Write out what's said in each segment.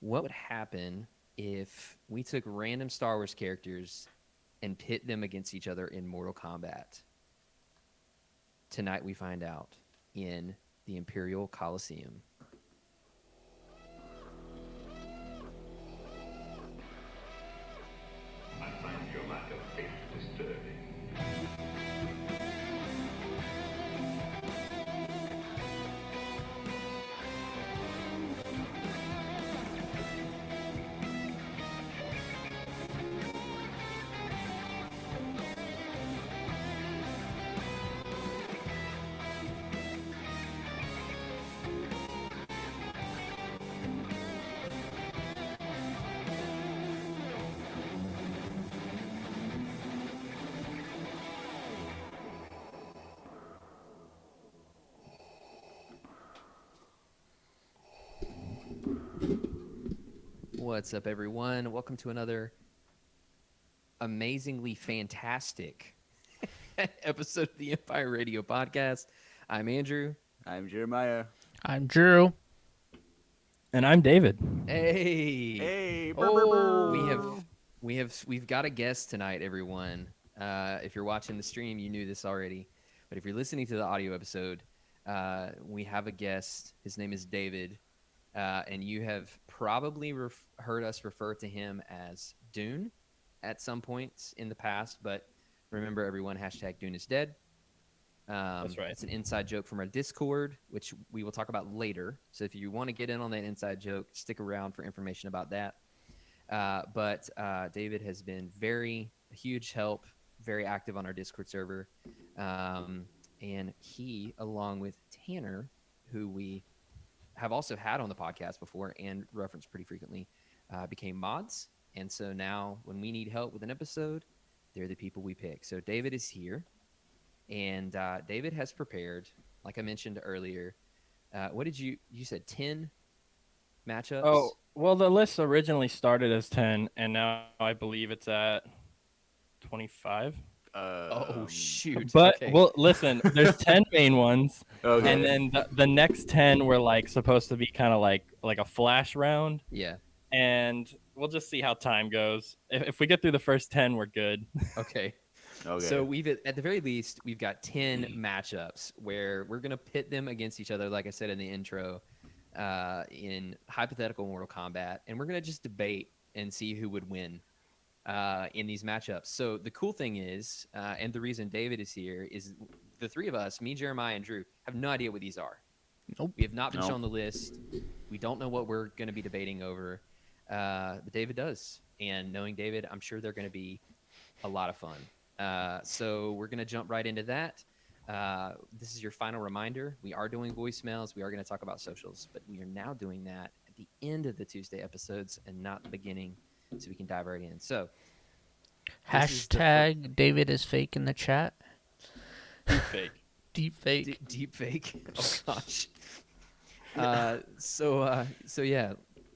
what would happen if we took random Star Wars characters and pit them against each other in Mortal Kombat? Tonight we find out in the Imperial Colosseum. I find your lack of faith disturbing. What's up, everyone? Welcome to another amazingly fantastic episode of the Empire Radio Podcast. I'm Andrew. I'm Jeremiah. I'm Drew. And I'm David. Hey, Hey, we've got a guest tonight, everyone. If you're watching the stream, you knew this already, but if you're listening to the audio episode, we have a guest. His name is David, and you have probably heard us refer to him as Dune at some points in the past. But remember, everyone, hashtag Dune is dead. That's right. It's an inside joke from our Discord, which we will talk about later. So if you want to get in on that inside joke, stick around for information about that. But David has been a huge help, very active on our Discord server. And he, along with Tanner, who we have also had on the podcast before and referenced pretty frequently, became mods. And so now when we need help with an episode, they're the people we pick. So David is here. And David has prepared, like I mentioned earlier, what did you said 10 matchups? Oh, well, the list originally started as 10, and now I believe it's at 25. Oh, shoot. But, okay. well, listen, there's 10 main ones, Okay. and then the next 10 were, like, supposed to be kind of like a flash round, Yeah. and we'll just see how time goes. If we get through the first 10, we're good. Okay. Okay. So we've at the very least we've got 10 matchups where we're gonna pit them against each other, like I said in the intro, in hypothetical Mortal Kombat, and we're gonna just debate and see who would win in these matchups. So the cool thing is, and the reason David is here is the three of us, me, Jeremiah, and Drew, have no idea what these are. Nope. We have not been Nope. shown the list. We don't know what we're gonna be debating over, but David does. And knowing David, I'm sure they're gonna be a lot of fun. So we're going to jump right into that. This is your final reminder. We are doing voicemails. We are going to talk about socials, but we are now doing that at the end of the Tuesday episodes and not the beginning, so we can dive right in. So Hashtag David is fake in the chat. Fake. Deep fake. deep fake. Oh gosh. So yeah,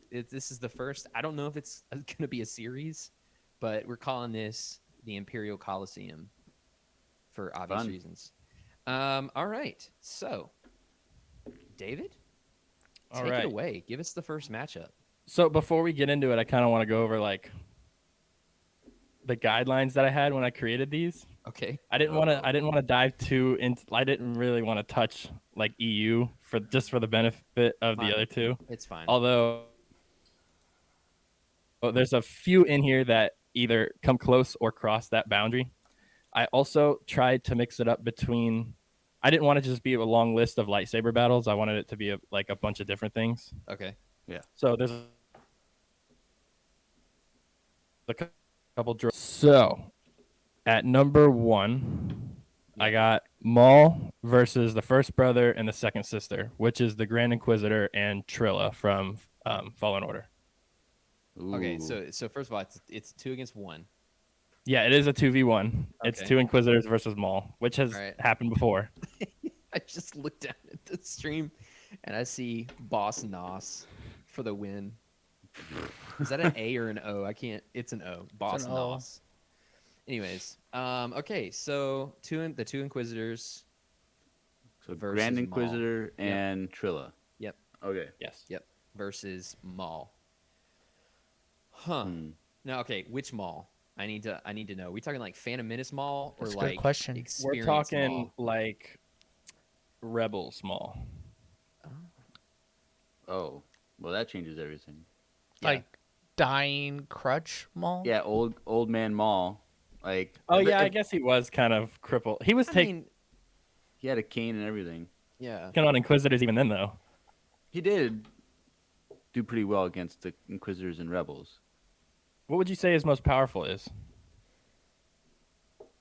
this is the first. I don't know if it's going to be a series, but we're calling this the Imperial Colosseum for obvious reasons. All right. So, David, take it away. Give us the first matchup. So before we get into it, I kind of want to go over, like, the guidelines that I had when I created these. Okay. I didn't want to dive too into. I didn't really want to touch, like, EU for the benefit of Fine. the other two. It's fine. Although there's a few in here that either come close or cross that boundary. I also tried to mix it up between. I didn't want to just be a long list of lightsaber battles. I wanted it to be a bunch of different things. Okay. So there's a couple. So at number 1, I got Maul versus the First Brother and the Second Sister, which is the Grand Inquisitor and Trilla from Fallen Order. Okay. Ooh. So first of all, it's 2 against 1. Yeah, it is a 2v1. It's Okay. 2 Inquisitors versus Maul, which has happened before. I just looked down at the stream, and I see Boss Nos for the win. Is that an A or an O? I can't. It's an O. Boss an O. Nos. Anyways, okay. So the 2 Inquisitors. So versus Grand Maul. Inquisitor and Trilla. Yep. Okay. Yes. Yep. Versus Maul. Huh. No, okay. Which Maul? I need to know. We talking like Phantom Menace Maul or That's a good like question. We're Experience talking Maul? like Rebel Small. Oh, well, that changes everything. Yeah. Like dying crutch mall. Yeah, old man Maul. Like, Oh but yeah, I if- guess he was kind of crippled. He was I taking mean, he had a cane and everything. yeah. on Inquisitors even then though. He did do pretty well against the Inquisitors and Rebels. What would you say his most powerful is?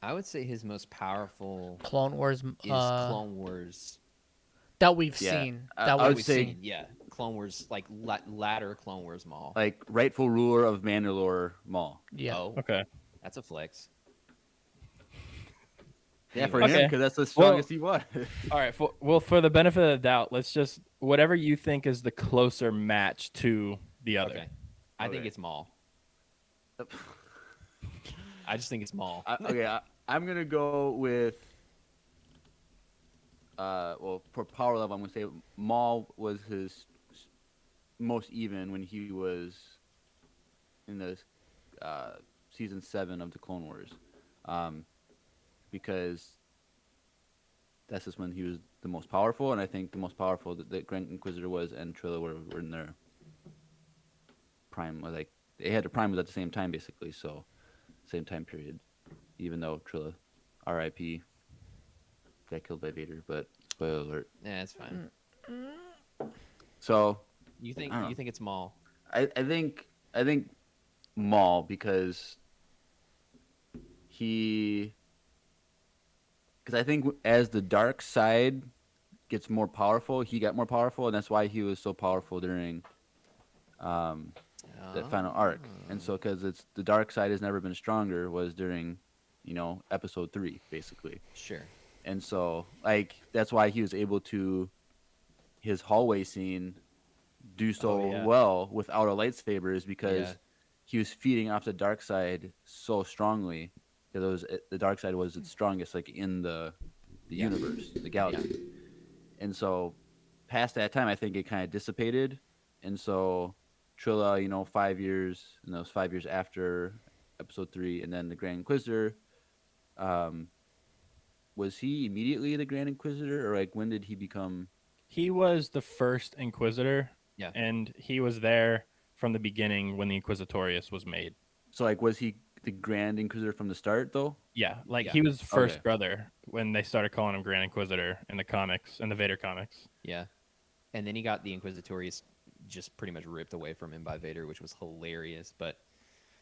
I would say his most powerful Clone Wars. is Clone Wars. That we've Yeah, seen. I That would We've say- seen, yeah, Clone Wars, like latter Clone Wars Maul. Like, rightful ruler of Mandalore Maul. Yeah. Oh, Okay. that's a flex. Yeah, for Okay. him, because that's the strongest he was. All right. For the benefit of the doubt, let's just whatever you think is the closer match to the other. Okay. I think Okay. it's Maul. I just think it's Maul. I'm going to go with... well, for power level, I'm going to say Maul was his most even when he was in the season 7 of the Clone Wars, because that's just when he was the most powerful, and I think the most powerful that Grand Inquisitor was and Trilla were in their prime. Like they had their prime was at the same time, basically, so same time period. Even though Trilla, R.I.P. got killed by Vader, but spoiler alert. Yeah, it's fine. So You think I don't know. it's Maul? I think Maul because I think as the dark side gets more powerful, he got more powerful, and that's why he was so powerful during that final arc. And so because it's the dark side has never been stronger was during episode 3 basically. Sure. And so like that's why he was able to his hallway scene do so yeah. well without a lightsaber is because Yeah. he was feeding off the dark side so strongly because the dark side was its strongest like in the Yeah. universe, the galaxy. And so past that time I think it kind of dissipated, and so Trilla 5 years, and those 5 years after episode 3, and then the Grand Inquisitor, was he immediately the Grand Inquisitor, or like when did he become? He was the first Inquisitor. Yeah. And he was there from the beginning when the Inquisitorius was made. So like was he the Grand Inquisitor from the start though? Yeah, like Yeah. he was first Okay. brother when they started calling him Grand Inquisitor in the comics, in the Vader comics. Yeah. And then he got the Inquisitorius just pretty much ripped away from him by Vader, which was hilarious. But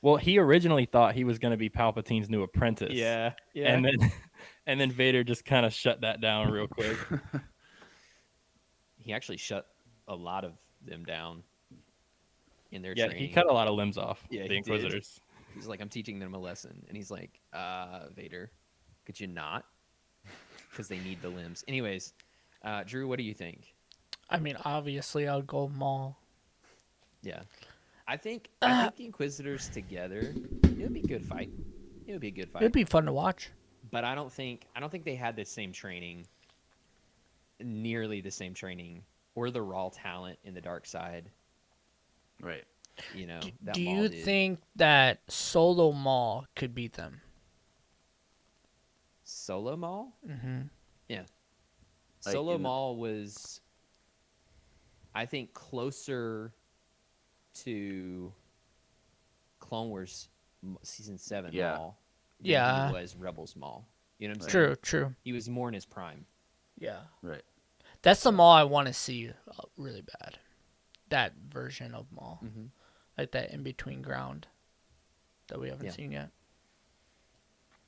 Well, he originally thought he was going to be Palpatine's new apprentice. yeah. And then Vader just kind of shut that down real quick. He actually shut a lot of them down in their Yeah, training. he cut a lot of limbs off, Yeah, the he did. Inquisitors. He's like, I'm teaching them a lesson. And he's like, Vader, could you not? Because they need the limbs. Anyways, Drew, what do you think? I mean, obviously, I'll go mall. Yeah. I think the Inquisitors together, it would be a good fight. It would be a good fight. It'd be fun to watch. But I don't think they had the same training, nearly the same training, or the raw talent in the dark side. Right. That Do Maul you did. think that Solo Maul could beat them? Solo Maul? Mm-hmm. Yeah. Like Solo in the- Maul was, I think, closer to Clone Wars season 7 Yeah. Maul than Yeah. he was Rebels Maul. You know what I'm saying? True. He was more in his prime. Yeah. Right. That's the Maul I want to see really bad. That version of Maul. Mm-hmm. Like that in between ground that we haven't Yeah. seen yet.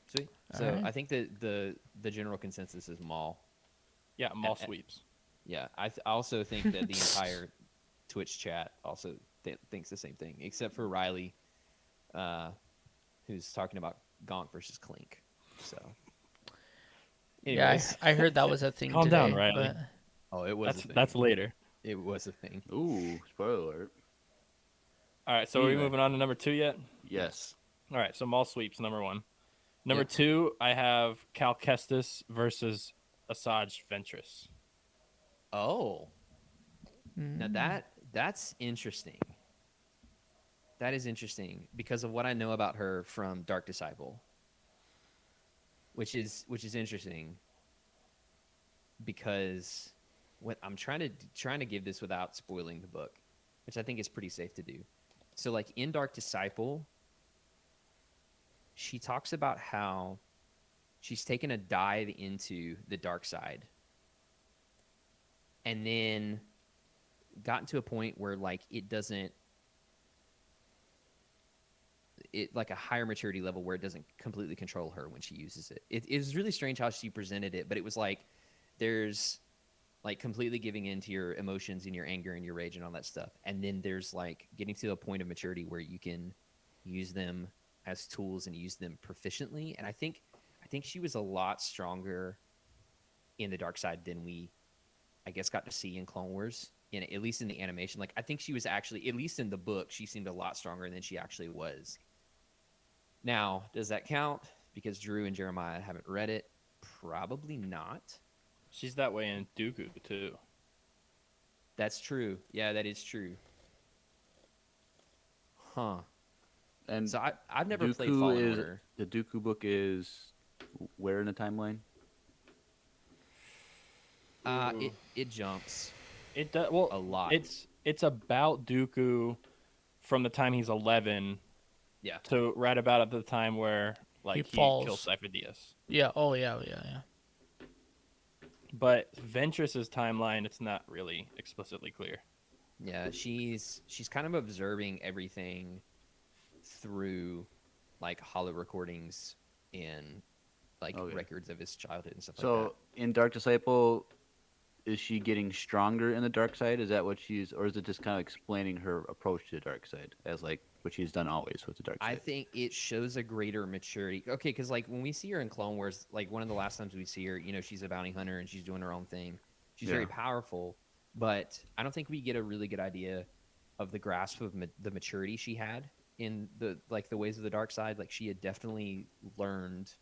Sweet. So Alright. I think that the general consensus is Maul. Yeah, Maul Uh, uh, sweeps. Yeah, I also think that the entire Twitch chat also thinks the same thing, except for Riley, who's talking about Gonk versus Clink. So, anyways, Yeah, I heard that was a thing Calm today. down, Riley. But oh, it was a thing. That's later. It was a thing. Ooh, spoiler alert. All right, so are we Anyway. moving on to number 2 yet? Yes. All right, so Maul sweeps number 1. Number Yep. 2, I have Cal Kestis versus Asajj Ventress. Oh, now Mm. that's interesting. That is interesting because of what I know about her from Dark Disciple, which is interesting because what I'm trying to give this without spoiling the book, which I think is pretty safe to do. So like in Dark Disciple, she talks about how she's taken a dive into the dark side and then gotten to a point where like it like a higher maturity level where it doesn't completely control her when she uses it. It was really strange how she presented it, but it was like there's like completely giving in to your emotions and your anger and your rage and all that stuff. And then there's like getting to a point of maturity where you can use them as tools and use them proficiently. And I think she was a lot stronger in the dark side than we, I guess, got to see in Clone Wars. At least in the animation, like I think she was actually, at least in the book, she seemed a lot stronger than she actually was. Now, does that count? Because Drew and Jeremiah haven't read it. Probably not. She's that way in Dooku too. That's true. Yeah, that is true. Huh. And So I've never played Dooku Fallen is Order. the Dooku book is where in the timeline? It jumps It does well a lot. It's about Dooku from the time he's 11 Yeah. to right about at the time where like he falls. kills Cypher Diaz. Yeah. Oh yeah. But Ventress's timeline, it's not really explicitly clear. Yeah, she's kind of observing everything through like hollow recordings and like Okay. records of his childhood and stuff like So in Dark Disciple, is she getting stronger in the dark side? Is that what she's, or is it just kind of explaining her approach to the dark side as like what she's done always with the dark that. I side? think it shows a greater maturity. Okay, because like when we see her in Clone Wars, like one of the last times we see her, she's a bounty hunter and she's doing her own thing. She's very Yeah. powerful, but I don't think we get a really good idea of the grasp of the maturity she had in the ways of the dark side. Like she had definitely learned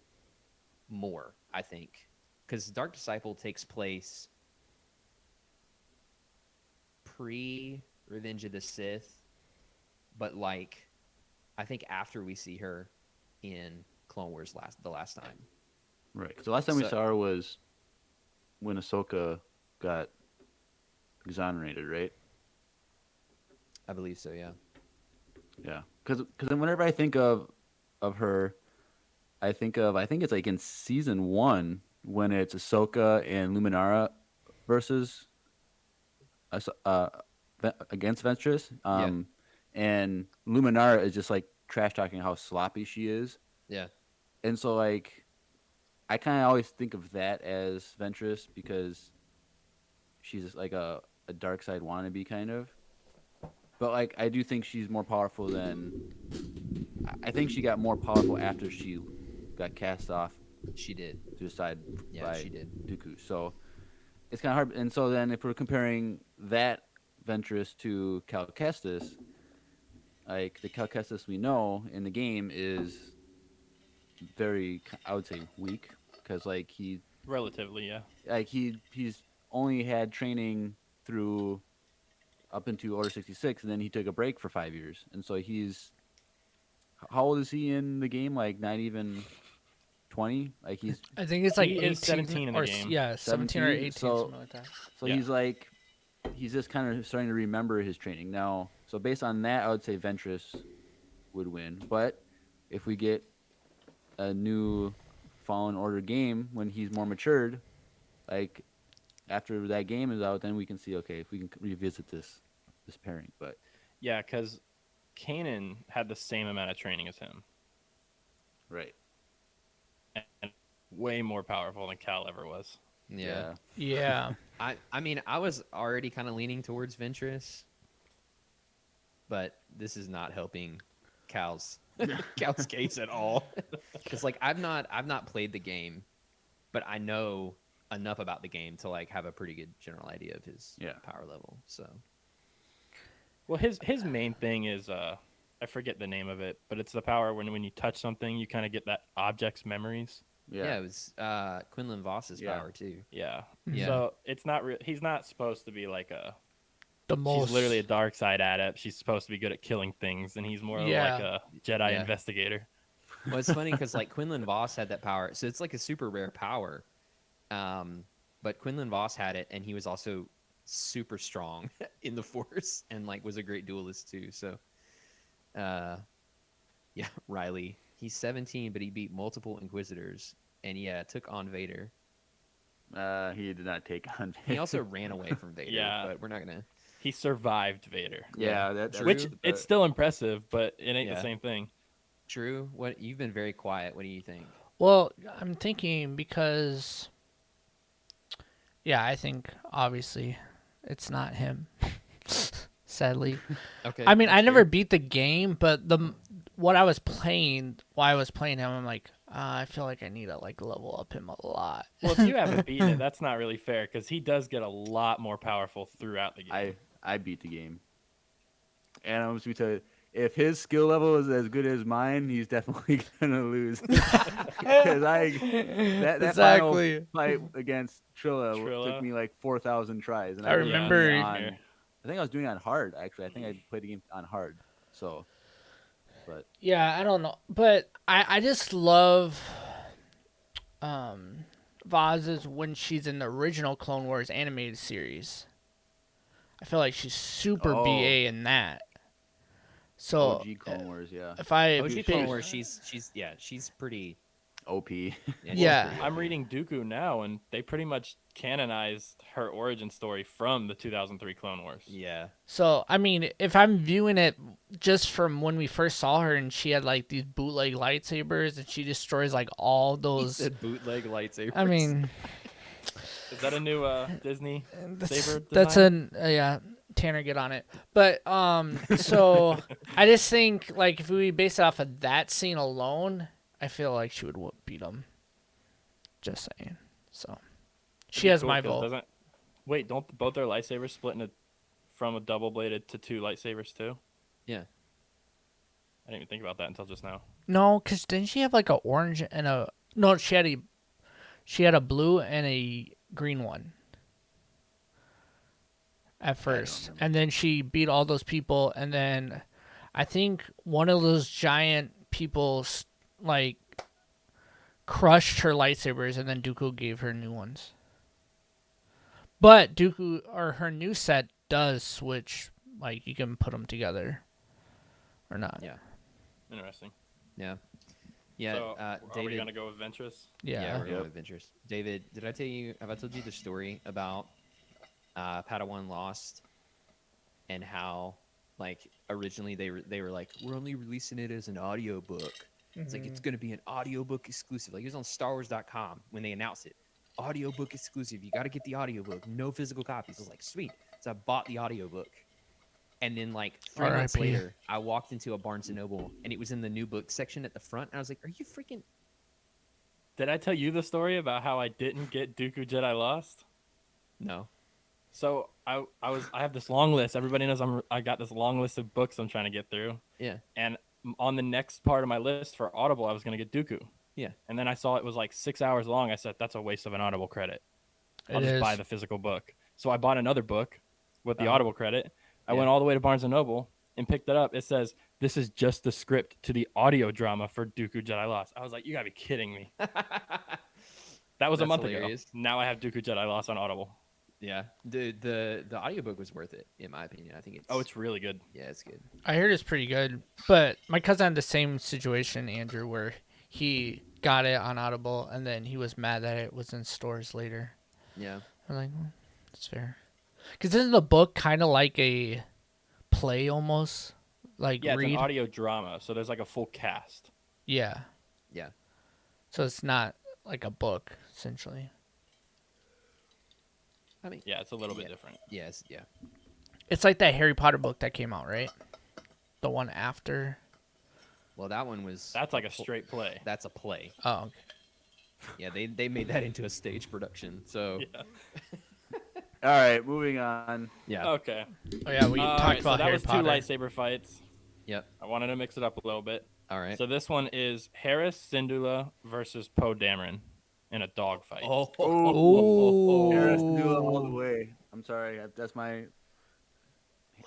more, I think, because Dark Disciple takes place pre Revenge of the Sith, but like I think after we see her in Clone Wars the last time. Right. 'Cause the last time we So- saw her was when Ahsoka got exonerated, right? I believe so, yeah. Yeah. Because then whenever I think of her, I think it's like in season 1 when it's Ahsoka and Luminara versus against Ventress. And Luminara is just like trash talking how sloppy she is. Yeah. And so like I kind of always think of that as Ventress because she's just like a dark side wannabe kind of. But like I do think she's more powerful than I think she got more powerful after she got cast off She did. to the side Yeah, by she did. Dooku. So it's kind of hard. And so then if we're comparing that Ventress to Cal Kestis, like the Cal Kestis we know in the game is very, I would say, weak because like Relatively, yeah. he's only had training through up into Order 66, and then he took a break for 5 years, and so he's how old is he in the game? Like not even 20. Like he's I think it's like He 18 is 17 in the or game. yeah, 17 or 17, 18, so- something like that. so Yeah. he's just kind of starting to remember his training now. So based on that, I would say Ventress would win. But if we get a new Fallen Order game when he's more matured, like after that game is out, then we can see if we can revisit this pairing. But Yeah, because Kanan had the same amount of training as him, right, and way more powerful than Cal ever was. Yeah. Yeah. I mean, I was already kind of leaning towards Ventress, but this is not helping Cal's Cal's case at all. Because like I've not played the game, but I know enough about the game to like have a pretty good general idea of his Yeah. power level. So Well, his main thing is I forget the name of it, but it's the power when you touch something, you kind of get that object's memories. yeah, it was Quinlan Voss's Yeah. power too. Yeah. Yeah. So it's not he's not supposed to be like a the most. She's literally a dark side adept. She's supposed to be good at killing things, and he's more like Yeah. a Jedi Yeah. investigator. Well, it's funny because like Quinlan Voss had that power, so it's like a super rare power. But Quinlan Voss had it, and he was also super strong in the Force, and like was a great duelist too. So, yeah, Riley. He's 17, but he beat multiple Inquisitors, and yeah, took on Vader. He did not take on. He also ran away from Vader. Yeah. But we're not gonna. He survived Vader, Yeah, that's which the- it's still impressive, but it ain't Yeah. the same thing. True. What you've been very quiet. What do you think? Well, I'm thinking because, yeah, I think obviously it's not him. Sadly, Okay. I mean, I that's never fair. beat the game, but what I was playing, while I was playing him, I'm like, I feel like I need to like level up him a lot. Well, if you haven't beaten it, that's not really fair because he does get a lot more powerful throughout the game. I beat the game, and I'm just gonna tell you, if his skill level is as good as mine, he's definitely gonna lose. Because that Exactly. final fight against Trilla Trilla. took me like 4,000 tries, and I was remember- doing it Yeah. I think I was doing it on hard. Actually, I think I played the game on hard. So, but Yeah, I don't know, but I just love Vaz's when she's in the original Clone Wars animated series. I feel like she's super Oh. BA in that. So OG Clone Wars, yeah, if I OG Dude, Clone she's- Wars, she's pretty. OP. Yeah. Yeah. she's I'm pretty reading Dooku now, and they pretty much canonized her origin story from the 2003 Clone Wars. Yeah. So I mean, if I'm viewing it just from when we first saw her and she had like these bootleg lightsabers and she destroys like all He those. said bootleg lightsabers. I mean, Is that a new Disney saber that's design? yeah. Tanner, get on it. But so I just think like if we base it off of that scene alone, I feel like she would beat him. Just saying. So she has Cool, my 'cause vote. doesn't- Wait, don't both their lightsabers split from a double bladed to two lightsabers too? Yeah. I didn't even think about that until just now. No, because didn't she have like a orange and a no? She had a blue and a green one at first, and then she beat all those people, and then I think one of those giant people like crushed her lightsabers, and then Dooku gave her new ones. But Dooku or her new set does switch, like you can put them together or not. Yeah. Interesting. Yeah. Yeah. So, are we David. gonna go with Ventress? Yeah, we're Yeah. going with Adventures. David, did I tell you? Have I told you the story about Padawan Lost and how, like, originally they were like, we're only releasing it as an audiobook. It's like it's gonna be an audiobook exclusive. Like it was on StarWars.com when they announced it. Audiobook exclusive. You got to get the audiobook. No physical copies. I was like, sweet. So I bought the audiobook. And then like 3 months R.I.P.. later, I walked into a Barnes and Noble and it was in the new book section at the front. And I was like, are you freaking? Did I tell you the story about how I didn't get Dooku Jedi Lost? No. So I have this long list. Everybody knows I got this long list of books I'm trying to get through. Yeah. And on the next part of my list for Audible, I was going to get Dooku. Yeah. And then I saw it was like 6 hours long. I said, that's a waste of an Audible credit. I'll It just is. buy the physical book. So I bought another book with the Uh-huh. Audible credit. I Yeah. went all the way to Barnes & Noble and picked it up. It says, this is just the script to the audio drama for Dooku Jedi Lost. I was like, you got to be kidding me. That was a That's month hilarious. ago. Now I have Dooku Jedi Lost on Audible. Yeah. The audiobook was worth it, in my opinion. I think it's. Oh, it's really good. Yeah, it's good. I heard it's pretty good, but my cousin had the same situation, Andrew, where he got it on Audible and then he was mad that it was in stores later. Yeah. I'm like, that's fair. Because isn't the book kind of like a play almost? Like Yeah, it's read? an audio drama. So there's like a full cast. Yeah. Yeah. So it's not like a book, essentially. I mean, Yeah, it's a little bit Yeah. different. yes, yeah. It's like that Harry Potter book that came out, right? The one after. Well, that one was. That's like a straight play. That's a play. Oh, okay. Yeah, they made that into a stage production. So Yeah. All right, moving on. yeah. Okay. Oh, yeah, we All talked right, about so that Harry was Potter. two lightsaber fights. Yep. I wanted to mix it up a little bit. All right. So this one is Harris Syndulla versus Poe Dameron in a dogfight. oh. Ooh. Harris Newell all the way. I'm sorry, that's my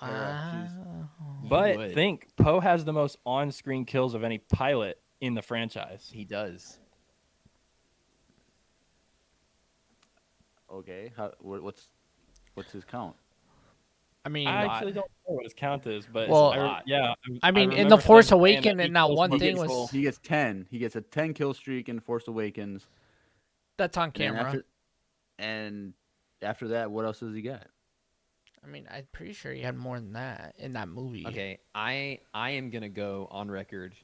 Hera, But would. think Poe has the most on-screen kills of any pilot in the franchise. He does. okay. What's his count? I mean, I actually don't know what his count is, but Well, I mean, in The remember Force someone saying Awakens, he and that kills one more thing people. was He gets 10. He gets a 10 kill streak in Force Awakens. that's on And then camera. after that, what else does he got? I mean, I'm pretty sure he had more than that in that movie. Okay, I am gonna go on record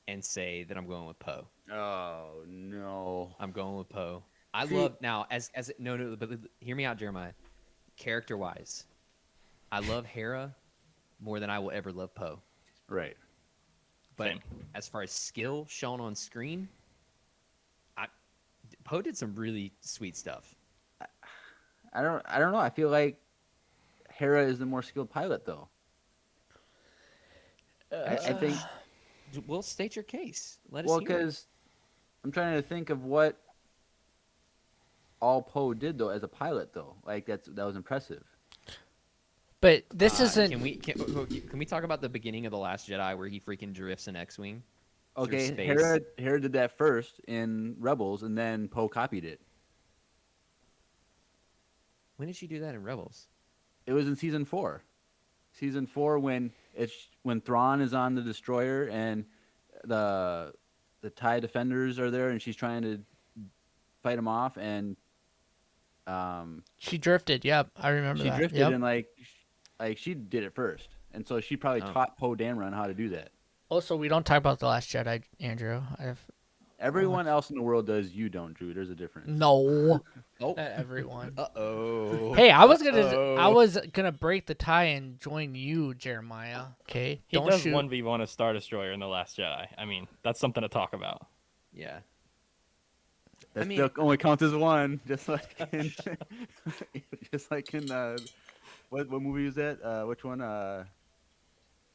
and say that I'm going with Poe. Oh no. I'm going with Poe. I See- love now as no, but hear me out, Jeremiah. Character wise, I love Hera more than I will ever love Poe. Right. But Same. as far as skill shown on screen, Poe did some really sweet stuff. I don't know. I feel like Hera is the more skilled pilot, though. I think Well, state your case. Let us well, hear it. because I'm trying to think of what all Poe did though as a pilot, though. Like that was impressive. But this isn't. Can we talk about the beginning of The Last Jedi where he freaking drifts an X-wing? through Okay, space? Hera did that first in Rebels, and then Poe copied it. When did she do that in Rebels? It was in season 4. Season 4 when Thrawn is on the destroyer and the TIE defenders are there and she's trying to fight him off and She drifted. Yep, I remember she that. drifted Yep. and like she did it first. And so she probably Oh. taught Poe Dameron how to do that. Also, we don't talk about The Last Jedi, Andrew. Everyone else in the world does, you don't, Drew. There's a difference. No, Oh, not everyone. uh-oh. Hey, I was gonna break the tie and join you, Jeremiah. Okay, He don't does shoot. 1v1 a Star Destroyer in The Last Jedi. I mean, that's something to talk about. Yeah. That I mean- still only counts as one, just like in what movie is that? Which one?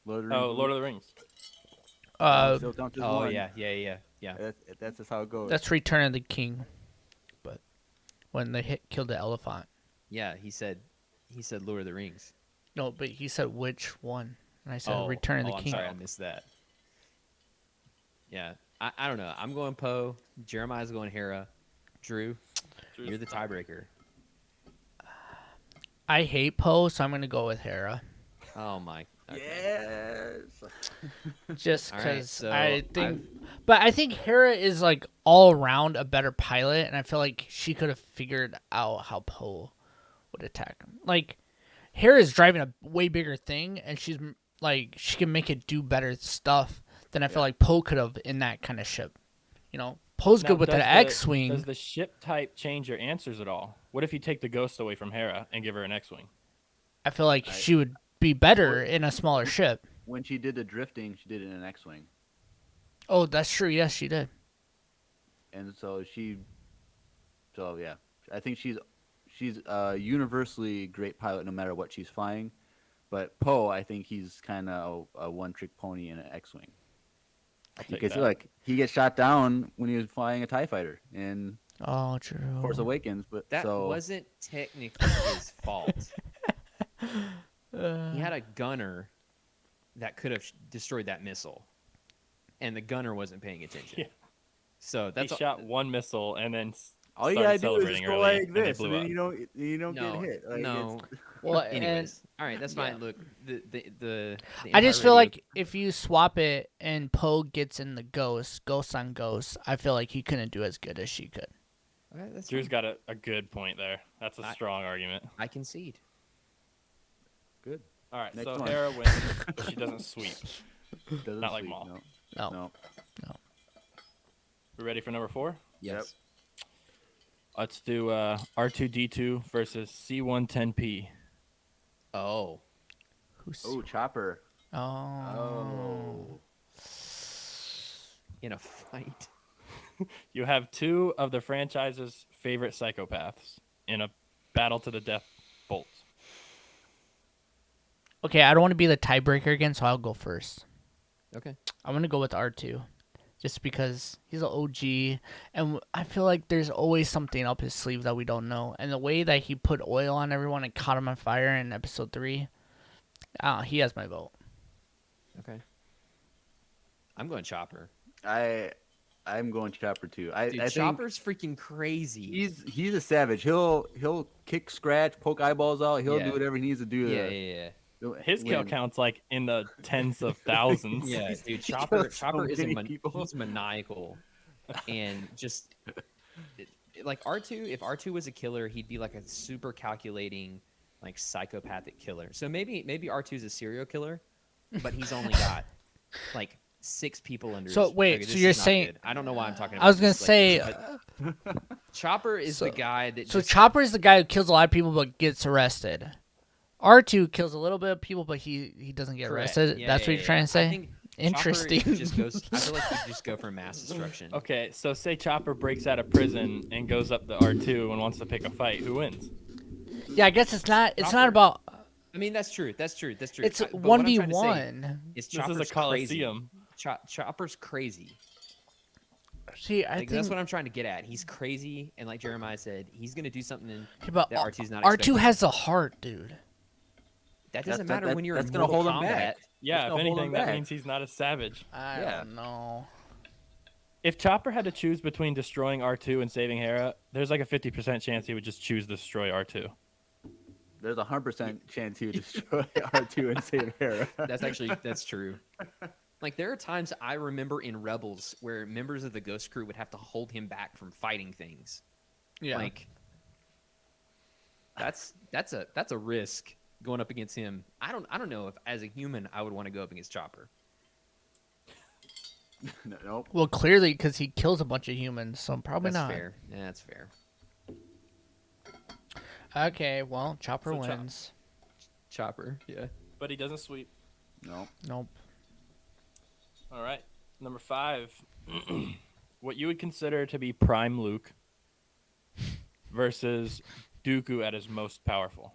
Lord of the Rings. Oh, Lord of the Rings. Still counts as Oh, one. yeah. That's just how it goes. That's Return of the King, but when they killed the elephant. Yeah, he said Lord of the Rings. No, but he said which one, and I said Oh, Return of the I'm King. sorry, I missed that. Yeah, I don't know. I'm going Poe. Jeremiah's going Hera. Drew, you're the tiebreaker. I hate Poe, so I'm gonna go with Hera, Oh my. Okay. Yes. just All right, because so I think. But I think Hera is like all around a better pilot, and I feel like she could have figured out how Poe would attack him. Like Hera is driving a way bigger thing, and she's like she can make it do better stuff than I feel like Poe could have in that kind of ship. You know, Poe's Now, good with does an X-wing. Does the ship type change your answers at all? What if you take the Ghost away from Hera and give her an X-wing? I feel like she would be better in a smaller ship. When she did the drifting, she did it in an X-wing, Oh, that's true. Yes, she did. and so yeah, I think she's a universally great pilot no matter what she's flying. But Poe, I think he's kind of a one-trick pony in an X-wing. I'll take Because that. like he gets shot down when he was flying a TIE fighter in Oh, true. Force Awakens, but That so wasn't technically his fault. He had a gunner that could have destroyed that missile, and the gunner wasn't paying attention. Yeah. So He that's shot one missile and then all you started gotta do is celebrating just go early, like and it this, blew and then up. you don't no, get hit. Like, no. Well, Anyways, all right, that's fine. yeah. Look, the I just Empire feel Radio- like if you swap it and Poe gets in the ghost on ghost, I feel like he couldn't do as good as she could. Okay, that's Drew's fine. got a good point there. That's a strong argument. I concede. good. All right, Next so one. Hera wins, but she doesn't sweep. Doesn't Not like sleep, Maul. No. No. No. We ready for number 4? Yes. Let's do R2D2 versus C110P. Oh. Who's Oh, Chopper. oh. Oh. In a fight. You have two of the franchise's favorite psychopaths in a battle to the death bolt. Okay, I don't want to be the tiebreaker again, so I'll go first. Okay. I'm gonna go with R2, just because he's an OG, and I feel like there's always something up his sleeve that we don't know. And the way that he put oil on everyone and caught him on fire in Episode 3, He has my vote. Okay. I'm going Chopper. I'm going Chopper too. Dude, I think Chopper's freaking crazy. he's a savage. He'll kick, scratch, poke eyeballs out. He'll Yeah. do whatever he needs to do. His kill win. count's like in the tens of thousands. Yeah, dude. He Chopper kills so is many people. he's maniacal, and just like R2. If R2 was a killer, he'd be like a super calculating, like psychopathic killer. So maybe R2 is a serial killer, but he's only got like 6 people under. So his, wait, okay, so this you're is not saying- good. I don't know why I'm talking about. I was gonna this like say. this, but Chopper is the guy that. So just, Chopper is the guy who kills a lot of people but gets arrested. R2 kills a little bit of people, but he doesn't get correct. arrested. Yeah, That's what you're trying to I say? think Interesting. Chopper just goes. I feel like he'd just go for mass destruction. Okay, so say Chopper breaks out of prison and goes up to R2 and wants to pick a fight. Who wins? Yeah, I guess it's not Chopper- about. I mean, that's true. That's true. It's It's but what I'm trying to say 1v1. is This Chopper's is a Colosseum. crazy. Chopper's crazy. See, I Like, think that's what I'm trying to get at. He's crazy, and like Jeremiah said, he's gonna do something Yeah, but that R2's not. R2 expecting. has the heart, dude. That doesn't That- matter when you're that's in gonna Mortal hold him Kombat. back. Yeah, Let's if not hold him anything, that back. means he's not a savage. I Yeah. don't know. If Chopper had to choose between destroying R2 and saving Hera, there's like a 50% chance he would just choose to destroy R2. There's a 100% chance he would destroy R2 and save Hera. That's true. Like there are times I remember in Rebels where members of the Ghost Crew would have to hold him back from fighting things. Yeah. Like that's a risk going up against him. I don't know if as a human I would want to go up against Chopper. Nope. Well, clearly because he kills a bunch of humans, so probably That's not. fair. Yeah, that's fair. Okay, well, Chopper So wins. Chopper, yeah. But he doesn't sweep. Nope. Nope. All right. Number 5. What you would consider to be prime Luke versus Dooku at his most powerful.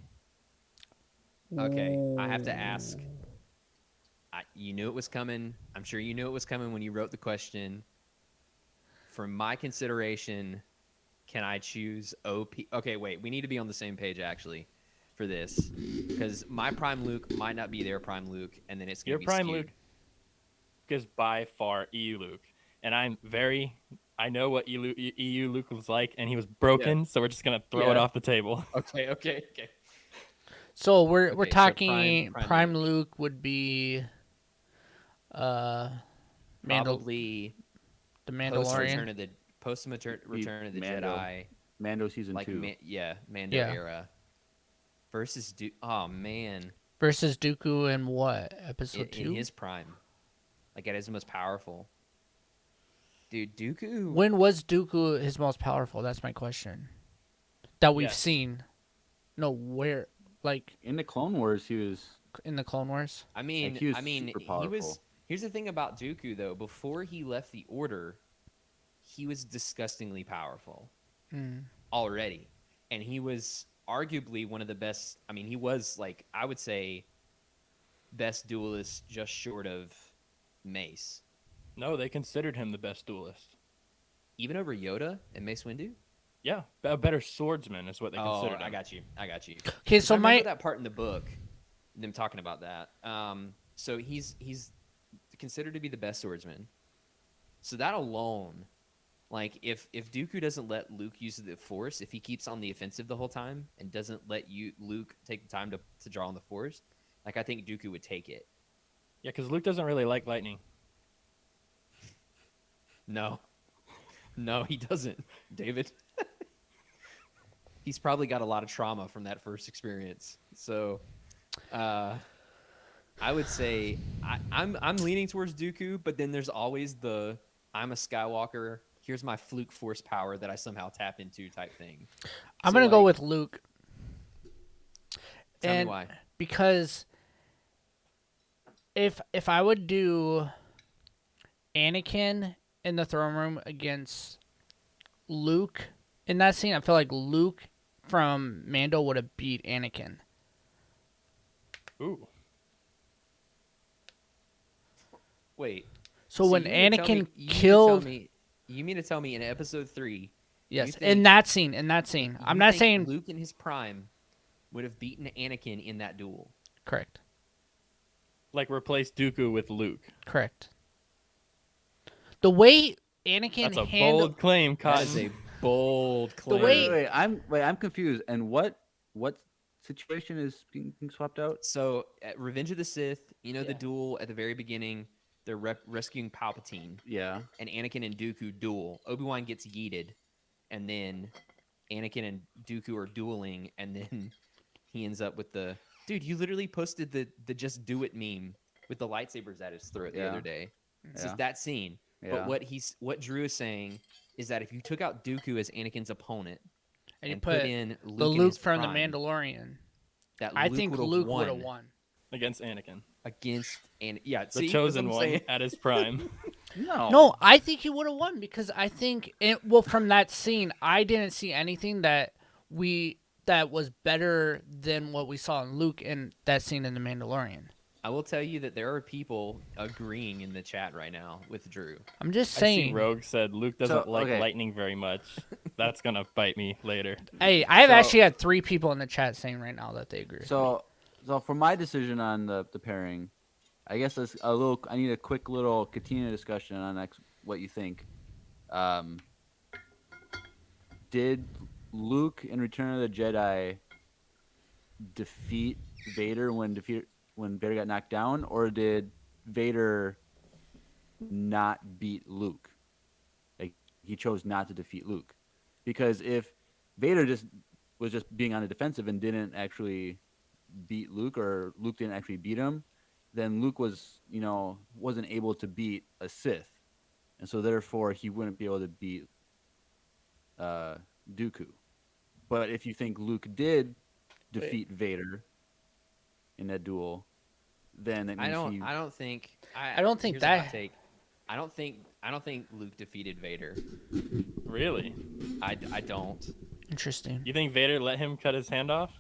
Okay, I have to ask. You knew it was coming. I'm sure you knew it was coming when you wrote the question. For my consideration, can I choose OP? Okay, wait. We need to be on the same page actually for this, because my prime Luke might not be their prime Luke, and then it's gonna Your be prime skewed. Luke is by far EU Luke, and I know what EU Luke was like, and he was broken. So we're just gonna throw it Yeah. off the table. Okay. So we're Okay, so talking prime prime Luke would be Probably the post Mandalorian Return of the Mando. Jedi, Mando season like 2. Mando Yeah. era versus Oh man, versus Dooku in what episode in 2? his prime, like at his most powerful. Dude, Dooku. When was Dooku his most powerful? That's my question. That we've Yes. seen. No, where? Like In the Clone Wars, he was. in the Clone Wars? I mean, Like, he was super he was. powerful. Here's the thing about Dooku, though. Before he left the Order, he was disgustingly powerful already, and he was arguably one of the best. I mean, he was like I would say best duelist, just short of Mace, No, they considered him the best duelist. even over Yoda and Mace Windu. Yeah, a better swordsman is what they Oh, considered him. I got you. Okay, so I remember my that part in the book, them talking about that. So he's considered to be the best swordsman. So that alone, like if Dooku doesn't let Luke use the Force, if he keeps on the offensive the whole time and doesn't let Luke take the time to draw on the Force, like I think Dooku would take it. Yeah, because Luke doesn't really like lightning. No, he doesn't, David. He's probably got a lot of trauma from that first experience. So, I would say I'm leaning towards Dooku, but then there's always the I'm a Skywalker. Here's my fluke force power that I somehow tap into type thing. I'm So, gonna go like, with Luke. Tell me And why. because if I would do Anakin in the throne room against Luke in that scene, I feel like Luke from Mando would have beat Anakin. Ooh. Wait. So when you mean to tell Anakin me- killed, you mean to tell me in episode 3? yes, you in think- that scene, I'm you not think saying Luke in his prime would have beaten Anakin in that duel. correct. like replace Dooku with Luke. Correct. The way Anakin That's a handled bold claim, That is Cotton. a bold claim. way- I'm confused. And what situation is being swapped out? So at Revenge of the Sith, you know the Yeah. duel at the very beginning. They're rescuing Palpatine, Yeah. and Anakin and Dooku duel. Obi-Wan gets yeeted, and then Anakin and Dooku are dueling, and then he ends up with the dude. You literally posted the "just do it" meme with the lightsabers at his throat the Yeah. other day. It's Yeah. just that scene. Yeah. But what Drew is saying is that if you took out Dooku as Anakin's opponent and you and put in Luke the in Luke his from the prime, Mandalorian, that I Luke think would've Luke would have won won. Against Anakin, against and yeah, the see, that's chosen what I'm one saying. at his prime. No, I think he would have won because I think well from that scene, I didn't see anything that was better than what we saw in Luke in that scene in the Mandalorian. I will tell you that there are people agreeing in the chat right now with Drew. I'm just I see saying. Rogue said Luke doesn't like okay. lightning very much. That's gonna bite me later. Hey, I have So- actually had 3 people in the chat saying right now that they agree. So for my decision on the pairing, I guess I need a quick little Katina discussion on what you think. Did Luke in Return of the Jedi defeat Vader when Vader got knocked down, or did Vader not beat Luke? Like he chose not to defeat Luke, because if Vader was just being on the defensive and didn't actually beat Luke, or Luke didn't actually beat him, then Luke wasn't able to beat a Sith, and so therefore he wouldn't be able to beat Dooku. But if you think Luke did defeat Vader in that duel, then that means I don't think think here's a hot that- take. I don't think Luke defeated Vader. Really? I don't. Interesting. You think Vader let him cut his hand off?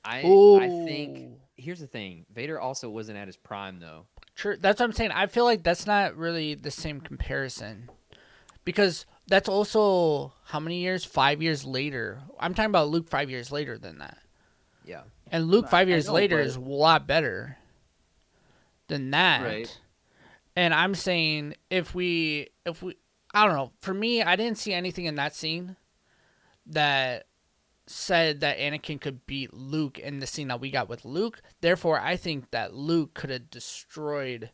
I think Ooh. here's the thing. Vader also wasn't at his prime though. True. That's what I'm saying. I feel like that's not really the same comparison. Because that's also how many years? 5 years later. I'm talking about Luke 5 years later than that. Yeah. And Luke 5 years know, later but- is a lot better than that. Right. And I'm saying if we I don't know, for me I didn't see anything in that scene that said that Anakin could beat Luke in the scene that we got with Luke. Therefore, I think that Luke could have destroyed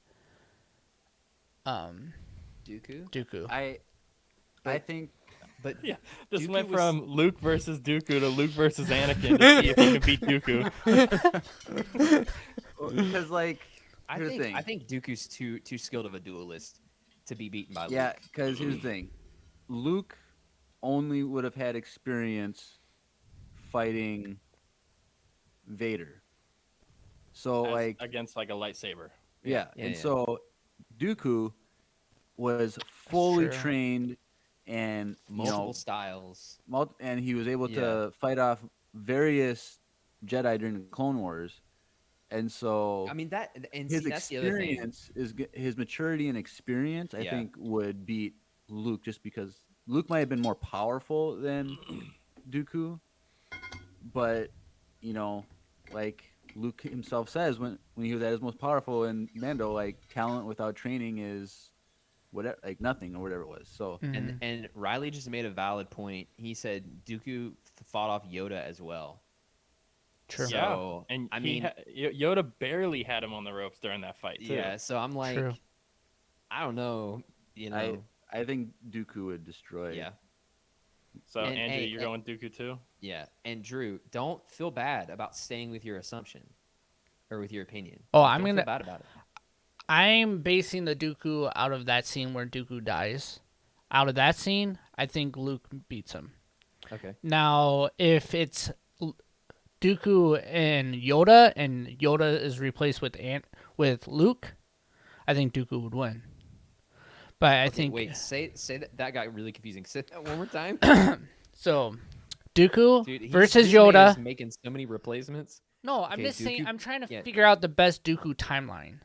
Dooku. I think But Yeah. This Dooku went was- from Luke versus Dooku to Luke versus Anakin to see if he could beat Dooku. because I here's the think thing. I think Dooku's too skilled of a duelist to be beaten by Yeah, Luke. because here's the thing. Luke only would have had experience fighting Vader. So Against like a lightsaber. yeah, yeah, and yeah. so Dooku was fully true. trained and Multiple styles. and he was able Yeah. to fight off various Jedi during the Clone Wars. And so I mean that and his see, that's the other thing. experience his maturity and experience, I Yeah. think, would beat Luke, just because Luke might have been more powerful than Dooku, but like Luke himself says when he was at his most powerful in Mando, like talent without training is whatever, like nothing or whatever it was. So Mhm. And Riley just made a valid point. He said Dooku fought off Yoda as well. True. So, And I mean, Yoda barely had him on the ropes during that fight too. yeah. So I'm like, True. I don't know. I think Dooku would destroy. Yeah. So And- Andrew, hey, you're going Dooku too? Yeah. And Drew, don't feel bad about staying with your assumption or with your opinion. Oh, Like, I'm don't feel gonna- bad about it. I'm basing the Dooku out of that scene where Dooku dies. Out of that scene, I think Luke beats him. Okay. Now, if it's Dooku and Yoda is replaced with Luke, I think Dooku would win. But I Okay, think wait, say that got really confusing. Say that one more time. so. Dooku Dude, versus this man Yoda. is making so many replacements. No, I'm Okay, just saying. Dooku- I'm trying to yeah. figure out the best Dooku timeline.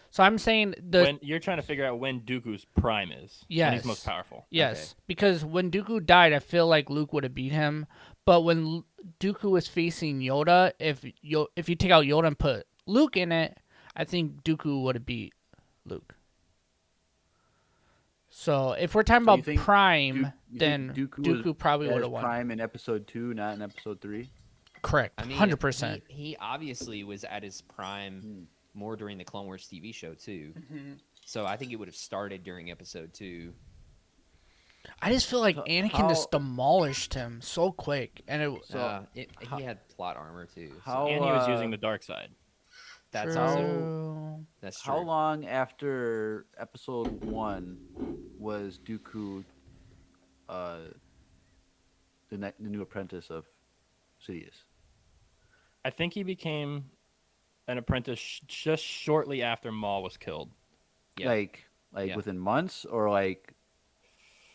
So I'm saying the When you're trying to figure out when Dooku's prime is. When Yes. he's most powerful. yes, because when Dooku died, I feel like Luke would have beat him. But when Dooku was facing Yoda, if you take out Yoda and put Luke in it, I think Dooku would have beat Luke. So if we're talking So you about think prime, you then think Dooku probably at would his have won. prime in episode 2, not in episode 3? Correct, I mean, 100%. he obviously was at his prime more during the Clone Wars TV show too. So I think it would have started during episode 2. I just feel like So Anakin how- just demolished him so quick, and it. So He had plot armor too. how- And he was using the dark side. That's True. also that's true. How long after episode 1 was Dooku the new apprentice of Sidious? I think he became an apprentice just shortly after Maul was killed. Yeah. Like Yeah. within months or like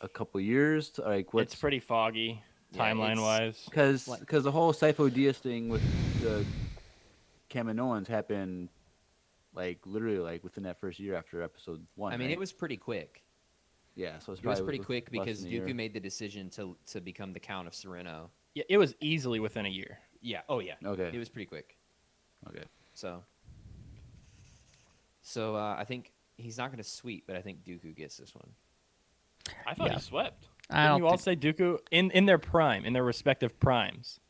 a couple years? Like what's It's pretty foggy Yeah, timeline wise. because Like- the whole Sifo Dyas thing with the Kaminoans happened like literally like within that first year after episode 1. I mean, right? it was pretty quick. Yeah, so it's It was probably pretty with quick less because than a year. Dooku made the decision to become the Count of Sereno. Yeah, it was easily within a year. Yeah. Oh yeah. Okay. It was pretty quick. Okay. So I think he's not going to sweep, but I think Dooku gets this one. I thought Yeah. he swept. I Didn't don't you all think- say Dooku in their prime, in their respective primes?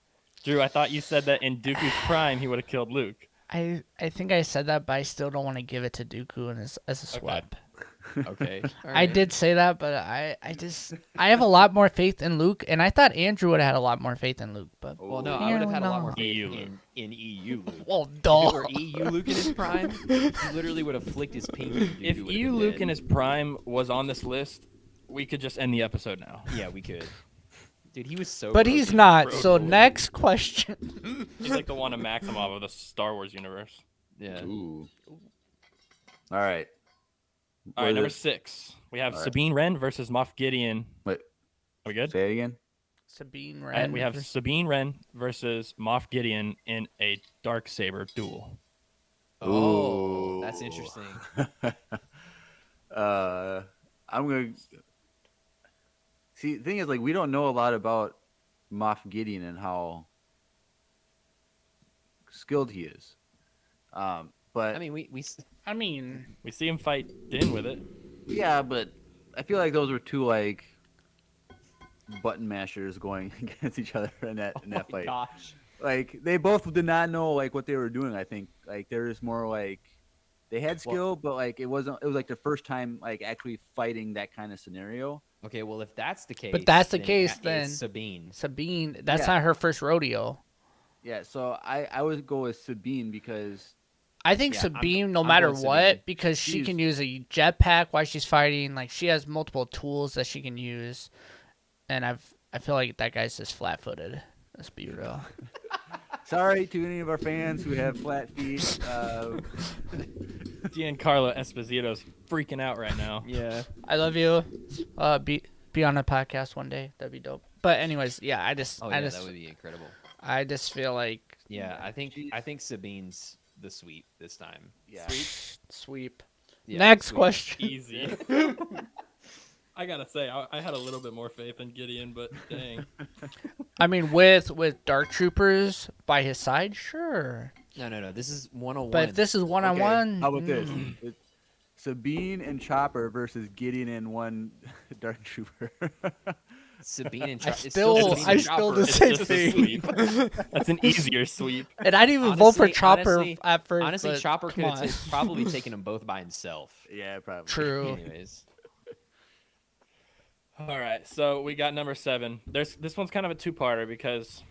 Drew, I thought you said that in Dooku's prime he would have killed Luke. I think I said that, but I still don't want to give it to Dooku as a sweep. Okay. I did say that, but I have a lot more faith in Luke, and I thought Andrew would have had a lot more faith in Luke, but Well, no, I would have had a lot more No. faith EU Luke. in EU Luke. well, If it duh. were EU Luke in his prime, he literally would have flicked his pinky. If EU Luke in his prime was on this list, we could just end the episode now. Yeah, we could. Dude, he was so. But he's broken. not. So next question. He's like the one of Maximov of the Star Wars universe. Yeah. Ooh. All right. All What right, is number it? 6. We have All right. Sabine Wren versus Moff Gideon. Wait, Are we good? say it again. Sabine And Wren. we have Sabine Wren versus Moff Gideon in a dark saber duel. Oh, that's Ooh. interesting. I'm gonna see. The thing is, like, we don't know a lot about Moff Gideon and how skilled he is. But I mean, we I mean, We see him fight Din with it. yeah, but I feel like those were two like button mashers going against each other in that fight. gosh. Like they both did not know like what they were doing. I think like there was more like they had skill, but like it wasn't. It was like the first time like actually fighting that kind of scenario. Okay, well, if that's the case, But that's the then case, that then- is Sabine. Sabine, that's Yeah. not her first rodeo. Yeah, so I would go with Sabine because I think Yeah, Sabine, no I'm matter going what, Sabine. because she She's- can use a jetpack while she's fighting. Like she has multiple tools that she can use, and I feel like that guy's just flat-footed. Let's be real. sorry to any of our fans who have flat feet. Giancarlo Esposito's freaking out right now. Yeah. I love you. Be on a podcast one day. That'd be dope. But anyways, yeah, I just Oh yeah, that would be incredible. I just feel like Yeah, I think Sabine's the sweep this time. Yeah. sweep. Yeah, Next sweep. question. Easy. I gotta say, I had a little bit more faith in Gideon, but dang. I mean, with Dark Troopers by his side, sure. No. This is 101. But if this is one on Okay, one, how about this? It's Sabine and Chopper versus Gideon and one Dark Trooper. Sabine and I Chopper. it's still- Sabine I and still Chopper. the It's same just a thing. sweep. That's an easier sweep. And I didn't even vote for Honestly- Chopper honestly- at first. Honestly, but Chopper come could have on. probably taken them both by himself. Yeah, probably. True. Anyways. All right, so we got number 7. This one's kind of a two-parter because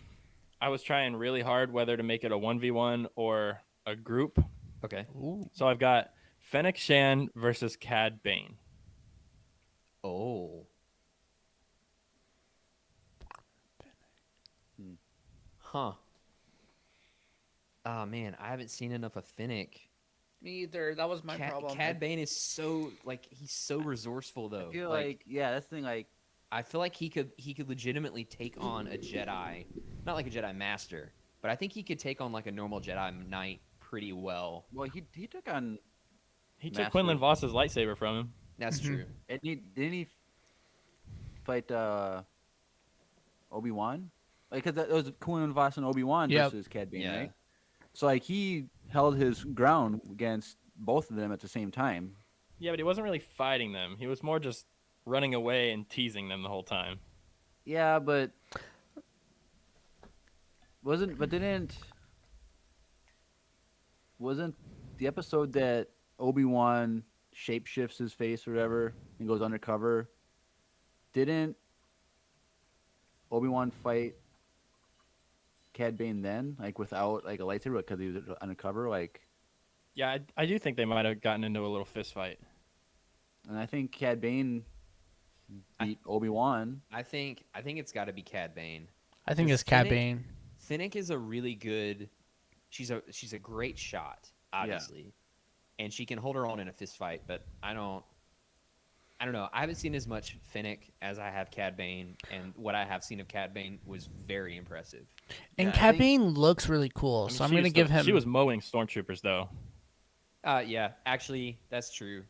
I was trying really hard whether to make it a 1v1 or a group. Okay. Ooh. So I've got Fennec Shan versus Cad Bane. Oh. Huh. Oh man, I haven't seen enough of Finnick. Me either. That was my problem. Cad Bane is so he's so resourceful though. I feel like yeah, that's the thing. Like I feel like he could legitimately take on a Jedi, not like a Jedi Master, but I think he could take on like a normal Jedi Knight pretty well. well, he took on He took Master. Quinlan Voss's lightsaber from him. That's true. and didn't he fight Obi-Wan? Like, cause that was Quinlan Voss and Obi-Wan Yep. versus Cad Bane, Yeah. right? So like he held his ground against both of them at the same time. Yeah, but he wasn't really fighting them. He was more just running away and teasing them the whole time. Yeah, but didn't wasn't the episode that Obi-Wan shapeshifts his face or whatever and goes undercover? Didn't Obi-Wan fight Cad Bane then, like without like a lightsaber because he was undercover? Like, Yeah, I do think they might have gotten into a little fist fight. and I think Cad Bane beat Obi-Wan. I think it's got to be Cad Bane. I think it's Finnick- Cad Bane. Finnick is a really good. She's a great shot, obviously, and she can hold her own in a fist fight. But I don't know. I haven't seen as much Finnick as I have Cad Bane, and what I have seen of Cad Bane was very impressive. And Yeah, I Cad think- Bane looks really cool, I mean, so I'm she gonna was give him. She was mowing stormtroopers though. Yeah, actually, that's true.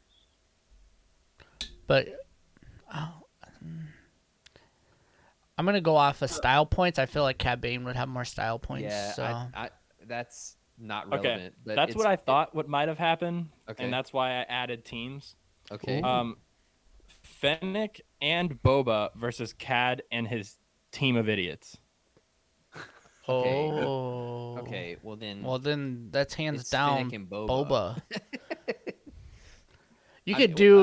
But I'm gonna go off of style points. I feel like Cad Bane would have more style points. Yeah, so I that's not Okay, relevant. But that's what I it's- thought what might have happened, Okay. and that's why I added teams. Okay. Fennec and Boba versus Cad and his team of idiots. Okay. oh, Okay. Well then. Well, then that's hands It's down Finnick and Boba. You I could mean, do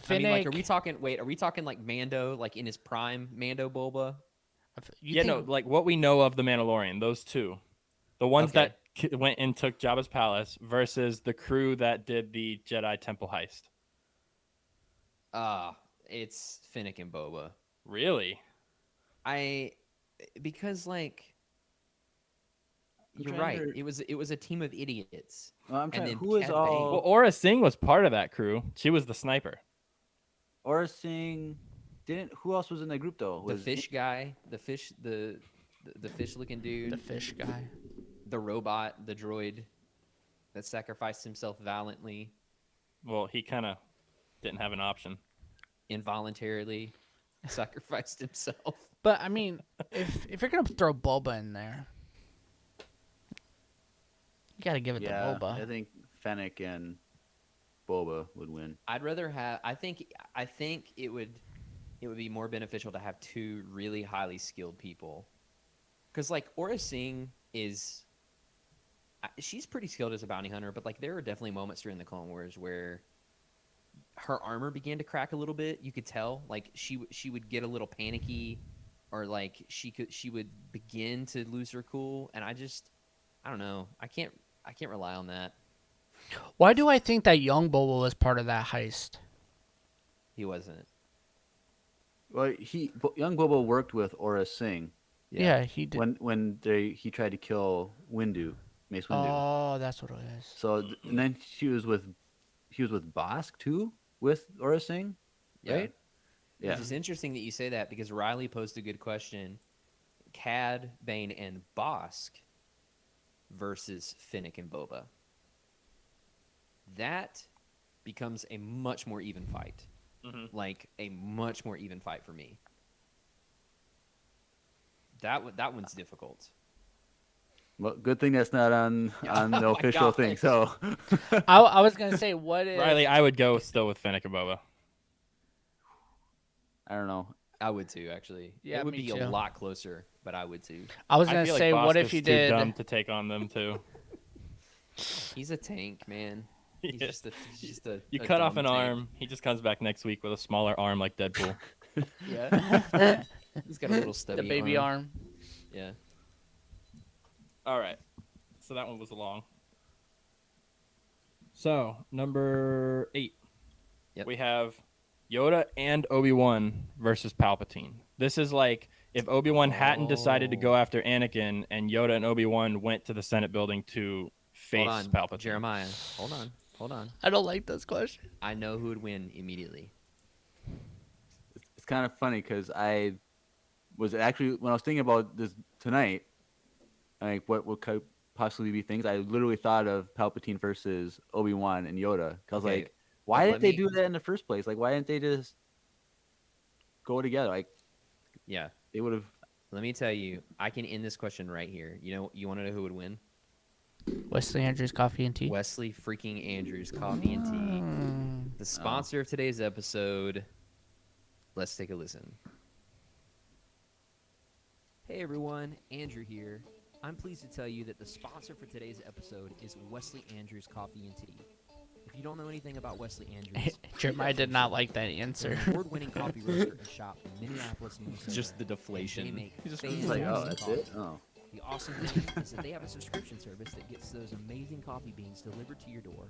I mean, like, Finnick. are we talking? Wait, are we talking like Mando, like in his prime, Mando Boba? You No, think- like what we know of the Mandalorian, those two, the ones Okay. that went and took Jabba's palace versus the crew that did the Jedi Temple heist. It's Finnick and Boba. Really? Because like I'm you're trying right. to- It was a team of idiots. Well, I'm And trying. then Who is Cad all? Bane. Well, Aura Singh was part of that crew. She was the sniper. Aura Singh didn't. Who else was in that group though? The Was fish guy, the fish looking dude, the fish guy. the robot, the droid that sacrificed himself valiantly, Well, he kind of didn't have an option. involuntarily sacrificed himself. But I mean, if you're gonna throw Boba in there, you gotta give it Yeah, to Boba. I think Fennec and Boba would win. I'd rather have. I think it would be more beneficial to have two really highly skilled people, because like Aura Singh is, she's pretty skilled as a bounty hunter, but like there were definitely moments during the Clone Wars where her armor began to crack a little bit. You could tell, like she would get a little panicky, or like she would begin to lose her cool, and I don't know. I can't rely on that. Why do I think that young Boba was part of that heist? He wasn't. Well, young Boba worked with Aura Singh Yeah, he did. when he tried to kill Mace Windu. Oh, that's what it is. So and then he was with Bosk too with Aura Singh, Yeah. right? Yeah. Which is interesting that you say that, because Riley posed a good question. Cad, Bane, and Bosk versus Finnick and Boba. That becomes a much more even fight. Mhm. Like a much more even fight for me. That one's difficult. Well, good thing that's not on Yeah. the Oh my official thing. gosh. So I was gonna say, what is Riley, I would go still with Fennec and Boba. I don't know. I would too, actually. Yeah, it would me be too. a lot closer, but I would too. I was I gonna feel say, like what Bosk if is you too did? dumb to take on them too. He's a tank, man. He's Yeah. just a You a cut off dumb an tank. arm, he just comes back next week with a smaller arm like Deadpool. Yeah. He's got a little stubby The baby arm. Yeah. All right. So that one was long. So, number 8. Yep. We have Yoda and Obi-Wan versus Palpatine. This is like if Obi-Wan hadn't decided to go after Anakin and Yoda and Obi-Wan went to the Senate building to face Hold on, Palpatine. Jeremiah. Hold on. I don't like this question. I know who would win immediately. It's kind of funny because I was actually when I was thinking about this tonight, like what could possibly be things. I literally thought of Palpatine versus Obi-Wan and Yoda. 'Cause Okay, like, why let didn't they me- do that in the first place? Like, why didn't they just go together? Like, Yeah. they would have. Let me tell you, I can end this question right here. You want to know who would win? Wesley Andrews Coffee and Tea. Wesley freaking Andrews Coffee and Tea. The sponsor of today's episode. Let's take a listen. Hey everyone, Andrew here. I'm pleased to tell you that the sponsor for today's episode is Wesley Andrews Coffee and Tea. If you don't know anything about Wesley Andrews, Jeremiah did not like that they're answer. an award-winning coffee roaster and shop in Minneapolis, Minnesota. Just the They deflation. make It's fantastic like, oh, that's coffee. it. Oh, The awesome thing is that they have a subscription service that gets those amazing coffee beans delivered to your door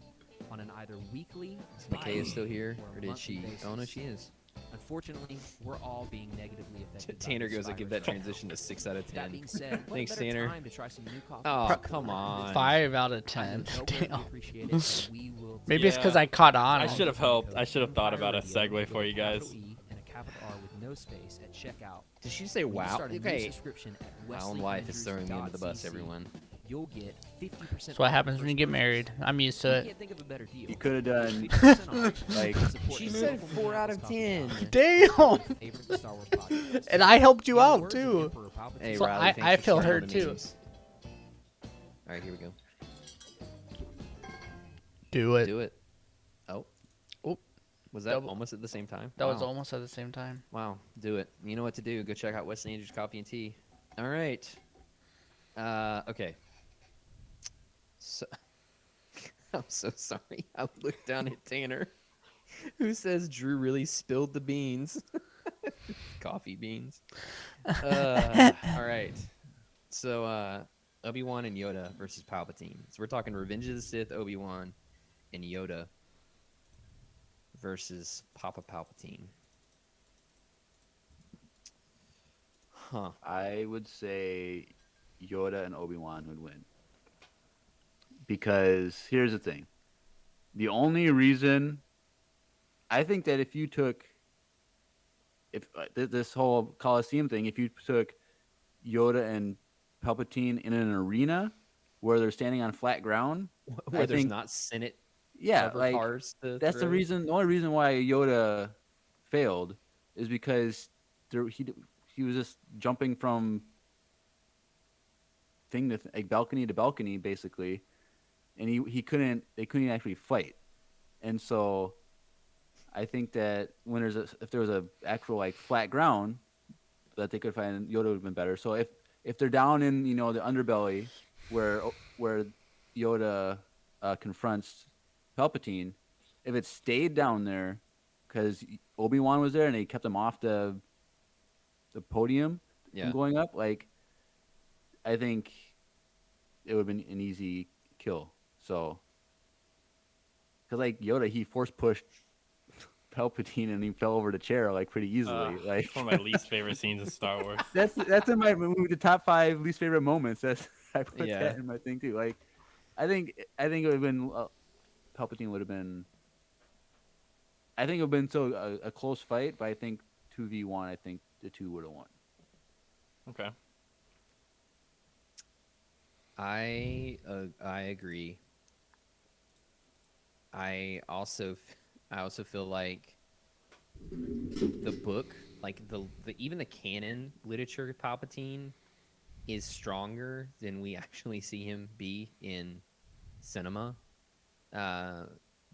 on an either weekly, McKay is still here, or did she? Oh no, she is. Unfortunately, we're all being negatively affected. by Tanner this goes, I give virus. that transition a 6 out of 10. That being said, what Thanks, a better Tanner. time to try some new coffee. Oh, come on. 5 out of I 10. would greatly Damn. appreciate it, and we will Maybe it's Yeah. because I caught on. I should have helped. I should have thought about a segue for you guys. E and a capital R with no space at checkout. Did she say When you wow? start a new Okay. subscription at My own wife is throwing me under the bus, wesleyandrews.cc, everyone. You'll get 50% That's what happens when you get married. I'm used to I it. can't think of a better deal. you could have done 50% off. like Support She your said local 4 out of Minneapolis coffee 10. shop. Damn. Favorite Star Wars podcast. And I helped you In the out words of too. Emperor Palpatine, Hey, So Riley, I thanks for feel sharing hurt, the too. memes. All right, here we go. Do it. Do it. Oh. Oop. Was that Double. almost at the same time? That was Wow. almost at the same time. Wow, do it. You know what to do. Go check out Wesley Andrews Coffee and Tea. All right. Okay. So, I'm so sorry. I looked down at Tanner, who says Drew really spilled the beans. Coffee beans. All right. So, Obi-Wan and Yoda versus Palpatine. So we're talking Revenge of the Sith, Obi-Wan, and Yoda versus Papa Palpatine. Huh. I would say Yoda and Obi-Wan would win. Because here's the thing. The only reason I think that if you took this whole Colosseum thing, if you took Yoda and Palpatine in an arena where they're standing on flat ground, Where I there's think, not Senate yeah, cover like cars to that's the throw. reason. The only reason why Yoda failed is because he was just jumping from thing to like balcony to balcony basically, and he couldn't. They couldn't actually fight, and so I think that when if there was a actual like flat ground that they could find, Yoda would have been better. So if they're down in the underbelly where Yoda confronts Palpatine, if it stayed down there because Obi-Wan was there and they kept him off the podium from going up, like I think it would have been an easy kill. So because like Yoda, he force pushed Palpatine and he fell over the chair like pretty easily. Like It's one of my least favorite scenes in Star Wars. that's in my movie, the top 5 least favorite moments. I put Yeah. that in my thing too. Like I think it would have been Palpatine would have been. I think it would have been a close fight, but I think 2v1. I think the 2 would have won. Okay. I agree. I also feel like the book, like the even the canon literature of Palpatine is stronger than we actually see him be in cinema.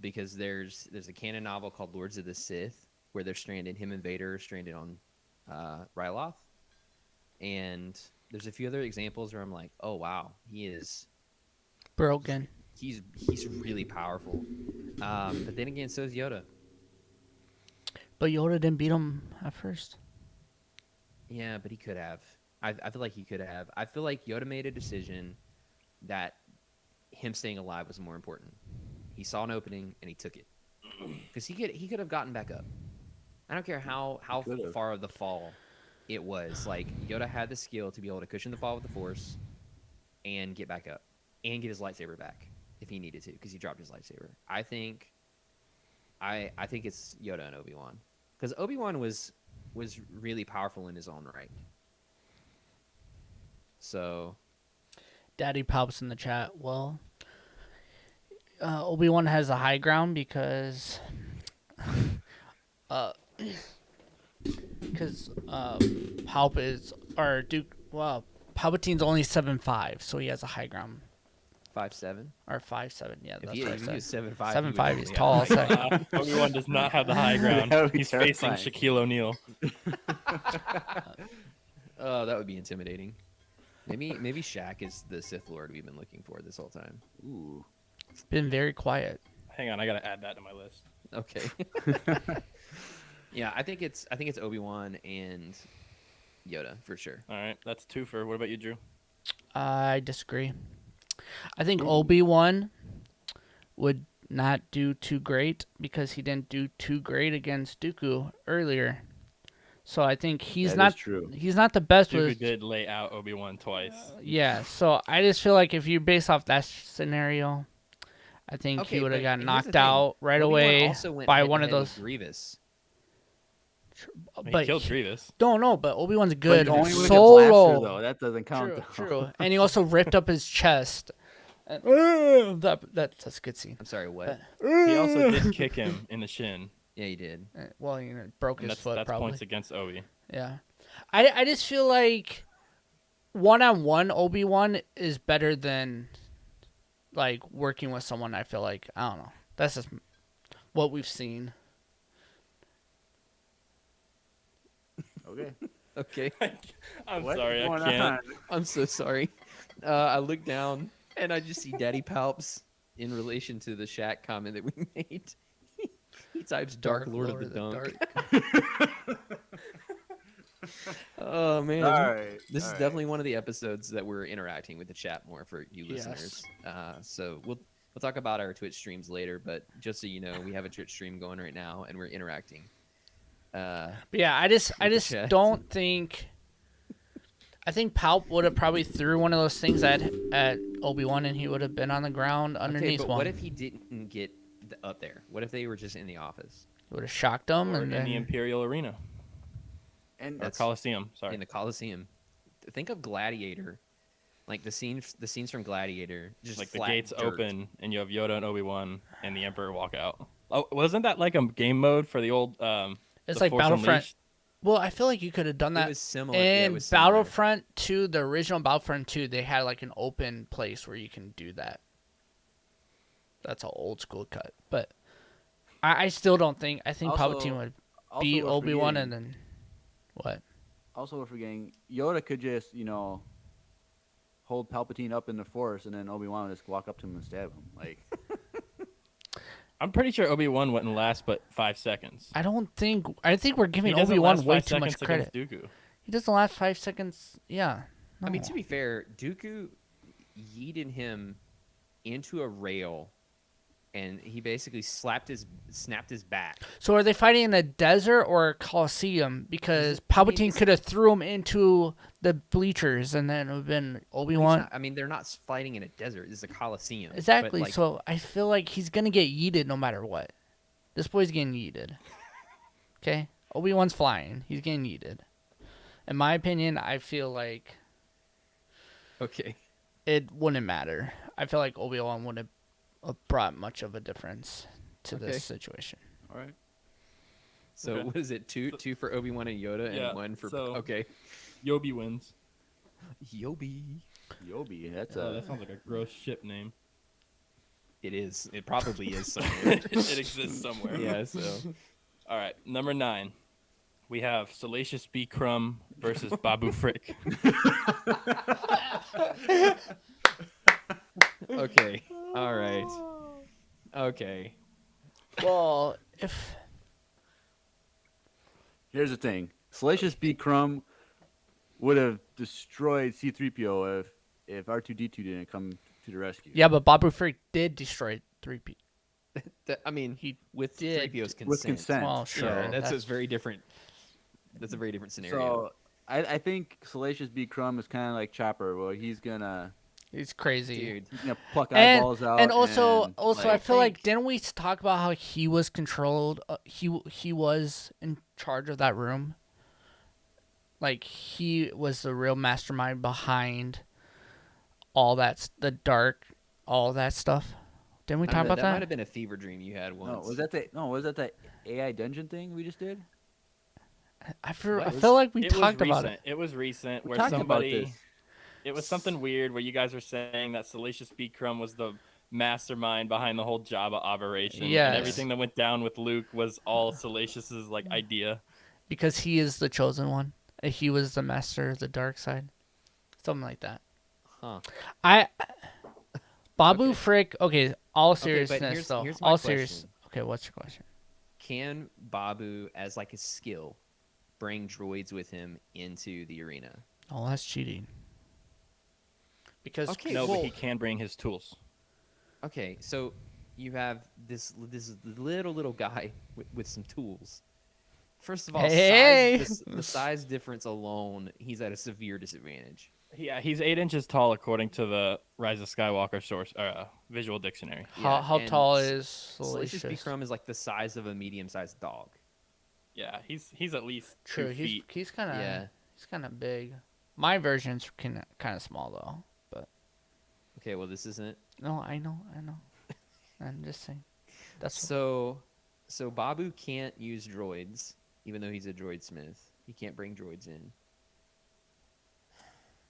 Because there's a canon novel called Lords of the Sith where they're stranded, him and Vader are stranded on Ryloth. And there's a few other examples where I'm like, oh wow, he is Broken. he's really powerful. But then again, so is Yoda. But Yoda didn't beat him at first. Yeah, but he could have. I feel like he could have. I feel like Yoda made a decision that him staying alive was more important. He saw an opening and he took it because he could have gotten back up. I don't care how could've. far of the fall it was. Like Yoda had the skill to be able to cushion the fall with the Force and get back up and get his lightsaber back if he needed to because he dropped his lightsaber. I think it's Yoda and Obi-Wan because Obi-Wan was really powerful in his own right. So, Daddy Palps in the chat. Well, Obi-Wan has the high ground because Palp is or Duke. Well, Palpatine's only 7'5", so he has a high ground 5'7"? or 5'7". Yeah, If that's he, what I if he said. was 7'5", 7'5", he's yeah. tall. So Obi-Wan does not have the high ground. That would be He's facing terrifying. Shaquille O'Neal. Oh, that would be intimidating. Maybe Shaq is the Sith Lord we've been looking for this whole time. Ooh. been very quiet. Hang on, I gotta add that to my list. Okay. Yeah, I think it's Obi-Wan and Yoda for sure. All right, that's 2 for. What about you, Drew? I disagree. I think Obi-Wan would not do too great because he didn't do too great against Dooku earlier. So I think he's That not is true. he's not the best Dooku with did lay out Obi-Wan twice. yeah. So I just feel like if you base off that scenario, I think Okay, he would have but gotten here's the knocked thing. out right Obi-Wan away also went by one of head-to-head with those. Grievous. He But killed Grievous. don't know. But Obi-Wan's But good only with a blaster, solo. though. That doesn't count. True, though. true. And he also ripped up his chest. And, that's a good scene. I'm sorry, what? He also did kick him in the shin. Yeah, he did. Well, broke And his that's foot that's probably. points against Obi. Yeah. I just feel like one-on-one Obi-Wan is better than like working with someone. I feel like I don't know. That's just what we've seen. Okay. Okay. I'm What's sorry, I going can't. on? I'm so sorry. I look down and I just see Daddy Palps in relation to the Shaq comment that we made. He types Dark Lord of the Dunk. Oh man. All right. This is all right. definitely one of the episodes that we're interacting with the chat more for you Yes. listeners. So we'll talk about our Twitch streams later, but just so you know, we have a Twitch stream going right now and we're interacting. But yeah, I just chat. don't think. I think Palp would have probably threw one of those things at Obi-Wan and he would have been on the ground underneath but one. what if he didn't get up there? What if they were just in the office? Would have shocked him Or and in the then Imperial Arena And or That's- Colosseum. Sorry. in the Coliseum? Think of Gladiator, like the scenes from Gladiator, just Like the flat gates dirt. open and you have Yoda and Obi-Wan and the Emperor walk out. Oh, wasn't that like a game mode for the old? it's the like Force Battlefront. Unleashed? Well, I feel like you could have done It that. was similar. Yeah, it In was similar. Battlefront 2, the original Battlefront 2, they had like an open place where you can do that. That's an old school cut. But I still don't think. I think Also- Palpatine would also beat we're Obi-Wan forgetting- and then. What? Also, we're forgetting Yoda could just, hold Palpatine up in the Force, and then Obi-Wan would just walk up to him and stab him. Like, I'm pretty sure Obi-Wan wouldn't last but 5 seconds. I don't think. I think we're He giving doesn't Obi-Wan last way 5 too much seconds credit. against Dooku. He doesn't last 5 seconds. Yeah. I mean, No. to be fair, Dooku yeeted him into a rail, and he basically snapped his back. So are they fighting in a desert or a Colosseum? Because I mean, Palpatine it's- could have threw him into the bleachers, and then it would have been Obi-Wan. I mean, they're not fighting in a desert. This is a Coliseum. but, Exactly. like, So I feel like he's gonna get yeeted no matter what. This boy's getting yeeted. Okay? Obi-Wan's flying. He's getting yeeted. In my opinion, I feel like okay. it wouldn't matter. I feel like Obi-Wan wouldn't have brought much of a difference to Okay. this situation. all right. So Okay. what is it? Two for Obi-Wan and Yoda, Yeah, and one for so- okay. Yobi wins. Yobi. Yobi, that's Oh, a. that sounds like a gross ship name. It is. It probably is somewhere. It exists somewhere. Yeah. So All right, number 9. We have Salacious B. Crumb versus Babu Frick. okay. All right. Okay. Well, if Here's the thing: Salacious B. Crumb would have destroyed C-3PO if R2D2 didn't come to the rescue. yeah, but Babu Frick did destroy 3P. I mean, He with did. 3PO's consent. With consent. Well, sure. Yeah, that's that's a very different. That's a very different scenario. So I think Salacious B. Crumb is kind of like Chopper, where he's gonna He's crazy. Dude, pluck And, eyeballs out. and also, and, I like, feel like think- didn't we talk about how he was controlled? He was in charge of that room. Like he was the real mastermind behind all that, all that stuff. Didn't we talk about that that? might have been a fever dream you had once. was that the AI dungeon thing we just did? I What? feel like we It was talked about recent. it. It was recent We where talked about somebody this. it was something weird where you guys were saying that Salacious B. Crumb was the mastermind behind the whole Jabba operation, and Yes. everything that went down with Luke was all Salacious's like idea. Because he is the chosen one. He was the master of the dark side. Something like that. Huh. I Babu Okay. Frick. Okay, all Okay, but seriousness though. here's my All serious. question. Okay, what's your question? Can Babu, as like a skill, bring droids with him into the arena? Oh, that's cheating. Because Okay, No, well, but he can bring his tools. Okay, so you have this little guy with some tools. First of all, Hey! the size difference alone, he's at a severe disadvantage. Yeah, he's 8 inches tall according to the Rise of Skywalker source visual dictionary. how and tall S- is Salacious Salacious? Crumb is like the size of a medium-sized dog. Yeah, he's at least True. 2 feet. He's kind of Yeah. he's kind of big. My version's kind of small though. But Okay, well this isn't. no, I know. I'm just saying. That's So Babu can't use droids, even though he's a droid smith. He can't bring droids in.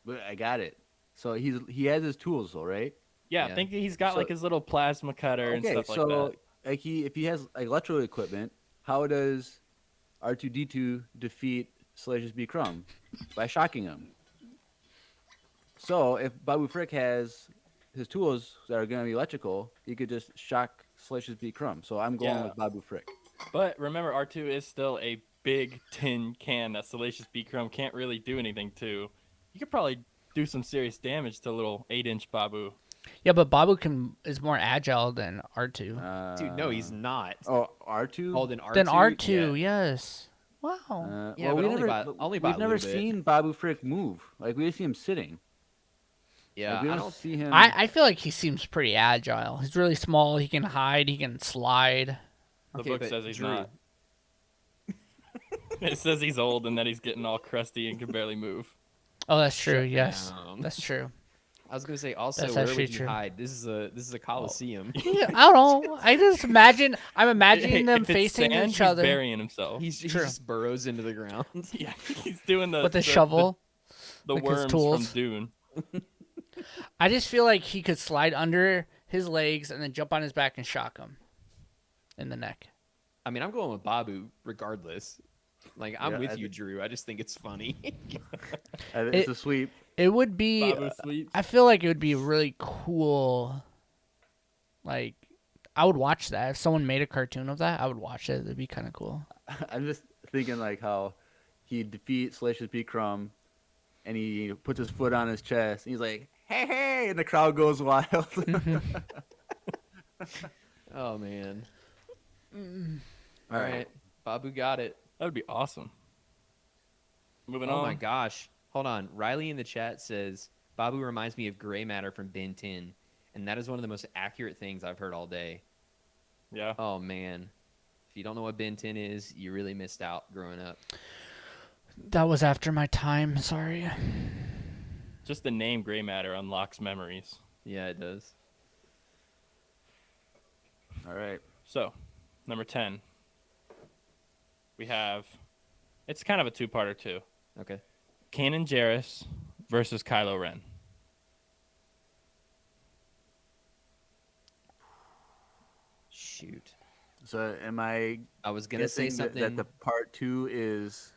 But I got it. So he has his tools though, right? Yeah, Yeah. I think he's got So- like his little plasma cutter and Okay, stuff like so that. like if he has like, electro equipment, how does R2D2 defeat Salacious B. Crumb? By shocking him. So if Babu Frick has his tools that are going to be electrical, he could just shock Salacious B. Crumb. So I'm going Yeah. with Babu Frick. But remember, R2 is still a big tin can that Salacious B. Crumb can't really do anything to. You could probably do some serious damage to little 8-inch Babu. yeah, but Babu is more agile than R2. Dude, no, he's not. Oh, R2? Oh, then R2. Then R2, Yeah. yes. Wow. Yeah, well, but we only never, by- only by we've a never little bit. seen Babu Frick move. Like, we just see him sitting. Yeah, Like, we I don't don't. see him. I feel like he seems pretty agile. He's really small. He can hide. He can slide. The Okay, book but says he's Drew, not. It says he's old and that he's getting all crusty and can barely move. Oh, that's true. Shut Yes, down. that's true. I was gonna say also, That's where actually would you true. hide? This is a Colosseum. Yeah, I don't know. I just imagine. I'm imagining them If it's facing sand, each he's other burying himself. He True. just burrows into the ground. Yeah, he's doing the with a shovel. the like his worms tools. from Dune. I just feel like he could slide under his legs and then jump on his back and shock him in the neck. I mean, I'm going with Babu regardless. Like I'm Yeah, with I you, think- Drew. I just think it's funny. It's a sweep. It would be. Babu sweep. I feel like it would be really cool. Like, I would watch that if someone made a cartoon of that. I would watch it. It'd be kind of cool. I'm just thinking like how he defeats Salacious B. Crumb, and he puts his foot on his chest. And he's like, "Hey, hey!" and the crowd goes wild. Oh man. All All right, Babu got it. That would be awesome. Moving Oh on. my gosh. Hold on. Riley in the chat says Babu reminds me of gray matter from Ben 10, and that is one of the most accurate things I've heard all day. Yeah. Oh man. If you don't know what Ben 10 is, you really missed out growing up. That was after my time. Sorry. Just the name gray matter unlocks memories. Yeah, it does. All right. So, number 10. We have it's kind of a two-parter too. Okay. Kanan Jarrus versus Kylo Ren. Shoot. So am I I was gonna say guessing something. that the part 2 is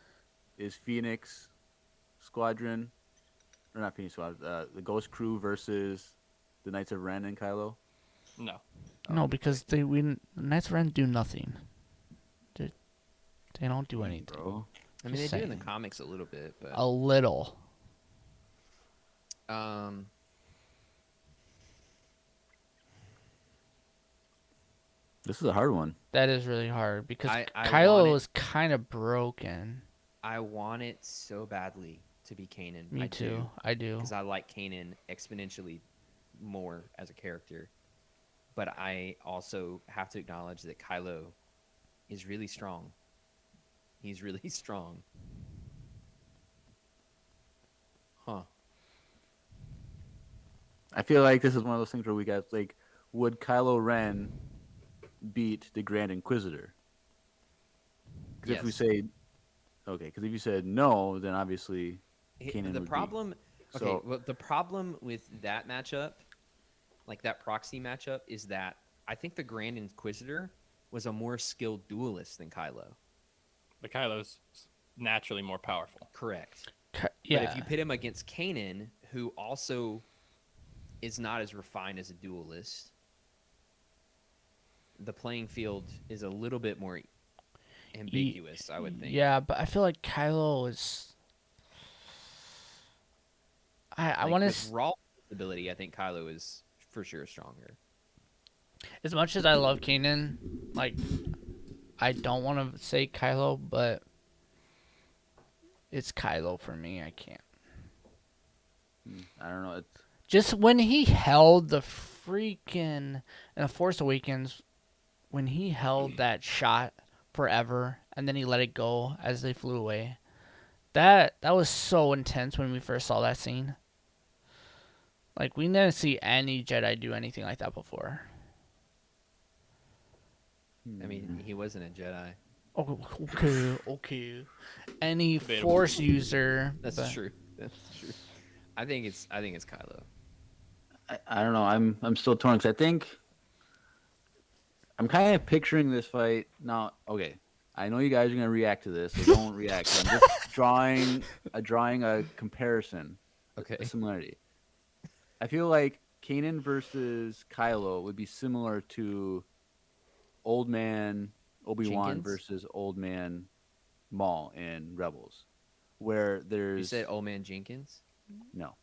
Phoenix Squadron, or not Phoenix Squadron, the Ghost Crew versus the Knights of Ren and Kylo? No. No, because Knights of Ren do nothing. They don't do anything. Bro. I mean, they just do in the saying. comics a little bit, but A little. This is a hard one. That is really hard because I Kylo want it- is kind of broken. I want it so badly to be Kanan. Me too. I do. Because I like Kanan exponentially more as a character. But I also have to acknowledge that Kylo is really strong. He's really strong. Huh. I feel like this is one of those things where we got like, would Kylo Ren beat the Grand Inquisitor? Because if we Yes. say, okay, because if you said no, then obviously Kanan The would problem, Okay, So well, the problem with that matchup, like that proxy matchup, is that I think the Grand Inquisitor was a more skilled duelist than Kylo. But Kylo's naturally more powerful. Correct. Yeah. But if you pit him against Kanan, who also is not as refined as a duelist, the playing field is a little bit more ambiguous, I would think. Yeah, but I feel like Kylo is. I Like, want with to. raw ability, I think Kylo is for sure stronger. As much as I love Kanan, like, I don't want to say Kylo, but it's Kylo for me. I can't. I don't know. It's Just when he held the freaking in the Force Awakens, when he held that shot forever and then he let it go as they flew away. That was so intense when we first saw that scene. Like, we didn't see any Jedi do anything like that before. I mean, he wasn't a Jedi. Oh, okay. Any Debatable. Force user. That's but- true. That's true. I think it's Kylo. I don't know. I'm still torn because I think I'm kind of picturing this fight now. Okay, I know you guys are gonna react to this, so don't react. I'm just drawing a comparison, Okay. a similarity. I feel like Kanan versus Kylo would be similar to Old Man Obi-Wan Jenkins? versus Old Man Maul in Rebels, where there's You said Old Man Jenkins? no.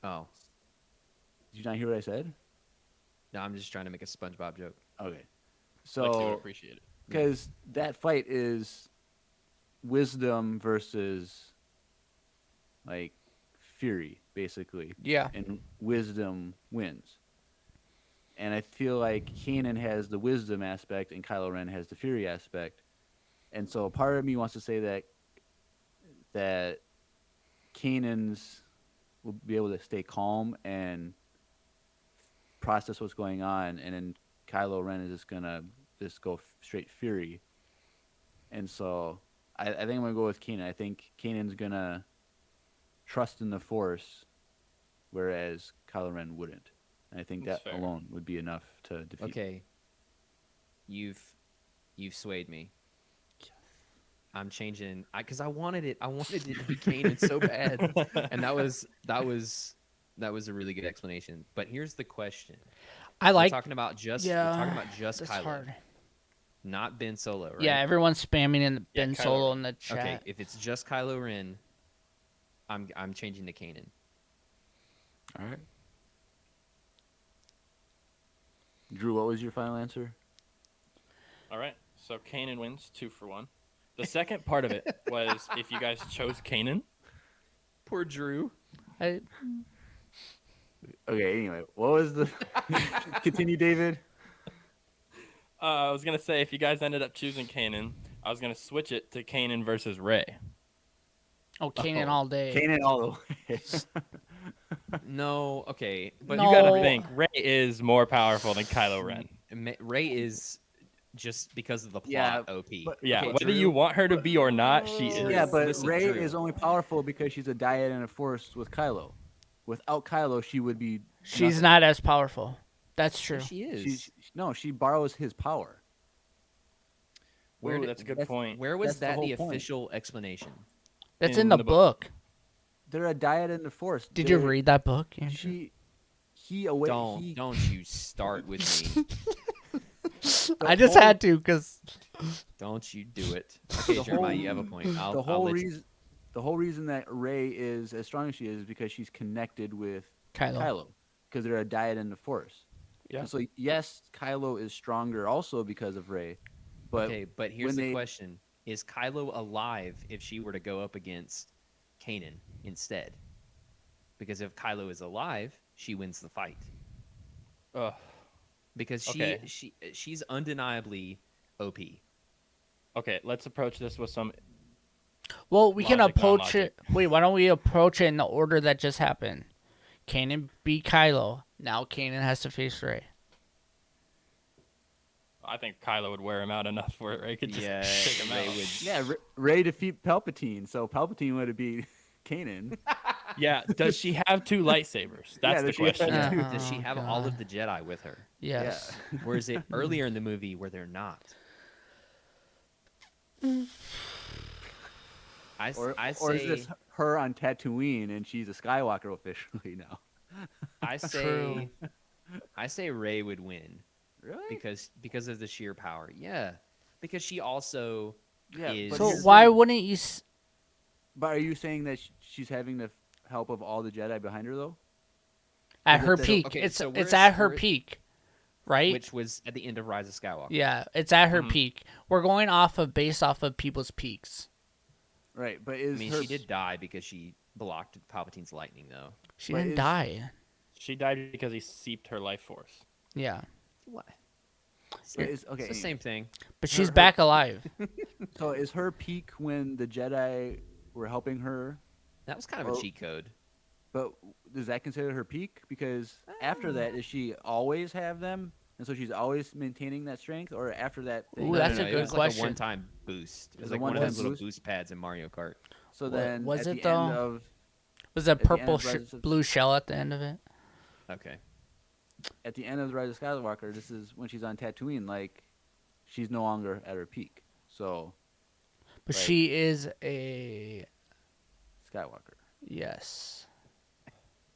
Oh. Did you not hear what I said? No, I'm just trying to make a SpongeBob joke. Okay, Lexi would so appreciate it. because that fight is wisdom versus like fury, basically, Yeah. and wisdom wins. And I feel like Kanan has the wisdom aspect and Kylo Ren has the fury aspect. And so part of me wants to say that Kanan's will be able to stay calm and process what's going on, and then Kylo Ren is just gonna go straight fury. And so I think I'm gonna go with Kanan. I think Kanan's gonna trust in the Force, whereas Kylo Ren wouldn't. And I think That's that fair. alone would be enough to defeat. Okay. You've swayed me. I'm changing because I wanted it to be Kanan so bad. And that was a really good explanation. But here's the question. I like. we're talking about just That's Kylo, hard. not Ben Solo, right? Yeah, everyone's spamming in Yeah, Ben Kylo Solo Ren. in the chat. Okay, if it's just Kylo Ren, I'm changing to Kanan. All right. Drew, what was your final answer? All right. So Kanan wins 2-1. The second part of it was if you guys chose Kanan. Poor Drew. I, Okay, anyway, what was the continue, David? I was gonna say if you guys ended up choosing Kanan, I was gonna switch it to Kanan versus Rey. Kanan all day. Kanan all the way. No, okay, but No. You gotta think Rey is more powerful than Kylo Ren. Rey is just because of the plot Yeah, OP. but- Yeah, Okay, whether Drew. you want her to be or not, she is. Yeah, but Listen, Rey Drew. is only powerful because she's a dyad and a Force with Kylo. Without Kylo, she would be. She's nothing. not as powerful. That's true. she is. She borrows his power. Where Ooh, did- that's a good point. Where was That's the that whole the point. official explanation? That's in in the the book. They're a dyad and a Force. Did you They- read that book, Andrew? Don't you start with me. I just had to because Don't you do it. Okay, The Jeremiah, whole- you have a point. I'll the whole let you- reason, the whole reason that Rey is as strong as she is because she's connected with Kylo. because they're a dyad and a Force. Yeah. And so yes, Kylo is stronger also because of Rey, but Okay, but here's when the they- question: is Kylo alive if she were to go up against Kanan instead? Because if Kylo is alive, she wins the fight. Ugh. Because Okay. she's undeniably OP. Okay, let's approach this with some. Well, we can Logic, approach non-logic. it. Wait, why don't we approach it in the order that just happened? Kanan beat Kylo. Now Kanan has to face Rey. I think Kylo would wear him out enough where Rey could just Yeah, take him Rey out. would- yeah, Rey defeat Palpatine, so Palpatine would have beat Kanan. Yeah. Does she have two lightsabers? That's the does she have question. two? Does she Oh, have all God. of the Jedi with her? Yes. Or is it earlier in the movie where they're not? Or I or is this say her on Tatooine and she's a Skywalker officially now? I True. say I say Rey would win Really? because of the sheer power. Yeah, because she also Yeah, is. but So here's the why thing. wouldn't you? But are you saying that she's having the help of all the Jedi behind her though? At Is it her the- peak, okay, it's so it's we're- at her we're- peak, right? which was at the end of Rise of Skywalker. Yeah, it's at her Mhm. peak. We're going based off of people's peaks. Right, but I is mean, her she did die because she blocked Palpatine's lightning, though. She But didn't is- die. She died because he seeped her life force. Yeah, What? but is It's okay? the same thing. but she's her- back alive. So is her peak when the Jedi were helping her? That was kind of a Or- cheat code. But does that consider her peak? Because after that, does she always have them, and so she's always maintaining that strength, or after that? Ooh, that's a It good was question. like a one-time boost. It was a like one of one-time those little boost? boost pads in Mario Kart. So What- then, was at it the end though? of Was a the end purple of Rise of- blue shell at the end of it? Okay. at the end of the Rise of Skywalker, this is when she's on Tatooine. Like, she's no longer at her peak. So But Right. she is a Skywalker. yes.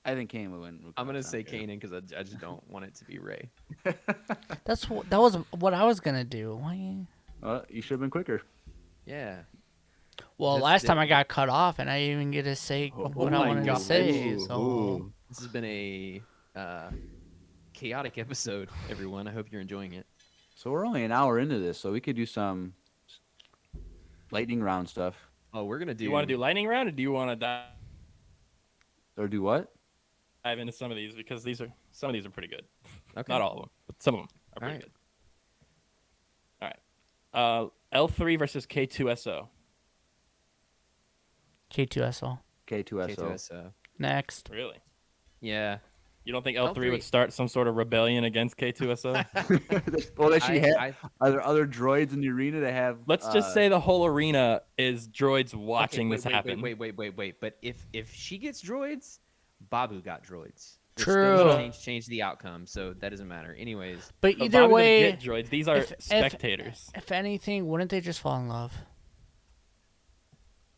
I think Kane would win. I'm gonna regardless, I say don't care. Kanan because I just don't want it to be Ray. That was what I was gonna do. Why? Well, you should have been quicker. Yeah. Well, That's last time I different. got cut off, and I didn't even get to say what I my wanted God. to say. Ooh, So This has been a chaotic episode, everyone. I hope you're enjoying it. So we're only an hour into this, so we could do some lightning round stuff. Oh, we're gonna Do do. you want to do lightning round, or do you want to dive Or do what? into some of these, because some of these are pretty good. Okay. Not all of them, but some of them are pretty Alright. good. All right. L3 versus K2SO. K2SO. K2SO. K2SO. Next. Really? Yeah. You don't think L3 L3 would start some sort of rebellion against K2SO? Well, does she have? I- Are there other droids in the arena that have? Let's just say the whole arena is droids watching okay, this wait, happen. Wait. But if she gets droids, Babu got droids. Which True. doesn't change the outcome, so that doesn't matter. Anyways, But But either Bobby doesn't way, get droids. These are if- spectators. if anything, wouldn't they just fall in love?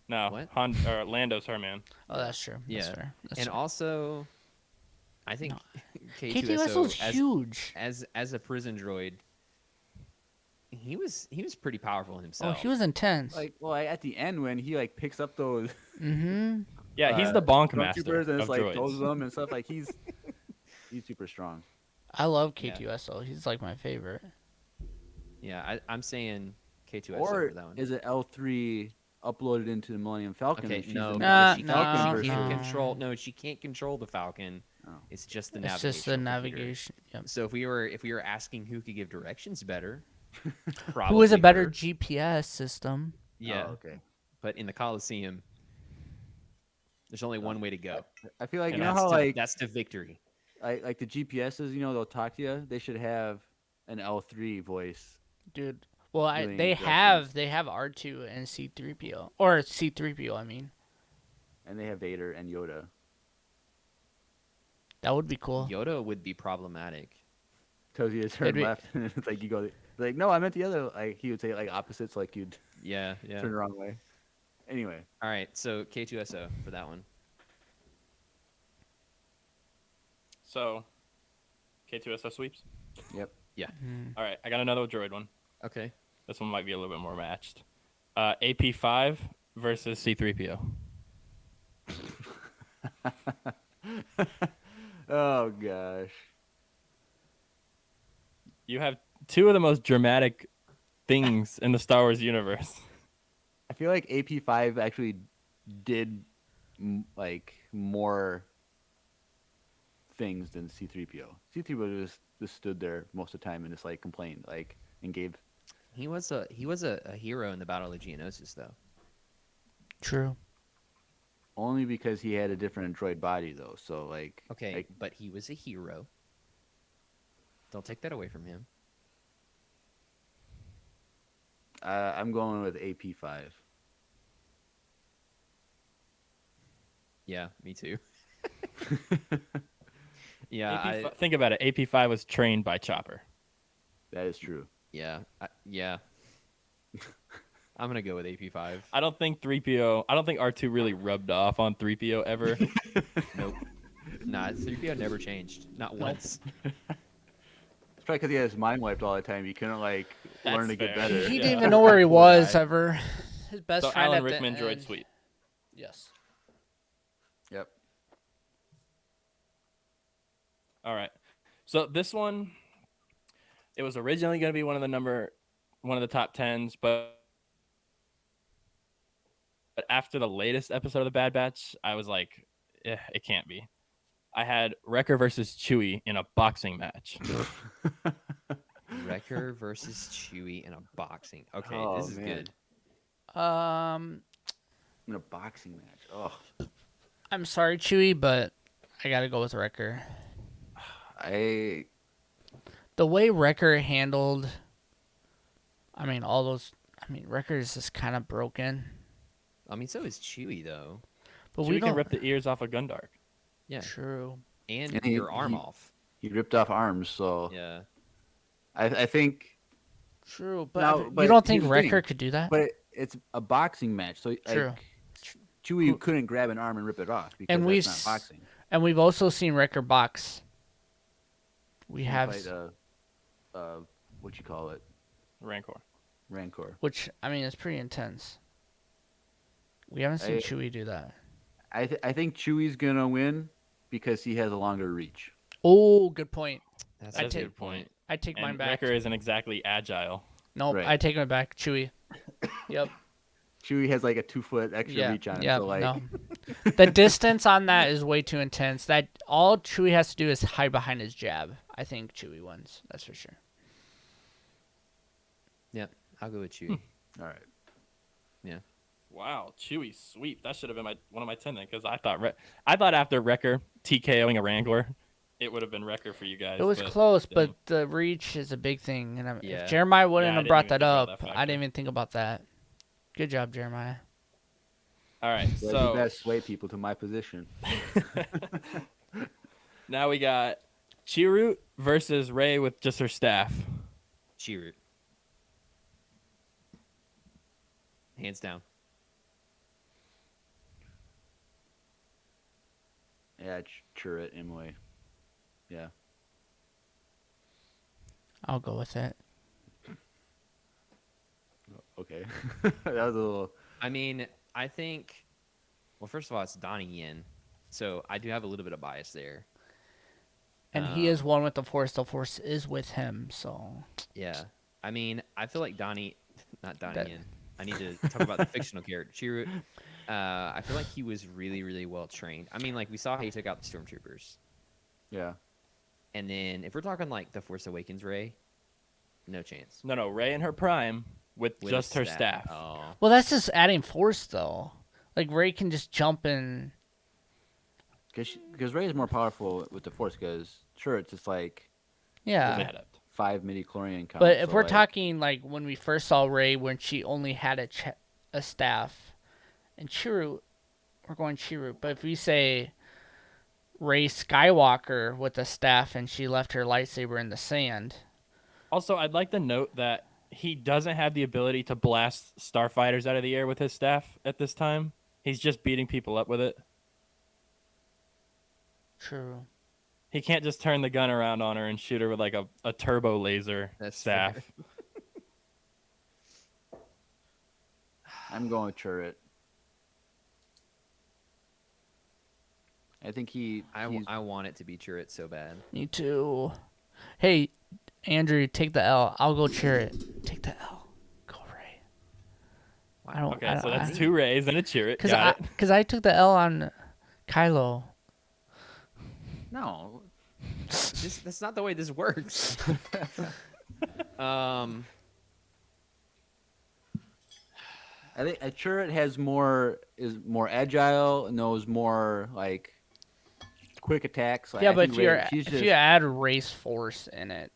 No, What? Lando's her man. Oh, that's true. That's yeah. fair. That's And fair. also, I think K2SO K2SO is huge. as a prison droid, he was pretty powerful Oh, himself. he was intense. like, well, at the end when he like picks up those Mm-hmm. Yeah, he's the bonk stormtroopers master and of it's like droids. throws them and stuff. Like he's super strong. I love Yeah. K2SO. He's like my favorite. Yeah, I'm saying K2SO Or for that one. is it L3 uploaded into the Millennium Falcon? Okay, and she's no, in Nah, she the no, can't, she Falcon can't no. control. No, she can't control the Falcon. Oh. It's just the It's navigation. just the navigation. Yep. So if we were asking who could give directions better, Who is a probably better her. GPS system? Yeah, Oh, okay. but in the Colosseum, there's only one way to go, I feel like and you know how that's to victory. like the GPSs, you know, they'll talk to you. They should have an L3 voice. Dude. Well, Doing they directions. have R2 and C3PO or C3PO. I mean, And they have Vader and Yoda. that would be cool. Yoda would be problematic. Tells you to turn It'd be- left, and it's like you go like, no, I meant the other. Like he would say like opposites, like you'd Yeah. turn the wrong way. Anyway, All right, so K2SO for that one. So, K2SO sweeps. yep. All right, I got another droid one. Okay. This one might be a little bit more matched. AP5 versus C3PO. Oh gosh. You have two of the most dramatic things in the Star Wars universe. I feel like AP5 actually did like more things than C3PO. C3PO just stood there most of the time and just like complained, like and gave. He was a hero in the Battle of Geonosis, though. True. Only because he had a different droid body though. So like. Okay, Like, but he was a hero. Don't take that away from him. I'm going with AP5. Yeah, me too. Yeah, Think about it. AP5 was trained by Chopper. That is true. yeah. I'm gonna go with AP5. I don't think R2 really rubbed off on 3PO ever. Nope. Nah, 3PO never changed. Not once. It's probably because he had his mind wiped all the time. He couldn't like learn to That's get fair. better. He Yeah. didn't even know where he Poor was guy. ever. His best So friend Alan at the Rickman droid end. sweep. Yes. Yep. All right. So this one, it was originally going to be one of the top 10s, but after the latest episode of the Bad Batch, I was like, it can't be. I had Wrecker versus Chewie in a boxing match. Wrecker versus Chewie in a boxing. Okay, Oh, this is man. good. In a boxing match. Oh, I'm sorry, Chewie, but I gotta go with Wrecker. I The way Wrecker handled, Wrecker is just kind of broken. I mean, so is Chewie though. But Chewie we can don't. rip the ears off of Gundark. Yeah, True. and And your arm he- off. he ripped off arms, so Yeah. I think. True, but Now, you but don't think here's the Wrecker thing. could do that? But it's a boxing match, so True. like Chewie couldn't grab an arm and rip it off because And that's we've not boxing. And we've also seen Wrecker box. We He have, fight, what you call it, Rancor. Rancor. which is pretty intense. We haven't seen I- Chewie do that. I think Chewie's gonna win because he has a longer reach. Oh, good point. That's I a take- good point. I take mine And back. Wrecker isn't exactly agile. Nope, Right. I take it back. Chewie. Yep. Chewie has like a 2 foot extra Yeah. reach on him. Yeah. So like, No. The distance on that is way too intense. That all Chewie has to do is hide behind his jab. I think Chewie wins. That's for sure. Yeah, I'll go with Chewie. all right. Wow, Chewie sweep. That should have been one of my 10 then, because I thought after Wrecker TKOing a Rancor, it would have been Wrecker for you guys. It was but close, didn't. but the reach is a big thing. And Yeah. if Jeremiah wouldn't I have didn't brought even that think about up, that I factor. didn't even think about that. Good job, Jeremiah. All right, So you so gotta sway people to my position. now we got Chirrut versus Rey with just her staff. Chewie. Hands down. Yeah, Chirrut, Imwe. Yeah. I'll go with it. Okay. That was a little. I mean, I think. Well, first of all, it's Donnie Yen, so I do have a little bit of bias there. And he is one with the Force. The Force is with him, so. Yeah, I mean, I feel like not Donnie That- Yen. I need to talk about the fictional character Chirrut. I feel like he was really, really well trained. I mean, like we saw how he took out the stormtroopers, Yeah. and then if we're talking like the Force Awakens Rey, no chance. No, Rey in her prime with With just a her staff. Oh, Well, that's just adding Force, though. Like, Rey can just jump in. Because Rey is more powerful with the Force. Because sure, it's just like Yeah. Doesn't add up. 5 midi-chlorian count. But if so, we're like, talking, like, when we first saw Rey, when she only had a staff, and Chirrut, we're going Chirrut. But if we say Rey Skywalker with a staff and she left her lightsaber in the sand. Also, I'd like to note that he doesn't have the ability to blast starfighters out of the air with his staff at this time. He's just beating people up with it. True. He can't just turn the gun around on her and shoot her with like a turbo laser That's staff. fair. I'm going with Chirrut. I think he's I want it to be Chirrut so bad. Me too. Hey, Andrew, take the L. I'll go Chirrut. Take the L. Go Rey. I don't. Okay, so that's 2 Reys and a Chirrut. Got it. Because I took the L on Kylo. No, that's not the way this works. I think Chirrut is more agile, knows more like quick attacks. Like, Yeah, I but think if you add race Force in it,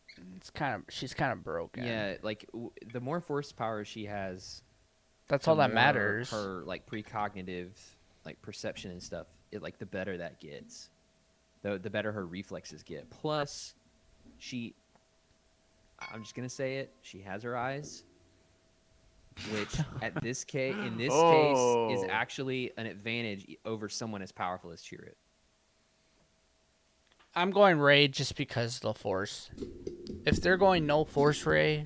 she's kind of broken. Yeah, like the more force power she has, That's the all that more matters. Her like precognitive, like perception and stuff like the better that gets, the better her reflexes get. Plus, I'm just gonna say it, she has her eyes, which at this case, in this case, is Oh. actually an advantage over someone as powerful as Chirrut. I'm going Ray just because of the Force. If they're going no Force Ray,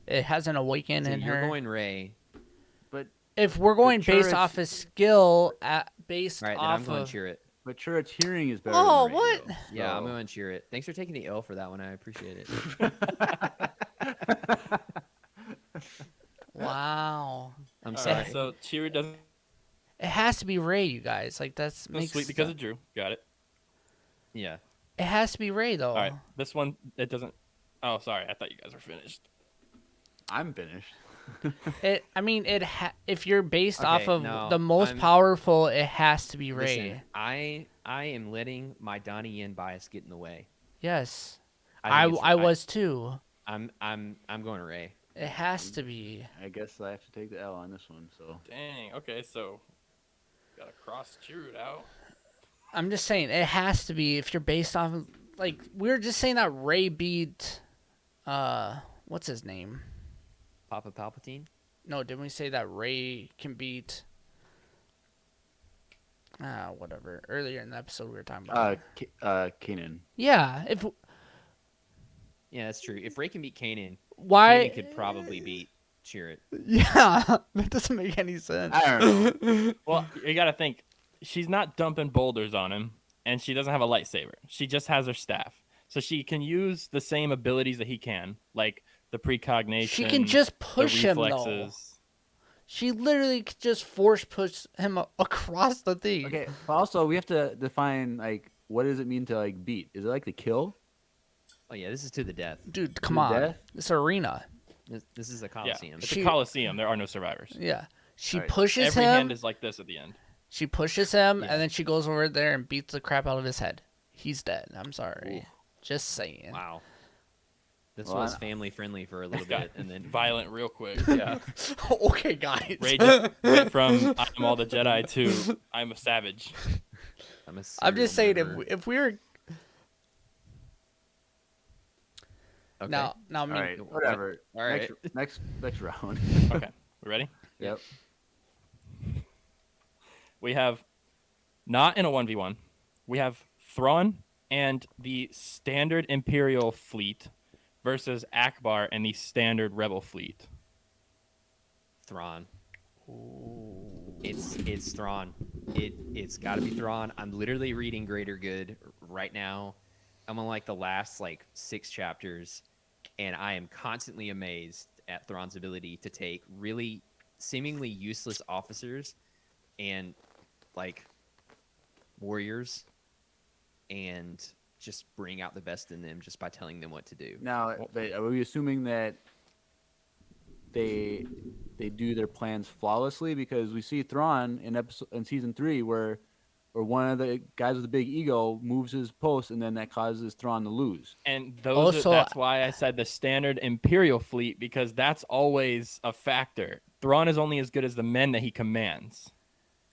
it hasn't awakened So in you're her. going Ray. But If we're going based Chirrut's- off of skill, based All right, then I'm off going of. Chirrut. but Chirrut's hearing is better. Oh, than Ray, what? though, Yeah, I'm so- going Chirrut. Thanks for taking the L for that one. I appreciate it. Wow. I'm All sorry. right, so Chirrut doesn't It has to be Ray, you guys. Like that's go makes sweet because of Drew. Got it. Yeah. it has to be Ray though. All right, this one it doesn't. Oh, sorry, I thought you guys were finished. I'm finished. If you're based off Okay, of no, the most I'm- powerful, it has to be Ray. Listen, I am letting my Donnie Yen bias get in the way. Yes, I think I it's- was too. I'm going Ray. It has to be. I guess I have to take the L on this one. So Dang. Okay, so gotta cross Chirrut out. I'm just saying it has to be if you're based off of, like we were just saying that Ray beat what's his name? Papa Palpatine. No, didn't we say that Ray can beat whatever. Earlier in the episode we were talking about. Kanan. Yeah, if Yeah, that's true. If Ray can beat Kanan, why Kanan could probably beat Chirrut. Yeah, that doesn't make any sense. I don't know. Well, you gotta think, she's not dumping boulders on him, and she doesn't have a lightsaber. She just has her staff, so she can use the same abilities that he can, like the precognition. She can just the push him though. reflexes. She literally could just force push him across the thing. Okay, but also we have to define like what does it mean to like beat? Is it like the kill? Oh yeah, this is to the death. Dude, come To on. death? It's arena. This is a Yeah, Colosseum. it's She- a Colosseum. There are no survivors. Yeah. She Alright, pushes Every him. hand is like this at the end. She pushes him, Yeah. and then she goes over there and beats the crap out of his head. He's dead. I'm sorry. Just saying. Wow. This Well, was I- family friendly for a little Got bit, and then violent real quick. Yeah. Okay, guys. Ray just went from I'm all the Jedi to I'm a savage. I'm a I'm just serial saying, murderer. if we were Okay. now me. All right, whatever. All right. Next round. Okay, we ready? Yep. We have not in a 1v1. We have Thrawn and the standard Imperial fleet versus Akbar and the standard Rebel fleet. Thrawn. It's Thrawn. It's got to be Thrawn. I'm literally reading Greater Good right now. I'm on like the last 6 chapters, and I am constantly amazed at Thrawn's ability to take really seemingly useless officers and warriors and just bring out the best in them just by telling them what to do. Now, but are we assuming that they do their plans flawlessly? Because we see Thrawn in season 3 where one of the guys with the big ego moves his post, and then that causes Thrawn to lose. And those Also- that's why I said the standard Imperial fleet, because that's always a factor. Thrawn is only as good as the men that he commands.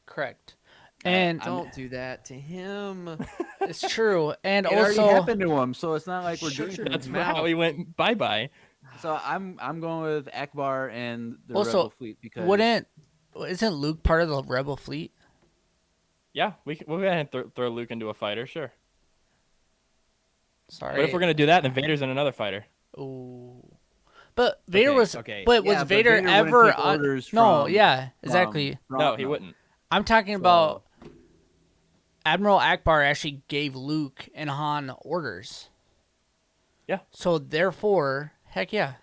Correct. And Don't do that to him. it's true. And It already also happened to him, so it's not like we're Shut doing your it. That's mouth. how he went bye-bye. So I'm going with Akbar and the Also, Rebel fleet because isn't Luke part of the Rebel fleet? Yeah, we'll go ahead and throw Luke into a fighter, sure. Sorry. But if we're going to do that, then Vader's in another fighter. Ooh. But Vader Okay, was okay. but was Yeah, but Vader Vader wouldn't ever take orders No, from- yeah, from exactly. Thrawn, No, he wouldn't. I'm talking So- about Admiral Akbar actually gave Luke and Han orders. Yeah. So therefore, heck yeah.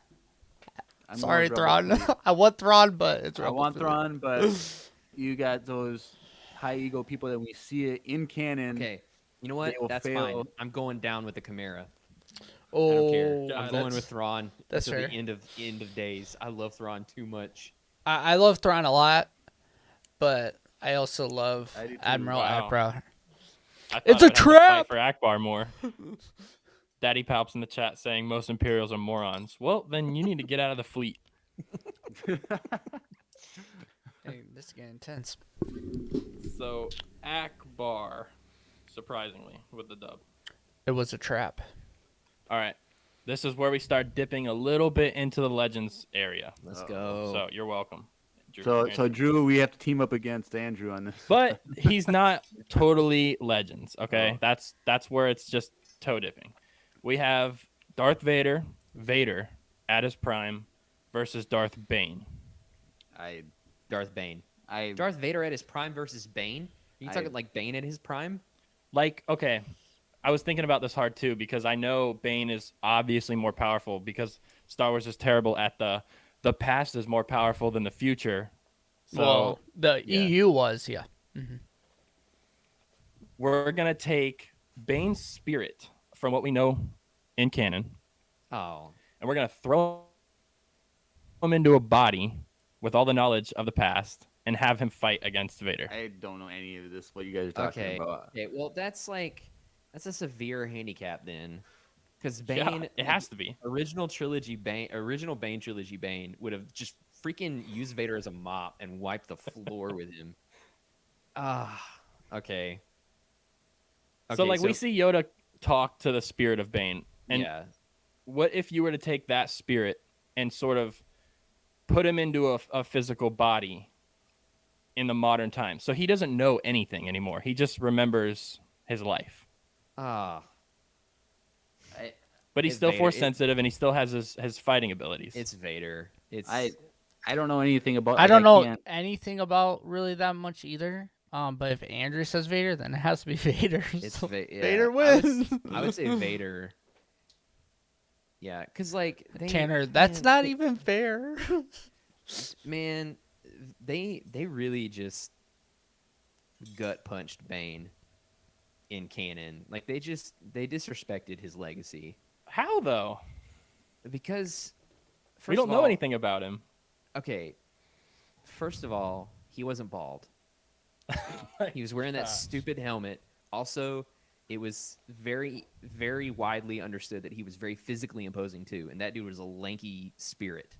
I'm Sorry, going with Rebel Thrawn. fleet. I want Thrawn, but it's I Rebel want fleet. Thrawn, but you got those high ego people that we see it in canon. Okay. You know what? They will That's fail. fine. I'm going down with the Chimera. I Oh, don't care. Yeah, I'm going that's- with Thrawn that's until fair. the end of days. I love Thrawn too much. I love Thrawn a lot, but I also love I do too. Admiral Wow. Akbar. I thought It's I a would have to fight trap! for Akbar more. Daddy Palps in the chat saying most Imperials are morons. Well, then you need to get out of the fleet. Hey, this is getting intense. So Akbar, surprisingly, with the dub. It was a trap. All right. This is where we start dipping a little bit into the Legends area. Let's Uh-oh. go. So you're welcome. Drew, So Andrew. Drew, we have to team up against Andrew on this. But he's not totally Legends, okay? Oh. That's where it's just toe dipping. We have Darth Vader at his prime versus Darth Bane. Darth Bane. I Darth Vader at his prime versus Bane? Are you I- talking like Bane at his prime? Like, okay, I was thinking about this hard too because I know Bane is obviously more powerful because Star Wars is terrible at the past is more powerful than the future. So Well, the yeah. EU was, yeah. we're gonna take Bane's spirit from what we know in canon, Oh. and we're gonna throw him into a body with all the knowledge of the past and have him fight against Vader. I don't know any of this. What you guys are talking Okay. about? Okay. Well, that's a severe handicap then, because Yeah, Bane, it has to be. original Bane trilogy Bane would have just freaking used Vader as a mop and wiped the floor with him. Okay. So Okay, like we see Yoda talk to the spirit of Bane, and yeah. what if you were to take that spirit and sort of put him into a physical body in the modern time? So he doesn't know anything anymore. He just remembers his life. Ah. But he's It's still Vader. force sensitive and he still has his fighting abilities. It's Vader. It's I don't know anything about. I like, don't know can't- anything about really that much either. But if Andrew says Vader, then it has to be Vader. It's So yeah, Vader I would- wins. I would say Vader. Yeah, because like Tanner, that's man, not they- even fair. Man, they really just gut punched Bane in canon. Like they disrespected his legacy How though? because We first don't of know all- anything about him. Okay, first of all, he wasn't bald. He was wearing that Gosh. stupid helmet. Also, it was very, very widely understood that he was very physically imposing too, and that dude was a lanky spirit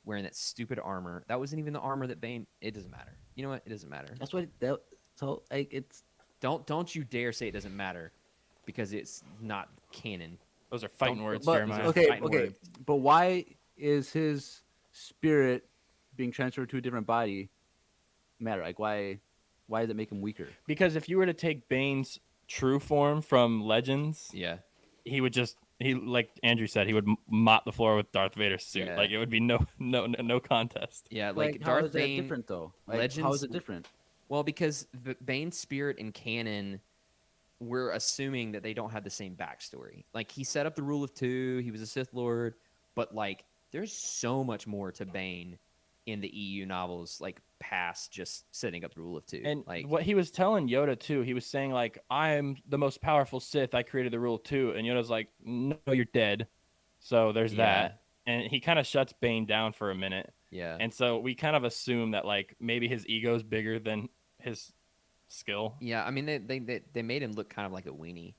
wearing that stupid armor. That wasn't even the armor that Bane. It doesn't matter. You know what? It doesn't matter. That's what. That, so like it's. Don't you dare say it doesn't matter, because it's not canon. Those are fighting Don't- words, But, Jeremiah. okay, Fighting okay, words. but why is his spirit being transferred to a different body matter? Like why does it make him weaker? Because if you were to take Bane's true form from Legends, Yeah. he would just like Andrew said, he would mop the floor with Darth Vader's suit. Yeah. Like it would be no contest. Yeah, Like, how Darth is that Bane. different though? Like, how Legends- is it different? Well, because Bane's spirit in canon, we're assuming that they don't have the same backstory. Like he set up the rule of two, he was a Sith Lord, but like there's so much more to Bane in the EU novels, like past just setting up the rule of two. And like what he was telling Yoda too, he was saying like, "I'm the most powerful Sith. I created the rule too." And Yoda's like, "No, you're dead." So there's Yeah. that. And he kind of shuts Bane down for a minute. yeah, And so we kind of assume that like maybe his ego's bigger than his skill. yeah. I mean, they made him look kind of like a weenie.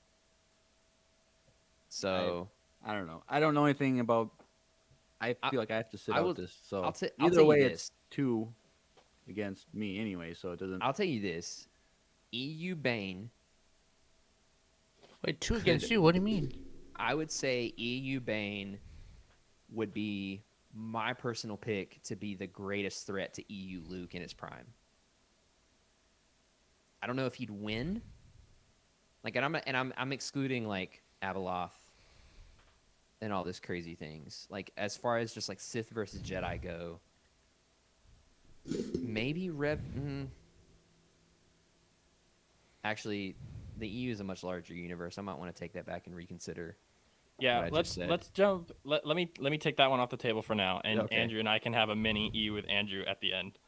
So I don't know. I don't know anything about. I I- feel like I have to sit I out will- this. So I'll tell either you way, this. it's 2 against me anyway. So it doesn't. I'll tell you this: EU Bane. Wait, 2 against you? What do you mean? I would say EU Bane would be my personal pick to be the greatest threat to EU Luke in its prime. I don't know if he'd win. Like, and I'm excluding like Abeloth and all this crazy things. Like, as far as just like Sith versus Jedi go, maybe Actually, the EU is a much larger universe. I might want to take that back and reconsider. Yeah, what I let's just said. let's jump. Let me take that one off the table for now, and Okay. Andrew and I can have a mini EU with Andrew at the end.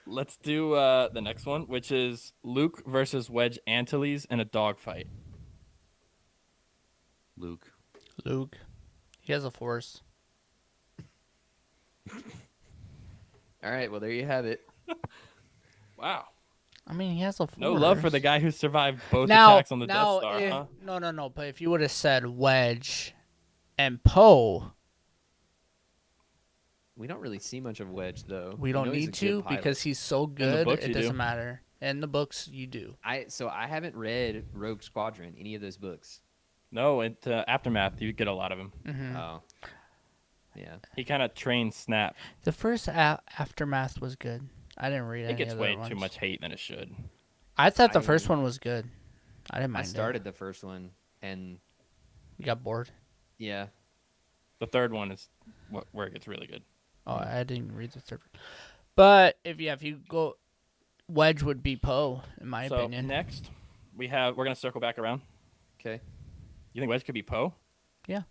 Let's do the next one, which is Luke versus Wedge Antilles in a dogfight. Luke. Luke. He has a force. All right, well there you have it. Wow, I mean, he has a force. no love for the guy who survived both now, attacks on the now, Death Star, if, huh? No. But if you would have said Wedge and Poe, We don't really see much of Wedge though. We We don't know he's a need good to pilot. because he's so good. books It you doesn't do. matter. In the books, you do. I haven't read Rogue Squadron, any of those books. No, it Aftermath. You get a lot of him. Hmm. Oh, yeah. He kind of trains Snap. The first Aftermath was good. I didn't read It any gets of way the ones. too much hate than it should. I thought the I- first one was good. I didn't I mind started the first one, and it. You got bored. yeah, The third one is where it gets really good. Oh, I didn't read the third one. But if you go, Wedge would be Poe in my So opinion. next, we're gonna circle back around. okay. You think Wedge could be Poe? Yeah.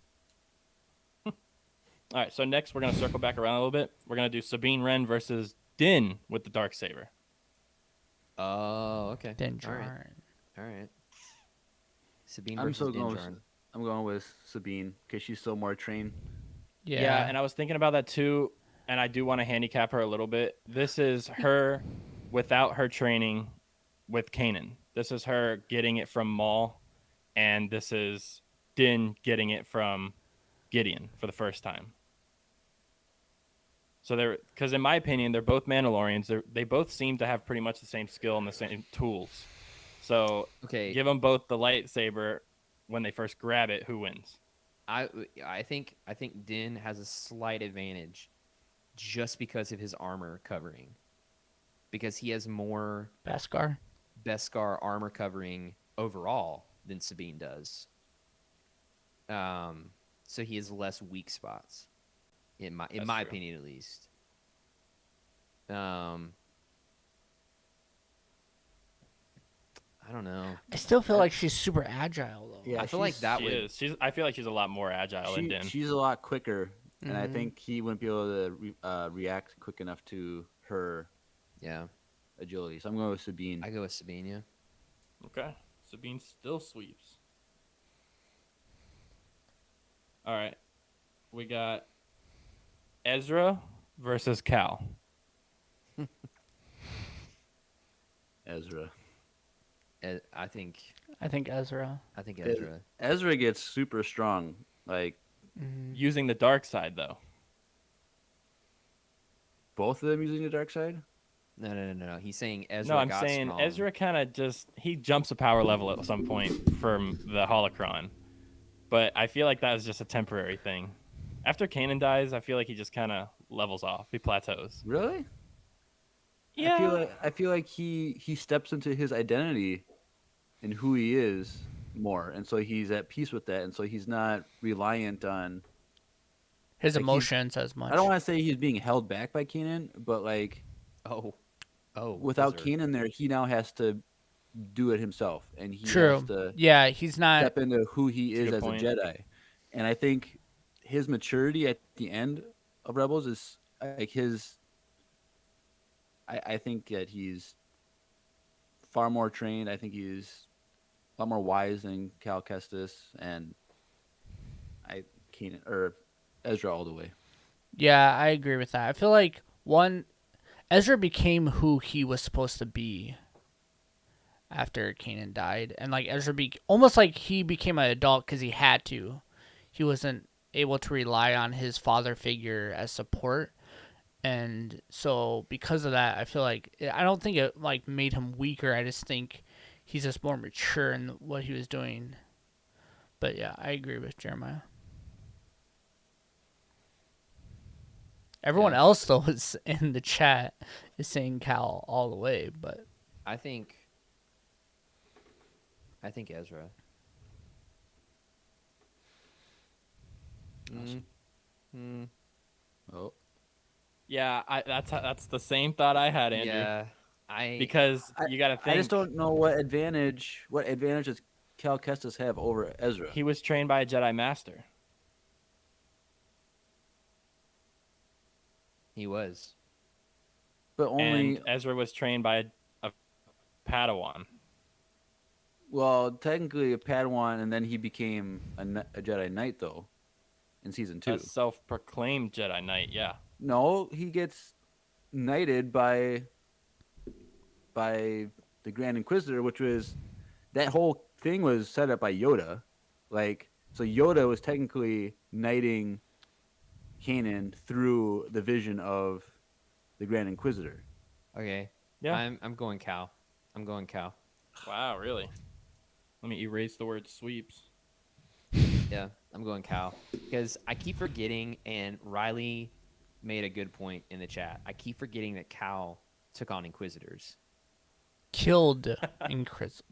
All right. So next, we're gonna circle back around a little bit. We're gonna do Sabine Wren versus Din with the Darksaber. Oh, okay. Then All right. Jarn. All right. Sabine I'm versus still going. Din Djarin. I'm going with Sabine because she's still more trained. Yeah. And I was thinking about that too, and I do want to handicap her a little bit. This is her without her training with Kanan. This is her getting it from Maul, and this is Din getting it from Gideon for the first time. So because in my opinion, they're both Mandalorians. They both seem to have pretty much the same skill and the same tools. So Okay. give them both the lightsaber when they first grab it. Who wins? I think Din has a slight advantage just because of his armor covering. Because he has more Beskar. Beskar armor covering overall than Sabine does. So he has less weak spots, in my That's true. opinion at least. I don't know. I still feel like she's super agile though. Yeah, I feel like that She would. is. I feel like she's a lot more agile than Din. She's a lot quicker, and I Mhm. think he wouldn't be able to react quick enough to her Yeah, agility. So I'm going with Sabine. I go with Sabine. Yeah. Okay. Sabine still sweeps. All right. We got Ezra versus Cal. Ezra. I think Ezra. Ezra. Ezra gets super strong. Like Mhm. Using the dark side, though. both of them using the dark side. No. He's saying Ezra. No, I'm got saying strong. Ezra kind of he jumps a power level at some point from the holocron. But I feel like that was just a temporary thing. After Kanan dies, I feel like he just kind of levels off. He plateaus. Really? Yeah. I feel like he steps into his identity and who he is more, and so he's at peace with that, and so he's not reliant on. His Like, emotions as much. I don't want to say he's being held back by Kanan, but like Oh. without Ezra. Kanan there, he now has to do it himself, and he True. has to Yeah, he's not. step into who he That's a is good as point. a Jedi. And I think his maturity at the end of Rebels is like his. I think that he's far more trained. I think he's a lot more wise than Cal Kestis, and Kanan or Ezra all the way. Yeah, I agree with that. I feel like Ezra became who he was supposed to be after Kanan died, and like Ezra almost like he became an adult because he had to. He wasn't able to rely on his father figure as support, and so because of that, I feel like I don't think it like made him weaker. I just think he's just more mature in what he was doing. But yeah, I agree with Jeremiah. Everyone Yeah. else though is in the chat is saying Cal all the way, but I think Ezra. Oh, Yeah, that's the same thought I had, Andrew. Yeah. Because you got to think I just don't know what advantage does Cal Kestis have over Ezra. he was trained by a Jedi Master. He was. But only And Ezra was trained by a Padawan. well, technically a Padawan, and then he became a Jedi Knight though, in season 2. A self-proclaimed Jedi Knight, yeah. No, he gets knighted by the Grand Inquisitor, which was that whole thing was set up by Yoda. Like, so Yoda was technically knighting Kanan through the vision of the Grand Inquisitor. Okay. Yeah. I'm going Cal. I'm going Cal. Wow, really? Let me erase the word sweeps. Yeah, I'm going Cal because I keep forgetting, and Riley made a good point in the chat. I keep forgetting that Cal took on Inquisitors. Killed Inquisitors.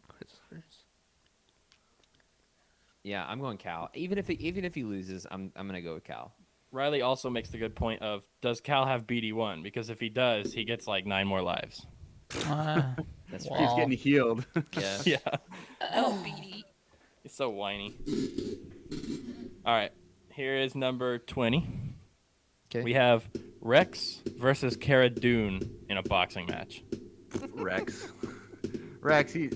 Yeah, I'm going Cal. Even if he loses, I'm gonna go with Cal. Riley also makes the good point of, does Cal have BD1? Because if he does, he gets like 9 more lives. That's Keeps Wow. getting healed. Yeah. Yeah. Help, BD. He's so whiny. All right. Here is number 20. Okay. We have Rex versus Cara Dune in a boxing match. Rex. Rex, he.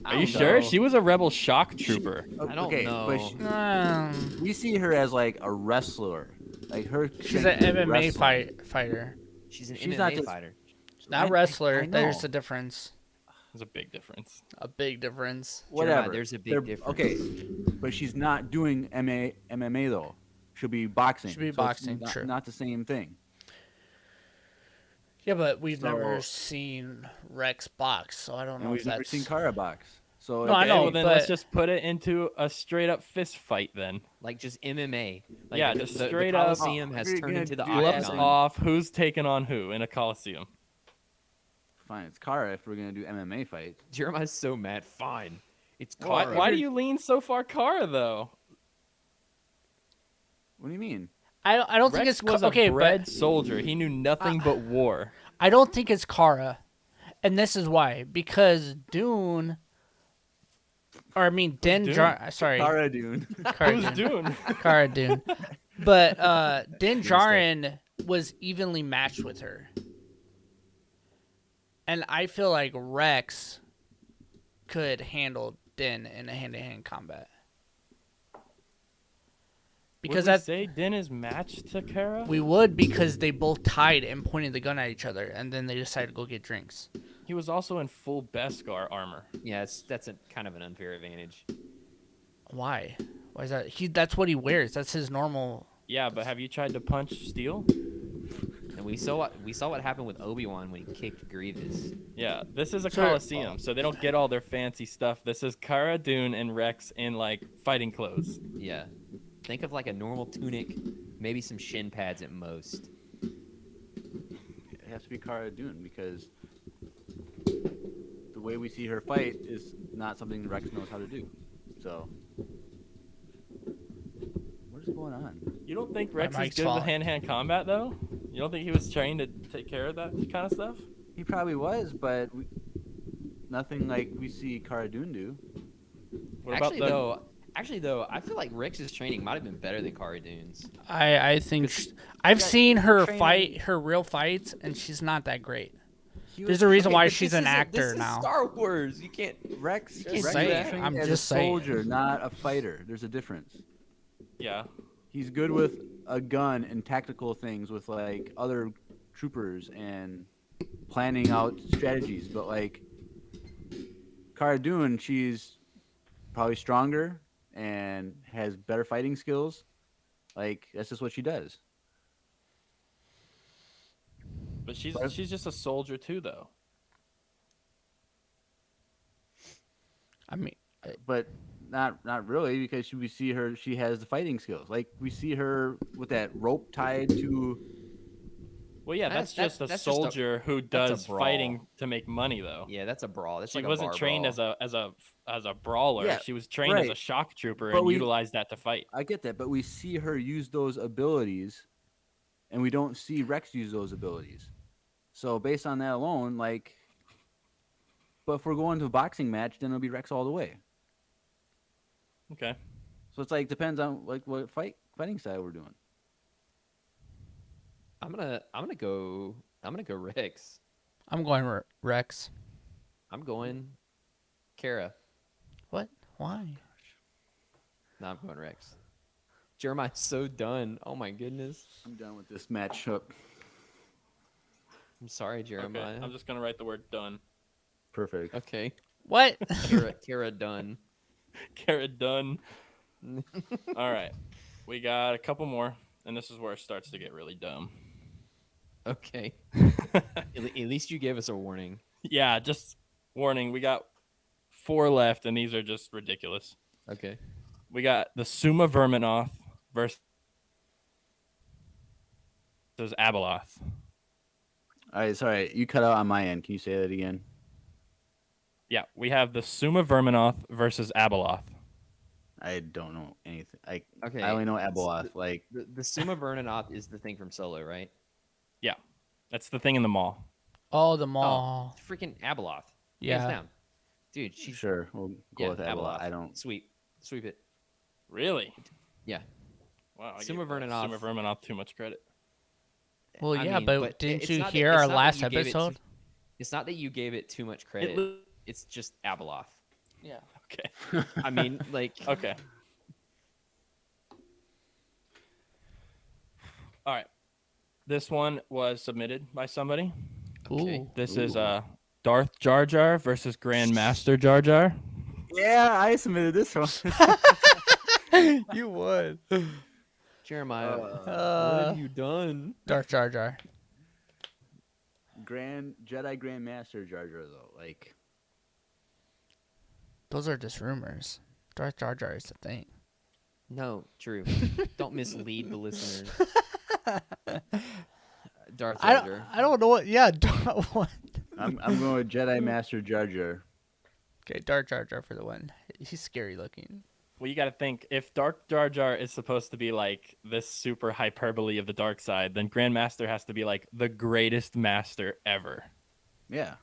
Are you sure? She was a rebel shock trooper. I don't okay, know. but we see her as like a wrestler. Like her. She's an strength is MMA wrestling. fighter. She's an She's MMA not just- fighter. Not I wrestler. know. There's a difference. There's a big difference. A big difference. Whatever. there's a big They're- difference. Okay, but she's not doing MMA though. She'll be boxing. She'll be it's boxing, Not, true. not the same thing. Yeah, but we've never So- seen Rex box, so I don't And know if we've never that's. seen Kara box. So No, I Okay, know, well then let's but- just put it into a straight up fist fight then. Like just MMA. Like Yeah, the, just the straight up- Colosseum has You're turned gonna into the do Gloves Octagon. off, who's taking on who in a Coliseum? Fine, it's Kara if we're gonna do MMA fight. Jeremiah's so mad. Fine. It's Why- Kara. Why do you lean so far Cara though? What do you mean? I don't think Rex it's was okay, a bred but soldier. He knew nothing but war. I don't think it's Kara, and this is why. Because Dune, or I mean Din Dune? sorry, Kara Dune. Cara Who's Dune. doing? Cara Dune. But Din Djarin was evenly matched with her. And I feel like Rex could handle Din in a hand-to-hand combat. Because Would we that say Din is matched to Cara? we would because they both tied and pointed the gun at each other, and then they decided to go get drinks. He was also in full Beskar armor. Yeah, that's a kind of an unfair advantage. Why? Why is that? That's what he wears. That's his normal. Yeah, but have you tried to punch steel? And we saw what happened with Obi-Wan when he kicked Grievous. Yeah, this is a So- Coliseum, so they don't get all their fancy stuff. This is Cara Dune and Rex in like fighting clothes. Yeah. Think of like a normal tunic, maybe some shin pads at most. It has to be Cara Dune because the way we see her fight is not something Rex knows how to do. So, what is going on? You don't think Rex is mic's good with falling. hand-to-hand combat though? You don't think he was trained to take care of that kind of stuff? He probably was, but nothing like we see Cara Dune do. What Actually, about the though, I feel like Rex's training might have been better than Cara Dune's. I think I've Yeah, seen her training- fight, her real fights, and she's not that great. He There's was- a reason Okay, why but she's this an isn't- actor this is now. Star Wars. You can't. Rex, can't Rex say is that. trained I'm as just a saying. soldier, not a fighter. There's a difference. Yeah. He's good with a gun and tactical things with like other troopers and planning out strategies. But like Cara Dune, she's probably stronger and has better fighting skills. Like that's just what she does. But she's But- she's just a soldier too though. I mean, But not really because we see her. She has the fighting skills. Like we see her with that rope tied to. Well, yeah, That's- that's just a that's just a- soldier who that's a does brawl. fighting to make money though. Yeah, that's a brawl. That's She like a wasn't bar trained brawl. as a brawler. Yeah, She was trained as a right. shock trooper But and we- utilized that to fight. I get that, but we see her use those abilities, and we don't see Rex use those abilities. So based on that alone, like, but if we're going to a boxing match, then it'll be Rex all the way. Okay. So it's like depends on like what fighting style we're doing. I'm gonna go Rex. I'm going Rex. I'm going Kara. What? Why? No, I'm going Rex. Jeremiah's so done. Oh my goodness. I'm done with this matchup. I'm sorry, Okay. Jeremiah. I'm just gonna write the word done. Perfect. Okay. What? Kara done. Cara done. All right. We got a couple more. and this is where it starts to get really dumb. Okay. At least you gave us a warning. Yeah, just warning. We got 4 left, and these are just ridiculous. Okay. We got the Suma Verminoth versus Abeloth. All right, sorry, you cut out on my end. Can you say that again? Yeah, we have the Suma Verminoth versus Abeloth. I don't know anything. Okay. I only know Abeloth. Like, The Suma Verminoth is the thing from Solo, right? Yeah, that's the thing in the mall. Oh, the Oh, mall. freaking Abeloth. Hands Yeah. down. Dude, she's sure, we'll go with Abeloth. I don't. Sweep it. Really? Yeah. Wow. Suma Verminoth. Suma Verminoth too much credit. Well, I yeah, mean, but didn't it's you not that- hear it's our not that last you gave it episode? It's not that you gave it too much credit. li- It's just Abeloth. Yeah. Okay. I mean, like, Okay. All right. This one was submitted by somebody. Okay. Ooh. This is Darth Jar Jar versus Grandmaster Jar Jar. Yeah, I submitted this one. You would. Jeremiah, what Uh, have you done? Darth Jar Jar. Jedi Grandmaster Jar Jar though. Like, Those are just rumors. Darth Jar Jar is the thing. No, Drew. Don't mislead the listeners. Darth I Jar don't, Jar. I don't know what. Yeah, what? I'm going with Jedi Master Jar Jar. Okay, Darth Jar Jar for the win. He's scary looking. Well, you got to think if Darth Jar Jar is supposed to be like this super hyperbole of the dark side, then Grandmaster has to be like the greatest master ever. Yeah.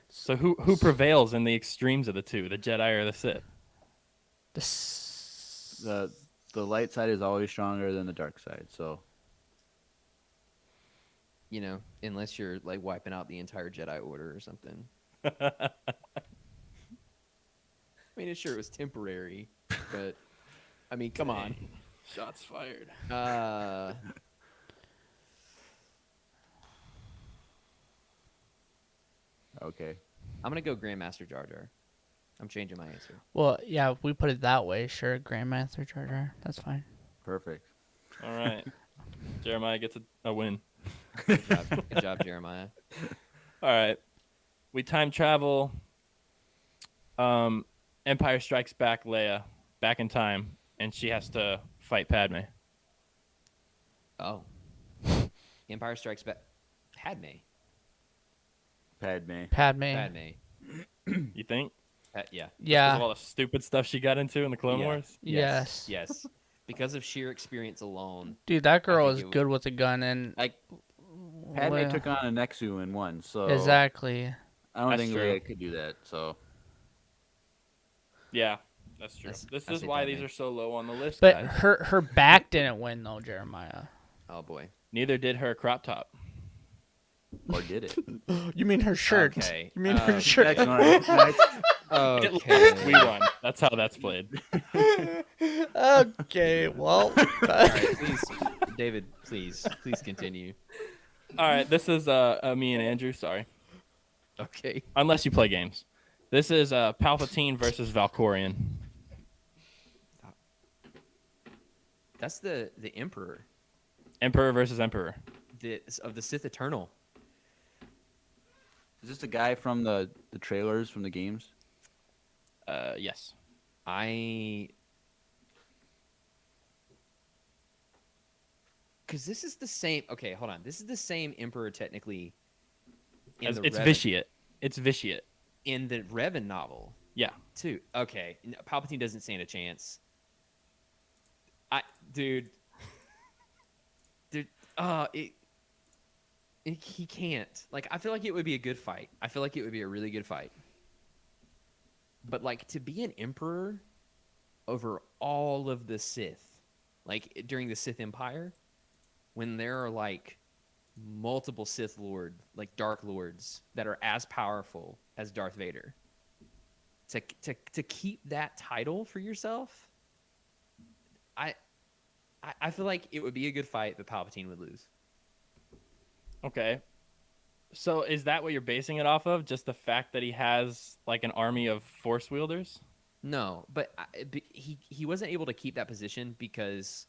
So who prevails in the extremes of the two, the Jedi or the Sith? The light side is always stronger than the dark side. So You know, unless you're like wiping out the entire Jedi Order or something. I mean, sure, it was temporary, but I mean, come on. Shots fired. okay. I'm gonna go Grandmaster Jar Jar. I'm changing my answer. Well, yeah, if we put it that way, sure, Grandmaster Jar Jar. That's fine. Perfect. All right. Jeremiah gets a win. Good job, Jeremiah. All right. We time travel. Empire Strikes Back Leia back in time, and she has to fight Padme. Oh, Empire Strikes Back. Padme. Padme. Padme. You think? Yeah. Because of Yeah. all the stupid stuff she got into in the Clone Yeah. Wars? Yes. Yes. Because of sheer experience alone. Dude, that girl think is it good with a gun, and Like, Padme well, took on a Nexu and won. So exactly. I don't That's think true. Leia could do that. So Yeah, that's true. I This is say why Padme. these are so low on the list, But guys. her back didn't win though, Jeremiah. oh boy. Neither did her crop top. or did it? You mean her shirt? Okay. You mean her Okay. shirt? Okay. We won. That's how that's played. Okay, well. All right, please, David. Please continue. All right, this is me and Andrew. Sorry, Okay. unless you play games. This is Palpatine versus Valkorian. That's the Emperor Emperor versus Emperor. of the Sith Eternal. Is this the guy from the trailers from the games? Yes. Because this is the same. Okay, hold on. This is the same Emperor technically. It's vitiate. It's vitiate. In the Revan novel Yeah. too. Okay, Palpatine doesn't stand a chance. Dude. He can't. Like, I feel like it would be a good fight. I feel like it would be a really good fight. But like to be an emperor over all of the Sith, like during the Sith Empire, when there are like multiple Sith Lord, like Dark Lords that are as powerful as Darth Vader, to keep that title for yourself, I feel like it would be a good fight, but Palpatine would lose. Okay. So is that what you're basing it off of? Just the fact that he has like an army of force wielders? No, but he wasn't able to keep that position because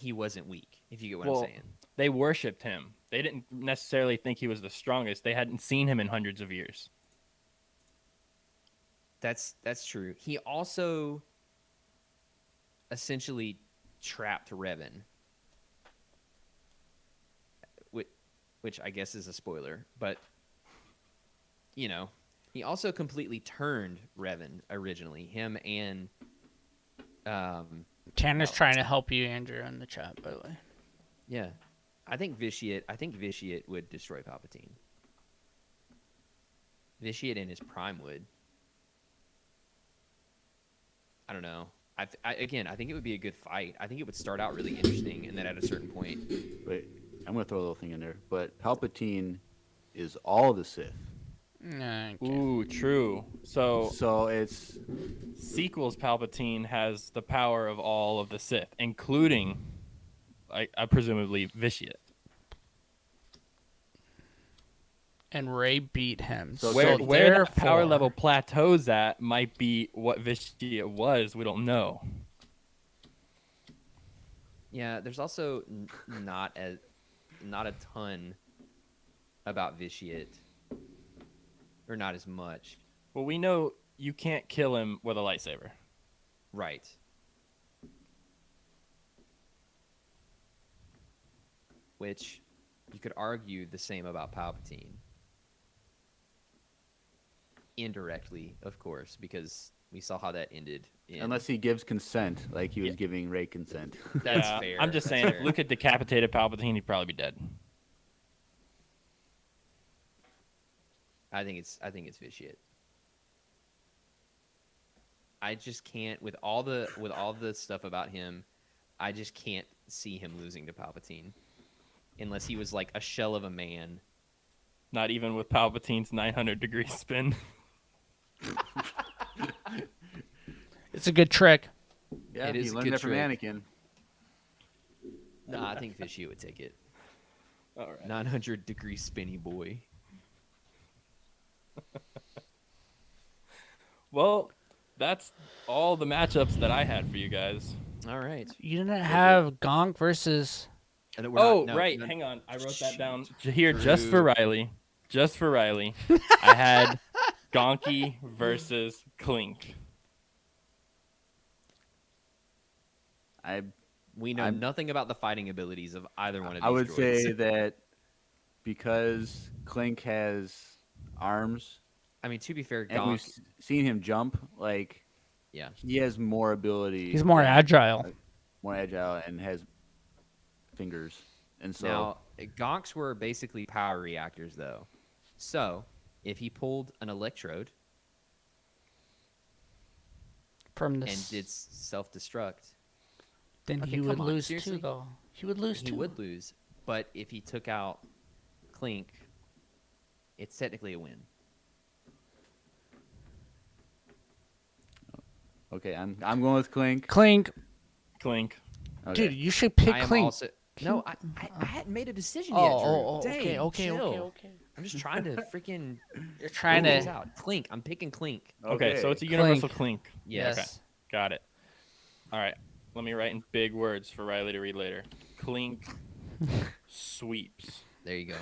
he wasn't weak. If you get what Well, I'm saying. they worshipped him. They didn't necessarily think he was the strongest. They hadn't seen him in hundreds of years. That's true. He also essentially trapped Revan, which I guess is a spoiler, but you know, he also completely turned Revan originally. Him and Tanner's well, trying to help you, Andrew, in the chat, by the way. yeah, I think Vitiate would destroy Palpatine. Vitiate in his prime would. I don't know. Again, I think it would be a good fight. I think it would start out really interesting, and then at a certain point, Wait, I'm gonna throw a little thing in there. But Palpatine is all the Sith, Okay. Ooh, true. So so it's sequels Palpatine has the power of all of the Sith, including, I presumably, Vitiate. And Ray beat him. So Where therefore, that power level plateaus at might be what Vitiate was. We don't know. yeah. There's also not a ton about Vitiate, or not as much. Well, we know you can't kill him with a lightsaber. Right. Which you could argue the same about Palpatine. Indirectly, of course, because we saw how that ended. unless he gives consent, like he was giving Rey consent. That's Yeah, fair. I'm just That's saying, if fair. Luke had decapitated Palpatine, he'd probably be dead. I think it's Vitiate. I just can't with all the stuff about him. I just can't see him losing to Palpatine, unless he was like a shell of a man. Not even with Palpatine's 900-degree spin. it's a good trick. Yeah, It is he a learned good that from trick. Anakin. No, I think Vitiate would take it. All right. 900-degree spinny boy. Well, that's all the matchups that I had for you guys. All right. You didn't have Gonk versus. And we're Oh, not- no, right. no- Hang on. I wrote that Shoot. down here just for True. Riley. Just for Riley. I had Gonky versus Clink. We know I'm- nothing about the fighting abilities of either one of these I would droids. say that because Clink has arms, I mean, to be fair, and we've Gonk. seen him jump, like Yeah. he has more ability. He's more agile. more agile, and has fingers. And so Now, Gonks were basically power reactors, though. So, if he pulled an electrode From the. and did self-destruct, Then Okay, he would come on, lose seriously? too, though. He would lose he too. would lose. But if he took out Clink, it's technically a win. okay, I'm going with Clink. Clink, Clink. Okay. dude, you should pick I am Clink. also no. I hadn't made a decision Oh, yet, Drew. okay, Dang, okay, chill. okay. I'm just trying to freaking You're trying figure this to. out. Clink. I'm picking Clink. Okay, so it's a universal Clink. Clink. Yes. Okay. Got it. All right. Let me write in big words for Riley to read later. Clink sweeps. There you go.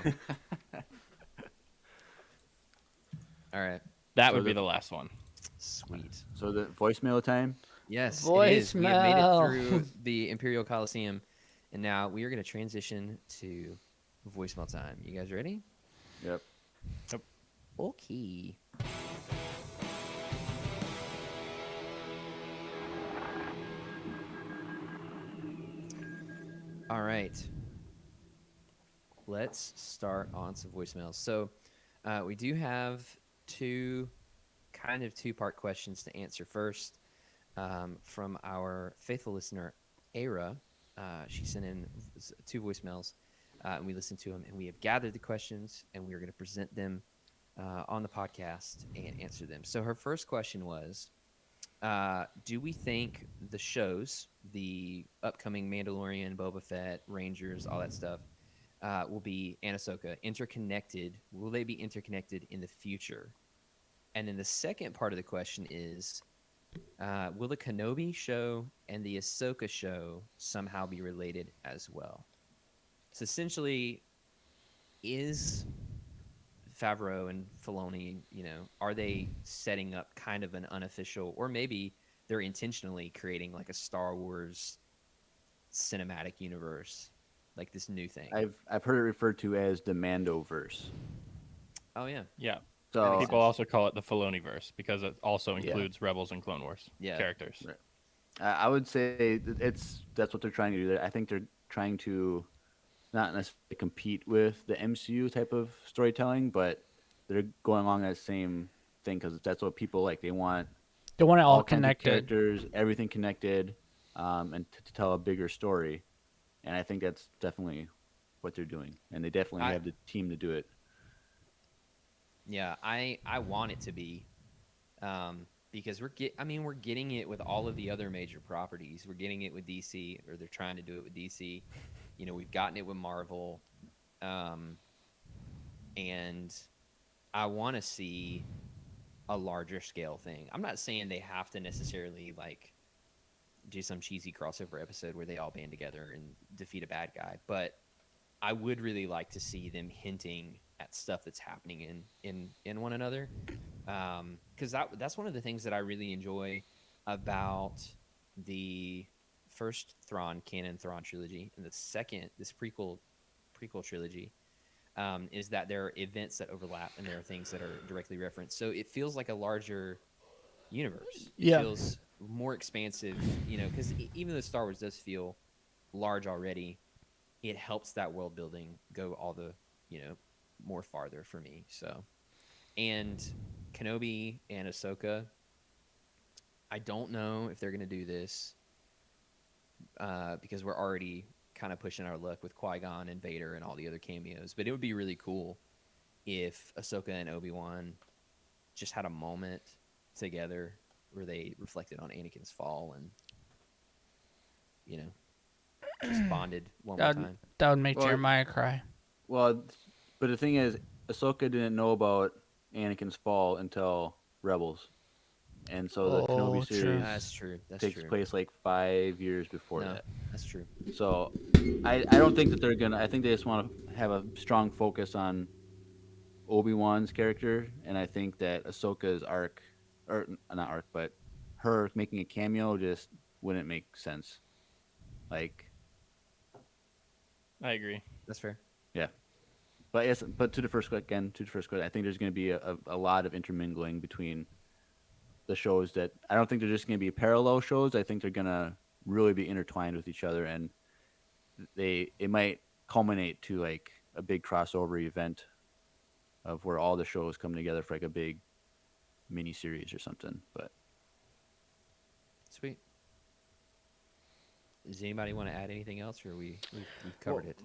All right. That So would be the- the last one. Sweet. So the voicemail time. Yes, it is. We have made it Voicemail. through the Imperial Colosseum, and now we are going to transition to voicemail time. You guys ready? Yep. Okay. All right. Let's start on some voicemails. So we do have two two-part questions to answer. First, from our faithful listener, Ara. She sent in two voicemails, and we listened to them, and we have gathered the questions, and we are going to present them on the podcast and answer them. So her first question was, do we think the shows, the upcoming Mandalorian, Boba Fett, Rangers, all that stuff, will be, and Ahsoka, interconnected? Will they be interconnected in the future? And then the second part of the question is, Will the Kenobi show and the Ahsoka show somehow be related as well? So essentially, is Favreau and Filoni, are they setting up kind of an unofficial, or maybe they're intentionally creating like a Star Wars cinematic universe, like this new thing? I've heard it referred to as the Mandoverse. Oh yeah, Yeah. that makes So People sense. also call it the Filoniverse because it also Yeah. includes Rebels and Clone Wars Yeah. characters. Right. I would say that's what they're trying to do. I think they're trying to not necessarily compete with the MCU type of storytelling, but they're going along that same thing because that's what people like. They want They want it all all kinds of connected. characters, everything connected, and to tell a bigger story. And I think that's definitely what they're doing, and they definitely I have the team to do it. yeah, I want it to be, because we're getting it with all of the other major properties. We're getting it with DC, or they're trying to do it with DC. We've gotten it with Marvel, um, and I want to see a larger scale thing. I'm not saying they have to necessarily like do some cheesy crossover episode where they all band together and defeat a bad guy, but I would really like to see them hinting at stuff that's happening in one another, because that's one of the things that I really enjoy about the first Thrawn trilogy, and the second, this prequel trilogy, is that there are events that overlap and there are things that are directly referenced. So it feels like a larger universe. It Yeah. feels more expansive, because even though Star Wars does feel large already, it helps that world building go all the, more farther for me. So, and Kenobi and Ahsoka, I don't know if they're going to do this, because we're already kind of pushing our luck with Qui-Gon and Vader and all the other cameos. But it would be really cool if Ahsoka and Obi-Wan just had a moment together where they reflected on Anakin's fall and, just bonded one more That time. that would make Well, Jeremiah cry. Well, but the thing is, Ahsoka didn't know about Anakin's fall until Rebels, and so the Kenobi Oh, true. series That's true. That's takes true. place like 5 years before No, that. that's true. So I don't think that they're gonna. I think they just want to have a strong focus on Obi-Wan's character, and I think that Ahsoka's arc, or not arc, but her making a cameo just wouldn't make sense. Like, I agree. That's fair. yeah. But yes, but to the first question, I think there's going to be a lot of intermingling between the shows. That I don't think they're just going to be parallel shows. I think they're going to really be intertwined with each other, and it might culminate to like a big crossover event of where all the shows come together for like a big mini series or something. But Sweet. Does anybody want to add anything else, or we've covered it?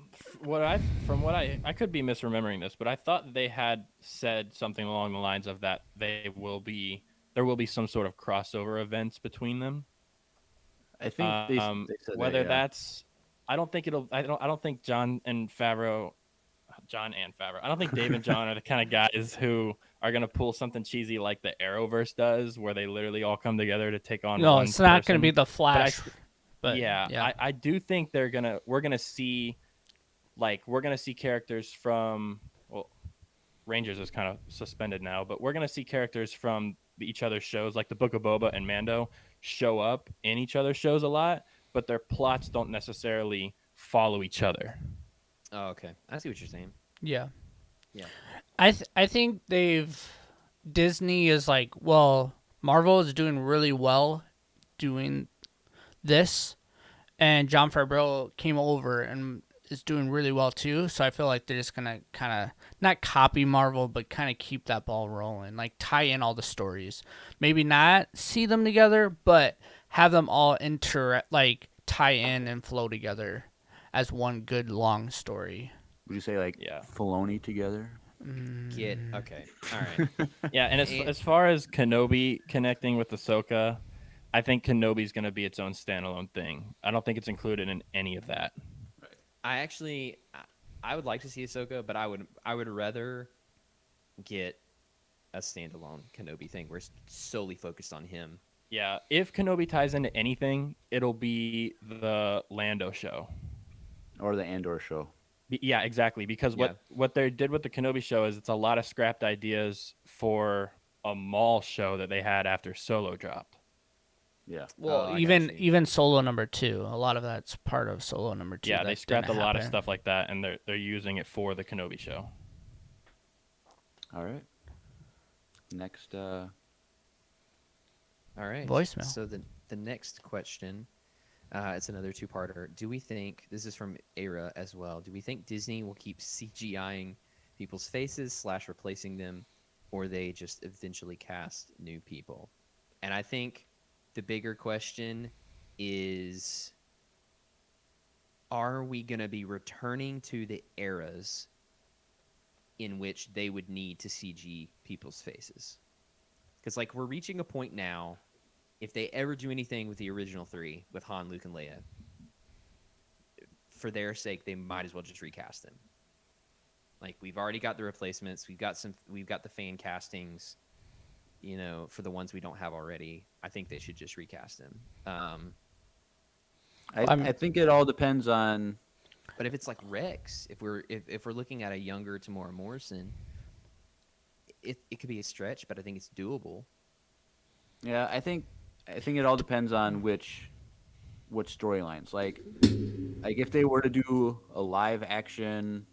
From what I could be misremembering this, but I thought they had said something along the lines of that there will be some sort of crossover events between them. I think they said Whether that, yeah. that's, I don't think John and Favreau, I don't think Dave and John are the kind of guys who are gonna pull something cheesy like the Arrowverse does, where they literally all come together to take on No, one it's not going to person. be the But Flash. But yeah, yeah. I do think we're gonna see characters from, well, Rangers is kind of suspended now, but we're gonna see characters from each other's shows, like the Book of Boba and Mando, show up in each other's shows a lot, but their plots don't necessarily follow each other. Oh, okay. I see what you're saying. Yeah. Yeah. I think Disney is like, well, Marvel is doing really well doing this, and John Favreau came over and is doing really well too. So I feel like they're just gonna kind of not copy Marvel, but kind of keep that ball rolling, like tie in all the stories. Maybe not see them together, but have them all tie in and flow together as one good long story. Would you say like Yeah. Filoni together? Okay. All right. Yeah, and And- as far as Kenobi connecting with Ahsoka, I think Kenobi's going to be its own standalone thing. I don't think it's included in any of that. I would like to see Ahsoka, but I would rather get a standalone Kenobi thing where it's solely focused on him Yeah, if Kenobi ties into anything, it'll be the Lando show. or the Andor show. Yeah, exactly. Because Yeah. what they did with the Kenobi show is it's a lot of scrapped ideas for a Maul show that they had after Solo dropped. Yeah. Well, I got you. even Solo #2, a lot of that's part of Solo #2 Yeah, they that scrapped a didn't lot of happen. stuff like that, and they're using it for the Kenobi show. All right. Next. All right. Voicemail. So the next question, it's another two-parter. Do we think this is from Era as well? Do we think Disney will keep CGIing people's faces / replacing them, or they just eventually cast new people? And I think the bigger question is, are we going to be returning to the eras in which they would need to CG people's faces? Because like we're reaching a point now, if they ever do anything with the original three with Han, Luke, and Leia, for their sake, they might as well just recast them. Like we've already got the replacements, we've got the fan castings, for the ones we don't have already. I think they should just recast them. I think it all depends on. But if it's like Rex, if we're looking at a younger Tamora Morrison, it could be a stretch, but I think it's doable. Yeah, I think it all depends on which storylines. Like if they were to do a live action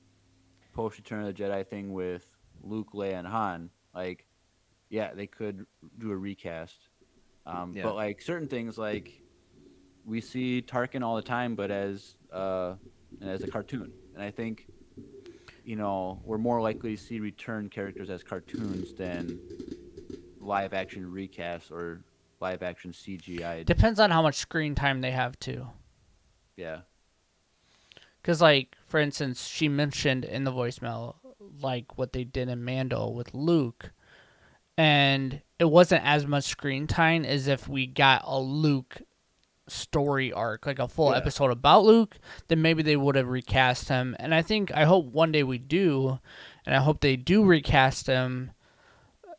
post Return of the Jedi thing with Luke, Leia, and Han, like yeah, they could do a recast. Yeah. But like certain things, like we see Tarkin all the time, but as a cartoon, and I think we're more likely to see return characters as cartoons than live action recasts or live action CGI. Depends on how much screen time they have too. Yeah. Because, like, for instance, she mentioned in the voicemail, like, what they did in Mando with Luke. And it wasn't as much screen time as if we got a Luke story arc, like a full Yeah. episode about Luke, then maybe they would have recast him. And I hope one day we do, and I hope they do recast him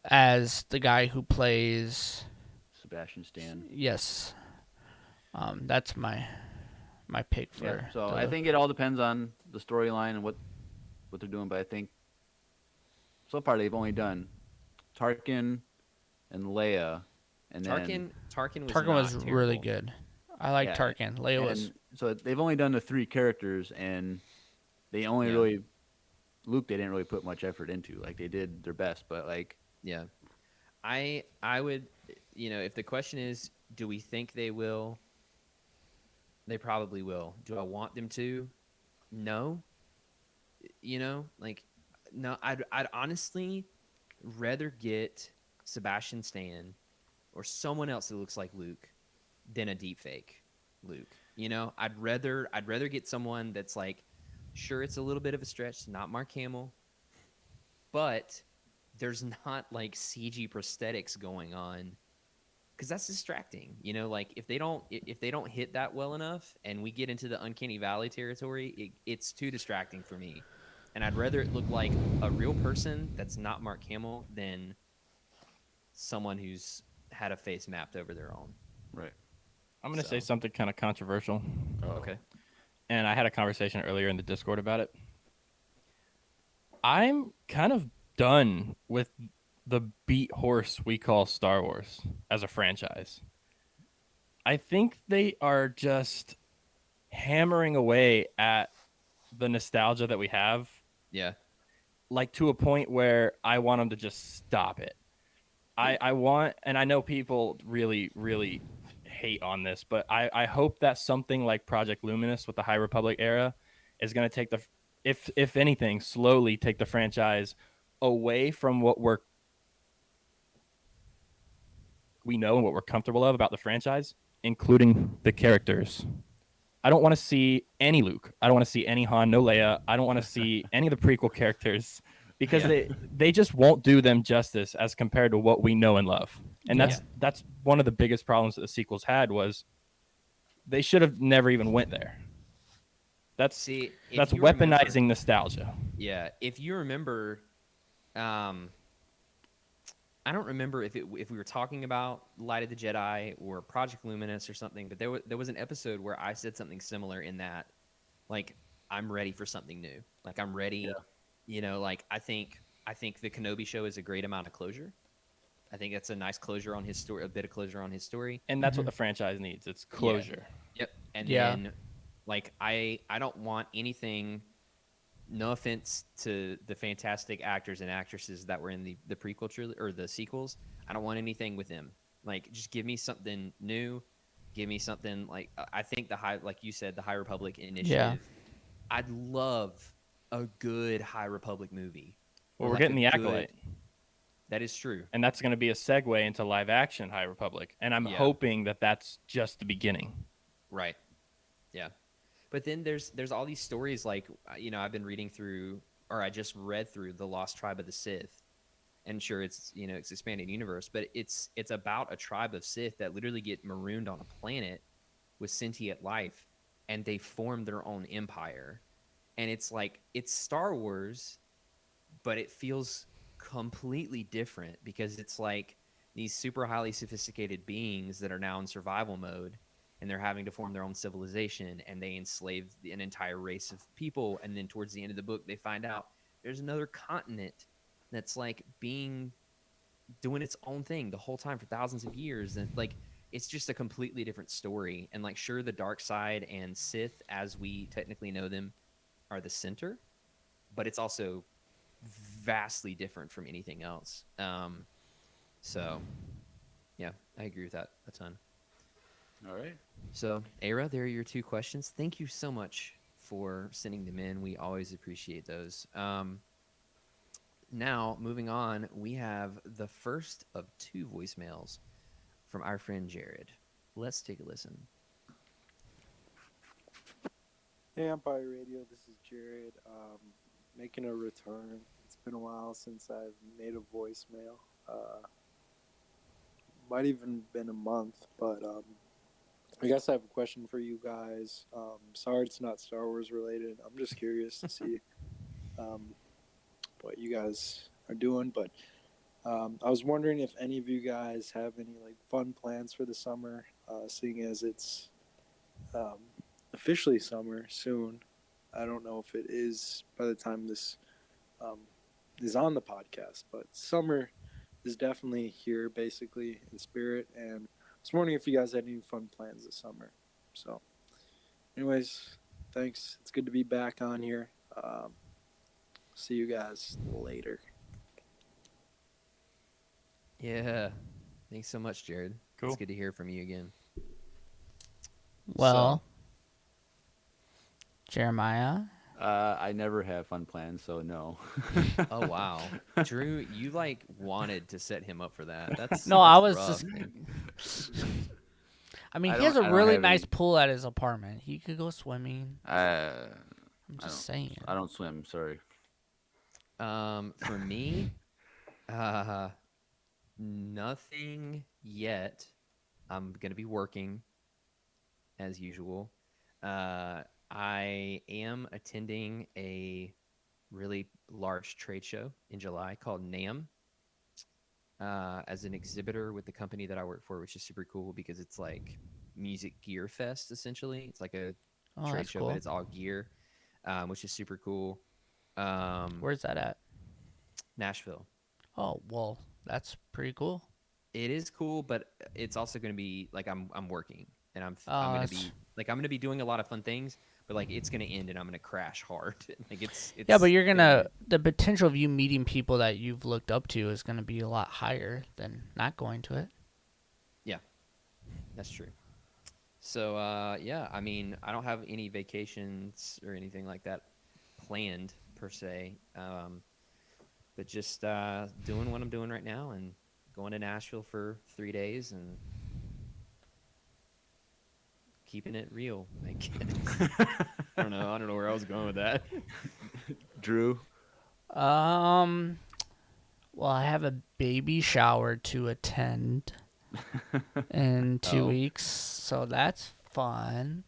as the guy who plays. Sebastian Stan. Yes. That's my pick for. Yeah. So I think it all depends on the storyline and what they're doing. But I think so far they've only done Tarkin and Leia, and then Tarkin was Tarkin was not really terrible. good. I like Yeah, Tarkin. Leia was. and so they've only done the 3 characters, and they only Yeah. really Luke they didn't really put much effort into. Like they did their best, but like Yeah. I would, if the question is, do we think they will? They probably will. Do I want them to? No. Like, no. I'd honestly rather get Sebastian Stan or someone else that looks like Luke than a deep fake Luke. I'd rather get someone that's like, sure, it's a little bit of a stretch, not Mark Hamill, but there's not like CG prosthetics going on, because that's distracting. Like if they don't hit that well enough and we get into the uncanny valley territory, it's too distracting for me. And I'd rather it look like a real person that's not Mark Hamill than someone who's had a face mapped over their own. right. I'm going to say So. something kind of controversial. Okay. And I had a conversation earlier in the Discord about it. I'm kind of done with the beat horse we call Star Wars as a franchise. I think they are just hammering away at the nostalgia that we have, Yeah. like to a point where I want them to just stop it. I want, and I know people really, really hate on this, but I hope that something like Project Luminous with the High Republic era is going to take if anything, slowly take the franchise away from what we know and what we're comfortable of about the franchise, including the characters. I don't want to see any Luke. I don't want to see any Han, no Leia. I don't want to see any of the prequel characters because they just won't do them justice as compared to what we know and love. And that's one of the biggest problems that the sequels had was they should have never even went there. That's weaponizing nostalgia. Yeah, if you remember, I don't remember if we were talking about Light of the Jedi or Project Luminous or something, but there was an episode where I said something similar in that, like, I'm ready for something new. Like I'm ready, like I think the Kenobi show is a great amount of closure. I think that's a nice closure on his story, a bit of closure on his story. And that's what the franchise needs. It's Yeah. closure. Yep. And Yeah. then like I don't want anything, no offense to the fantastic actors and actresses that were in the prequel trilogy or the sequels. I don't want anything with them. Like, just give me something new. Give me something like I think like you said, the High Republic initiative. I'd love a good High Republic movie. Well, Or we're like getting a the good- Acolyte. That is true. And that's going to be a segue into live action High Republic. And I'm Yeah. hoping that that's just the beginning. Right. Yeah. But then there's all these stories like I've been reading through, or I just read through The Lost Tribe of the Sith. And sure, it's it's expanded universe, but it's about a tribe of Sith that literally get marooned on a planet with sentient life, and they form their own empire. And it's like it's Star Wars, but it feels completely different because it's like these super highly sophisticated beings that are now in survival mode, and they're having to form their own civilization, and they enslave an entire race of people. And then towards the end of the book, they find out there's another continent that's like doing its own thing the whole time for thousands of years. And like it's just a completely different story. And like sure, the dark side and Sith as we technically know them are the center, but it's also vastly different from anything else. So yeah, I agree with that a ton. All right. So Era, there are your 2 questions. Thank you so much for sending them in. We always appreciate those. Now, moving on, we have the first of 2 voicemails from our friend Jared. Let's take a listen. Hey, Empire Radio. This is Jared. Making a return. It's been a while since I've made a voicemail. Might even been a month, but I guess I have a question for you guys. Sorry, it's not Star Wars related. I'm just curious to see what you guys are doing. But I was wondering if any of you guys have any like fun plans for the summer, seeing as it's officially summer soon. I don't know if it is by the time this is on the podcast, but summer is definitely here, basically in spirit. And I was wondering if you guys had any fun plans this summer. So, anyways, thanks. It's good to be back on here. See you guys later. Yeah. Thanks so much, Jared. Cool. It's good to hear from you again. Well, Jeremiah. I never have fun plans, so no. Oh wow, Drew, you like wanted to set him up for that. That's No, I was rough. just. I mean, I he has a don't really have nice any- pool at his apartment. He could go swimming. I'm I just saying. I don't swim. Sorry. For me, nothing yet. I'm gonna be working as usual. I am attending a really large trade show in July called NAMM as an exhibitor with the company that I work for, which is super cool because it's like music gear fest essentially. It's like a Oh, trade that's show, cool. but it's all gear, which is super cool. Where's that at? Nashville. Oh, well, that's pretty cool. It is cool, but it's also going to be like I'm working, and I'm Oh, going to that's- be like I'm going to be doing a lot of fun things, but like it's going to end and I'm going to crash hard. Like it's Yeah, but you're gonna the potential of you meeting people that you've looked up to is gonna be a lot higher than not going to it. Yeah, that's true. So yeah, I mean, I don't have any vacations or anything like that planned per se, but just doing what I'm doing right now and going to Nashville for 3 days and keeping it real. I guess. I don't know where I was going with that. Drew. Well, I have a baby shower to attend in 2 Oh. weeks, so that's fun.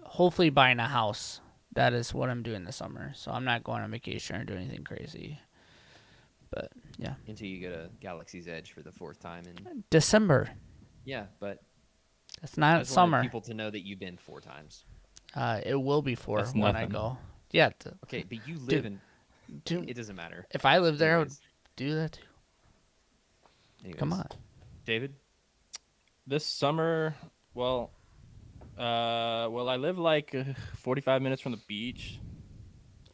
Hopefully buying a house. That is what I'm doing this summer. So I'm not going on vacation or doing anything crazy. But yeah, until you go to Galaxy's Edge for the 4th time. And December. yeah, but It's I not just wanted summer. people to know that you've been 4 times. It will be for That's when I nothing. go. Yeah. Okay, but you live Dude, in. dude, It doesn't matter. if I lived there, I would Anyways, do that too. Come anyways. on. David. This summer, I live like 45 minutes from the beach,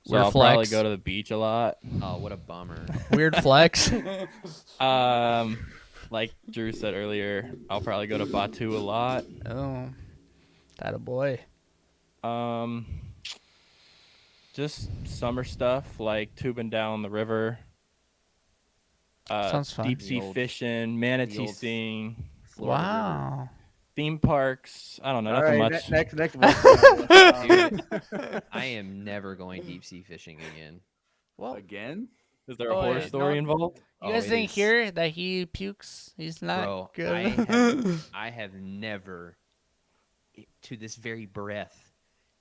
so Weird I'll probably flex. go to the beach a lot. Oh, what a bummer. Weird flex. Like Drew said earlier, I'll probably go to Batu a lot. Oh, that a boy. Just summer stuff like tubing down the river, Sounds fun. deep The sea old- fishing, the manatee old seeing, Florida River. Wow. theme parks. I don't know, All nothing right, much. next one. I am never going deep sea fishing again. Well, Again? Is there a Oh, horror yeah, story no. involved? you guys it didn't is- hear that he pukes? He's not Bro, good. I have never, to this very breath,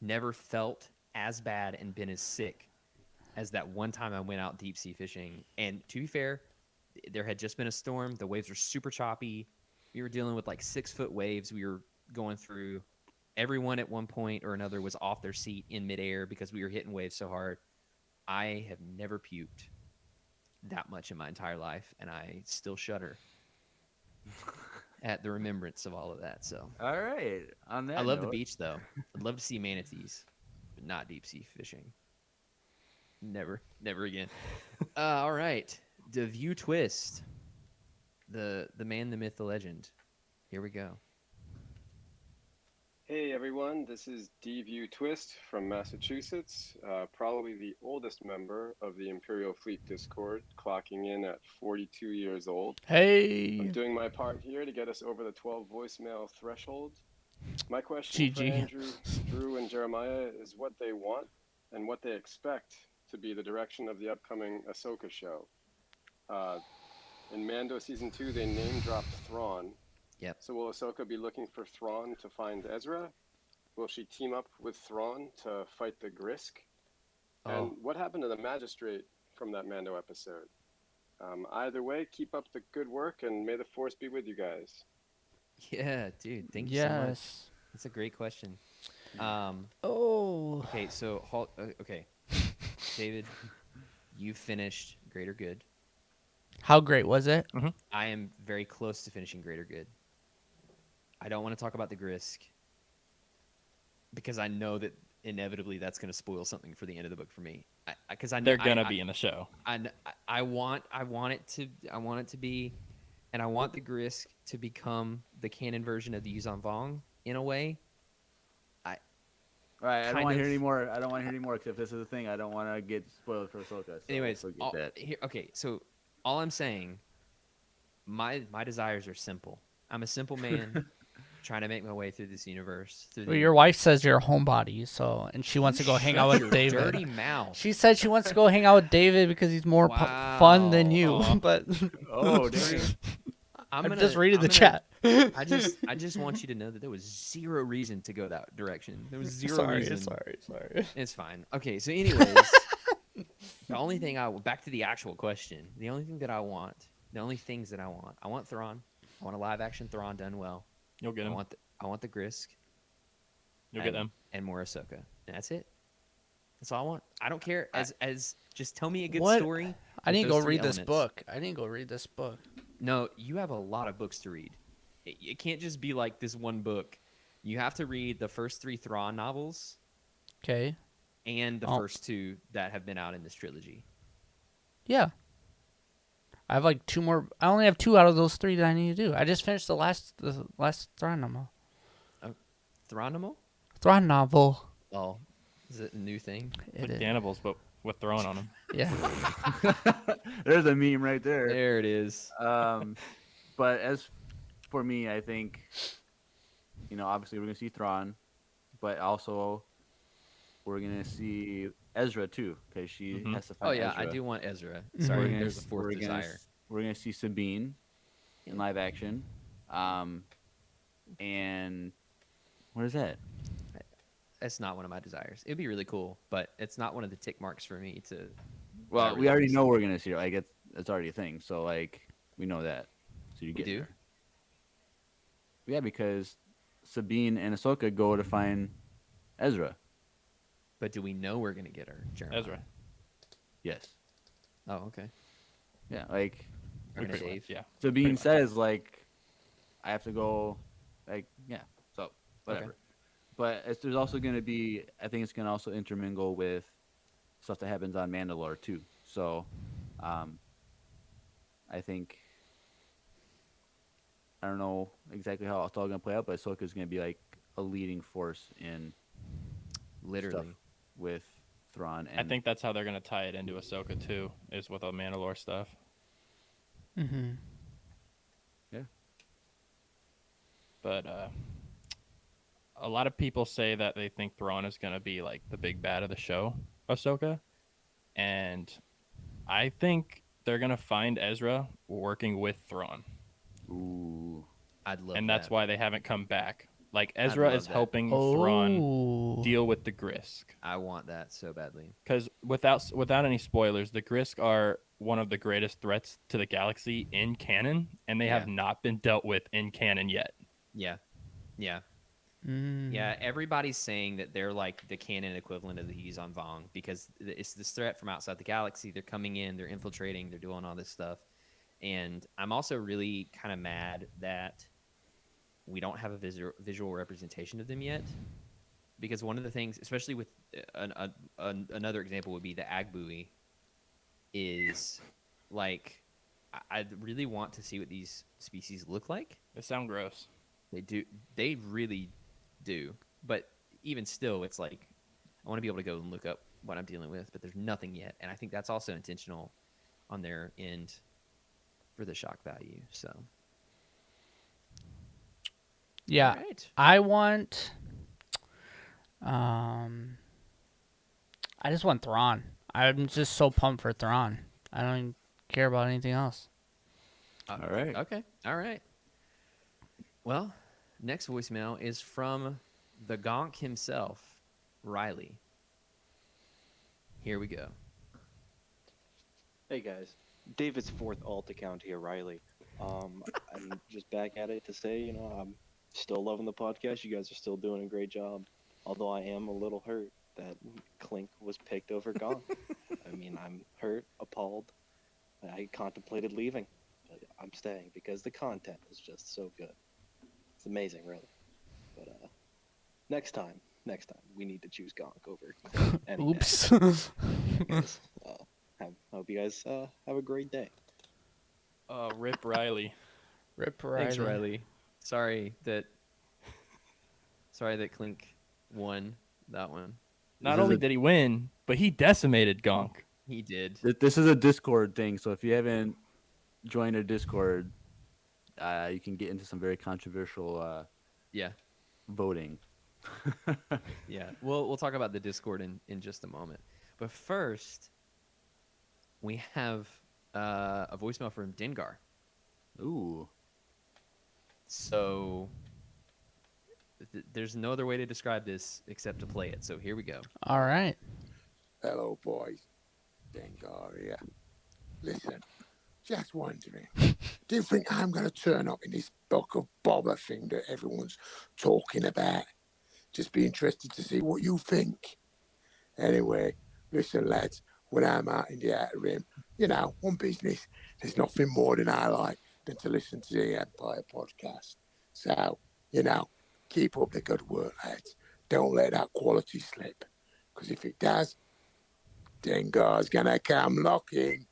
never felt as bad and been as sick as that one time I went out deep sea fishing. And to be fair, there had just been a storm. The waves were super choppy. We were dealing with like 6-foot waves. We were going through. Everyone at one point or another was off their seat in midair because we were hitting waves so hard. I have never puked that much in my entire life, and I still shudder at the remembrance of all of that. So All right. On that I love the note, beach, though. I'd love to see manatees, but not deep sea fishing. Never again. All right, the View Twist, the man, the myth, the legend. Here we go. Hey everyone, this is D-View Twist from Massachusetts, probably the oldest member of the Imperial Fleet Discord, clocking in at 42 years old. I'm Hey. doing my part here to get us over the 12 voicemail threshold. My question for GG. Andrew, Drew, and Jeremiah is what they want and what they expect to be the direction of the upcoming Ahsoka show. In Mando Season 2, they name-dropped Thrawn. Yep. So will Ahsoka be looking for Thrawn to find Ezra? Will she team up with Thrawn to fight the Grisk? And Oh, what happened to the Magistrate from that Mando episode? Either way, keep up the good work, and may the Force be with you guys. yeah, dude. Thank you so much. Yes. That's a great question. Oh. Okay, so okay, David, you finished Greater Good. How great was it? I am very close to finishing Greater Good. I don't want to talk about the Grisk because I know that inevitably that's going to spoil something for the end of the book for me. Because I know They're gonna be in the show. I want it to be, and I want the Grisk to become the canon version of the Yuzan Vong in a way. all right, I don't kind want to hear of- any more. I don't want to hear any more. Except this is the thing. I don't want to get spoiled for Ahsoka. So Anyways, forget that. okay, so all I'm saying, my desires are simple. I'm a simple man trying to make my way through this universe. Well, your wife says you're a homebody, so and she wants to go hang out Shut with your David. dirty mouth. She said she wants to go hang out with David because he's more fun than you. Wow. But Oh, dang. I'm just reading the chat. I just want you to know that there was zero reason to go that direction. There was zero reason. sorry. It's fine. Okay, so anyways, the only thing back to the actual question. The only thing that I want, the only things that I want Thrawn. I want a live action Thrawn done well. You'll get I them. want the Grisk. You'll get them. And more Ahsoka. And that's it. That's all I want. I don't care. As just tell me a good What? story. I with didn't go those three read this elements. book. I didn't go read this book. No, you have a lot of books to read. It can't just be like this one book. You have to read the first 3 Thrawn novels Okay. and the Oh. first 2 that have been out in this trilogy. Yeah. I have like 2 more. I only have 2 out of those 3 that I need to do. I just finished the last Thrawn novel. Thrawn novel? Thrawn novel. Oh, is it a new thing? It Like is. cannibals, but with Thrawn on them. Yeah. There's a meme right there. There it is. But as for me, I think, obviously we're gonna see Thrawn, but also we're gonna see Ezra too, because she has to find. Oh yeah, Ezra. I do want Ezra. We're Sorry, gonna there's a s- 4th we're gonna desire. s- We're gonna see Sabine in live action, and what is that? That's not one of my desires. It'd be really cool, but it's not one of the tick marks for me to. Well, we already know we're gonna see her. Like That's already a thing. So like we know that. So you get do? there. Yeah, because Sabine and Ahsoka go to find Ezra. But do we know we're gonna get her, Jeremiah? Ezra. Yes. Oh, okay. Yeah, like Or Pretty Dave. much, yeah. Sabine much. says, like, I have to go, like, yeah, so whatever. But there's also going to be, I think it's going to also intermingle with stuff that happens on Mandalore too. So, I think I don't know exactly how it's all going to play out, but Ahsoka's going to be like a leading force in Literally. stuff with Thrawn. And I think that's how they're gonna tie it into Ahsoka too, is with the Mandalore stuff. Mm-hmm. yeah, But a lot of people say that they think Thrawn is gonna be like the big bad of the show, Ahsoka, and I think they're gonna find Ezra working with Thrawn, ooh, I'd love and that. that's why they haven't come back. Like Ezra love is that. helping Thrawn Oh. deal with the Grisk. I want that so badly. Because without any spoilers, the Grisk are one of the greatest threats to the galaxy in canon, and they have Yeah. not been dealt with in canon yet. Yeah. Yeah. Mm. Yeah, everybody's saying that they're like the canon equivalent of the Yuuzhan Vong because it's this threat from outside the galaxy. They're coming in, they're infiltrating, they're doing all this stuff. And I'm also really kind of mad that we don't have a visual representation of them yet. Because one of the things, especially with another example would be the Agbui, is like I really want to see what these species look like. They sound gross. They do. They really do. But even still, it's like I want to be able to go and look up what I'm dealing with, but there's nothing yet. And I think that's also intentional on their end for the shock value. So Yeah, all right. I want. I just want Thrawn. I'm just so pumped for Thrawn. I don't even care about anything else. all right. Okay. All right. Well, next voicemail is from the Gonk himself, Riley. Here we go. Hey guys, David's fourth alt account here, Riley. I'm just back at it to say, I'm still loving the podcast. You guys are still doing a great job. Although I am a little hurt that Clink was picked over Gonk. I mean, I'm hurt, appalled. I contemplated leaving, but I'm staying because the content is just so good. It's amazing, really. But next time, we need to choose Gonk over Clink. any day. Oops. Guys, hope you guys have a great day. Rip Riley. Rip Riley. Thanks, Riley. Sorry that Clink won that one. Not This is only a- did he win, but he decimated Gonk. He did. This is a Discord thing, so if you haven't joined a Discord, you can get into some very controversial Yeah. voting. Yeah. We'll talk about the Discord in just a moment. But first, we have a voicemail from Dengar. Ooh. So there's no other way to describe this except to play it. So here we go. All right. Hello, boys. Dengar here. Listen, just wondering, do you think I'm going to turn up in this Book of Boba thing that everyone's talking about? Just be interested to see what you think. Anyway, listen, lads, when I'm out in the Outer Rim, on business, there's nothing more than I like than to listen to the Empire podcast. So, keep up the good work, lads. Don't let that quality slip. Because if it does, Dengar's gonna come locking.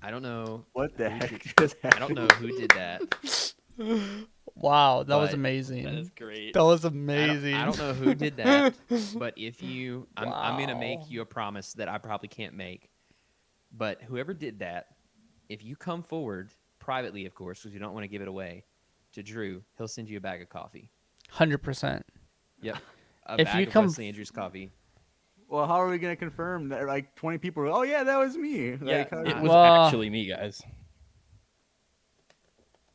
I don't know. What the who heck did- just I don't know who did that. Wow, that was But amazing. That is great. That was I don't- amazing. I don't know who did that. But if you, I'm gonna Wow. make you a promise that I probably can't make. But whoever did that, if you come forward privately, of course, because you don't want to give it away to Drew, he'll send you a bag of coffee. 100%. Yep. A If bag you of come- Wesley Andrews coffee. Well, how are we gonna confirm that? Like 20 people. Oh yeah, that was me. Yeah, Like, how- it was Well- actually me, guys.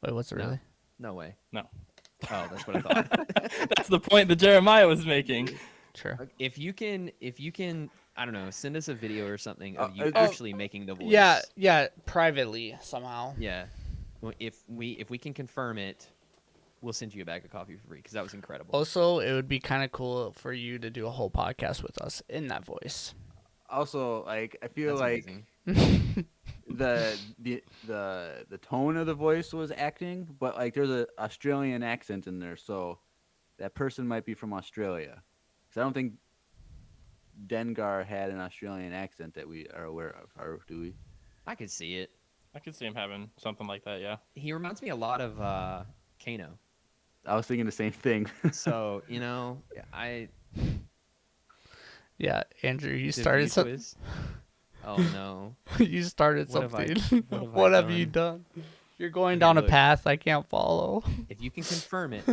Wait, what's it No. really? No way. No. Oh, that's what I thought. That's the point that Jeremiah was making. Sure. If you can I don't know. Send us a video or something of you it's- actually making the voice. Yeah, privately somehow. Yeah. Well, if we can confirm it, we'll send you a bag of coffee for free because that was incredible. Also, it would be kind of cool for you to do a whole podcast with us in that voice. Also, like I feel That's like amazing. the tone of the voice was acting, but like there's a Australian accent in there, so that person might be from Australia. Because I don't think Dengar had an Australian accent that we are aware of, or do we? I could see it. I could see him having something like that. Yeah. He reminds me a lot of Kano. I was thinking the same thing. So I Yeah, Andrew, you the started view some, quiz. Oh no. you started What have I- something. what have I What have you done? You're going Okay, down a look. path I can't follow. If you can confirm it,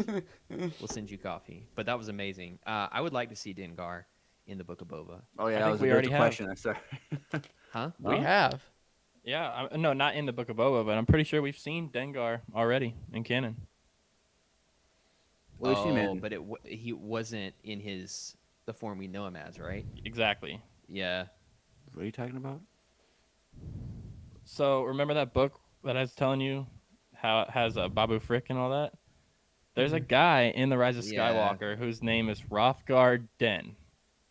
we'll send you coffee. But that was amazing. I would like to see Dengar in the Book of Boba. Oh yeah, I that think was we a already good have. question. I'm sorry. Huh? We Huh? have. Yeah. No, not in the Book of Boba, but I'm pretty sure we've seen Dengar already in canon. Well, we've seen him in- but he wasn't in the form we know him as, right? Exactly. Yeah. What are you talking about? So remember that book that I was telling you, how it has Babu Frick and all that? There's a guy in the Rise of Yeah. Skywalker whose name is Hrothgar Den,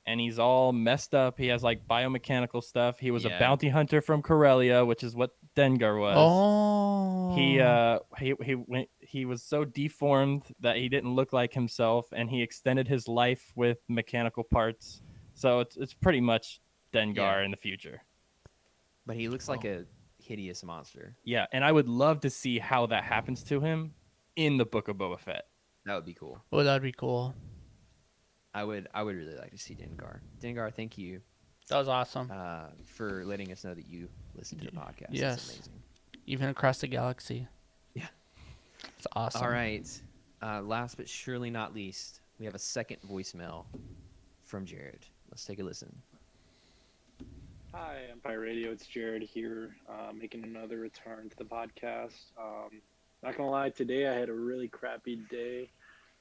and he's all messed up. He has like biomechanical stuff. He was a Yeah. bounty hunter from Corellia, which is what Dengar was. Oh. He was so deformed that he didn't look like himself, and he extended his life with mechanical parts. So it's pretty much Dengar Yeah. in the future. But he looks like a hideous monster. Yeah, and I would love to see how that happens to him in the Book of Boba Fett. That would be cool. Well, that'd be cool. I would really like to see Dengar. Dengar, thank you That was awesome. for letting us know that you listen to the podcast. Yes. It's amazing. Even across the galaxy. Yeah. It's awesome. All right. Last but surely not least, we have a second voicemail from Jared. Let's take a listen. Hi, Empire Radio. It's Jared here, making another return to the podcast. Not gonna lie, today I had a really crappy day.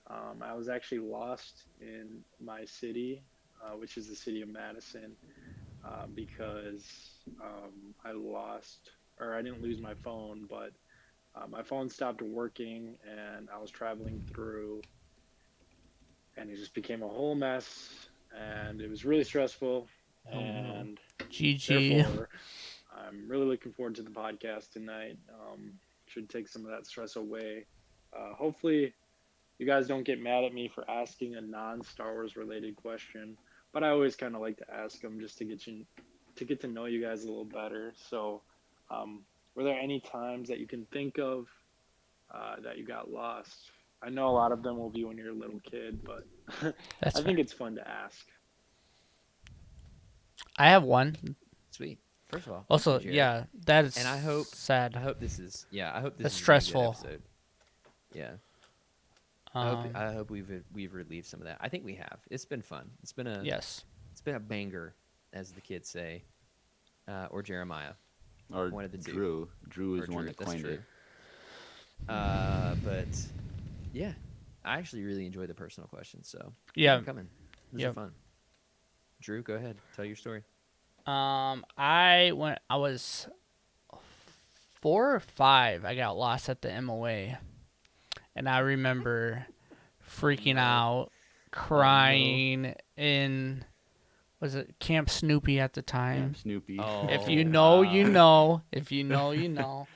I was actually lost in my city, which is the city of Madison, because I didn't lose my phone, but my phone stopped working, and I was traveling through, and it just became a whole mess, and it was really stressful. And GG. therefore, I'm really looking forward to the podcast tonight. Should take some of that stress away. Hopefully, you guys don't get mad at me for asking a non-Star Wars related question, but I always kind of like to ask them just to get to know you guys a little better. So, were there any times that you can think of that you got lost? I know a lot of them will be when you're a little kid, but That's I think it's fun to ask. I have one. Sweet. First of all, thank Also, you, Jared. yeah, that is And I hope sad. I hope this is That's a good stressful. episode. Yeah. Um, I hope we've relieved some of that. I think we have. It's been fun. It's been a yes. It's been a banger, as the kids say, or Jeremiah. Or One of the two. Drew. Drew is Or the one Drew, that that's coined true. it. But yeah, I actually really enjoy the personal questions. So keep Yeah. them coming. Those Yep. are fun. Drew, go ahead. Tell your story. I was 4 or 5. I got lost at the MOA, and I remember freaking out, crying in, was it Camp Snoopy at the time? Snoopy. Oh, If you know, you wow. know. If you know, you know.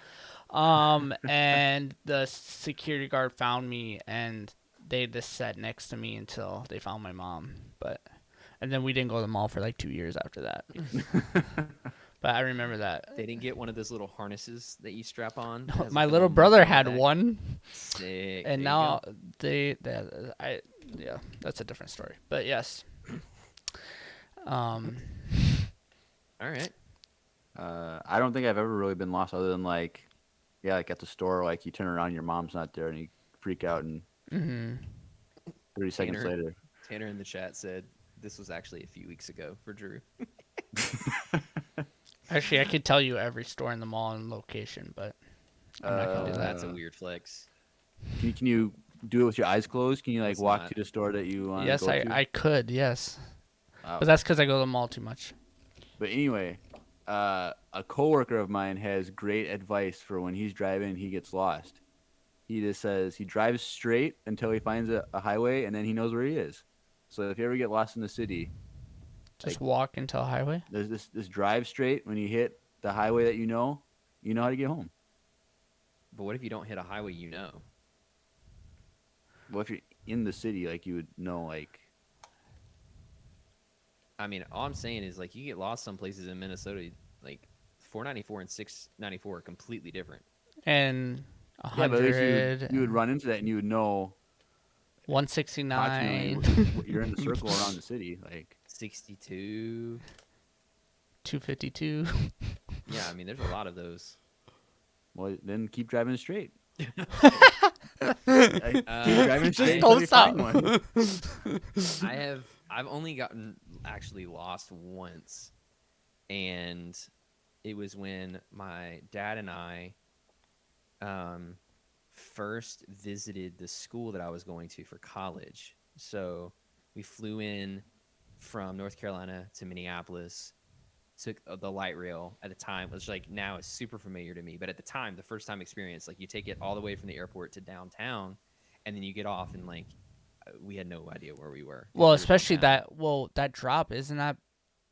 And the security guard found me, and they just sat next to me until they found my mom. And then we didn't go to the mall for like 2 years after that. But I remember that. They didn't get one of those little harnesses that you strap on. that has, My like, a little monkey brother on the had back? one, Sick. and There now you go. yeah, that's a different story. But yes. All right. I don't think I've ever really been lost other than like at the store, like you turn around, your mom's not there, and you freak out, and Mhm. 30 seconds Tanner. later. Tanner in the chat said this was actually a few weeks ago for Drew. Actually, I could tell you every store in the mall and location, but I'm not gonna do that. That's a weird flex. Can you do it with your eyes closed? Can you like Let's walk not. to the store that you want Yes, to go to? I could. Yes. But that's because I go to the mall too much. But anyway, a coworker of mine has great advice for when he's driving and he gets lost. He just says he drives straight until he finds a highway, and then he knows where he is. So if you ever get lost in the city, Just walk into a highway. there's this drive straight. When you hit the highway that you know how to get home. But what if you don't hit a highway you know? Well, if you're in the city, like you would know, like. I mean, all I'm saying is like you get lost some places in Minnesota, like 494 and 694 are completely different. And Yeah, but at least 100. you would run into that and you would know 169. approximately you're in the circle around the city, like 62. 252. Yeah, I mean, there's a lot of those. well, then keep driving straight. Keep Uh, driving straight don't until you stop. find one. I've only gotten actually lost once, and it was when my dad and I first visited the school that I was going to for college. So we flew in from North Carolina to Minneapolis, took the light rail at the time, which like now is super familiar to me. But at the time, the first time experience, like you take it all the way from the airport to downtown, and then you get off, and like we had no idea where we were. Well, We were especially downtown. that drop, isn't that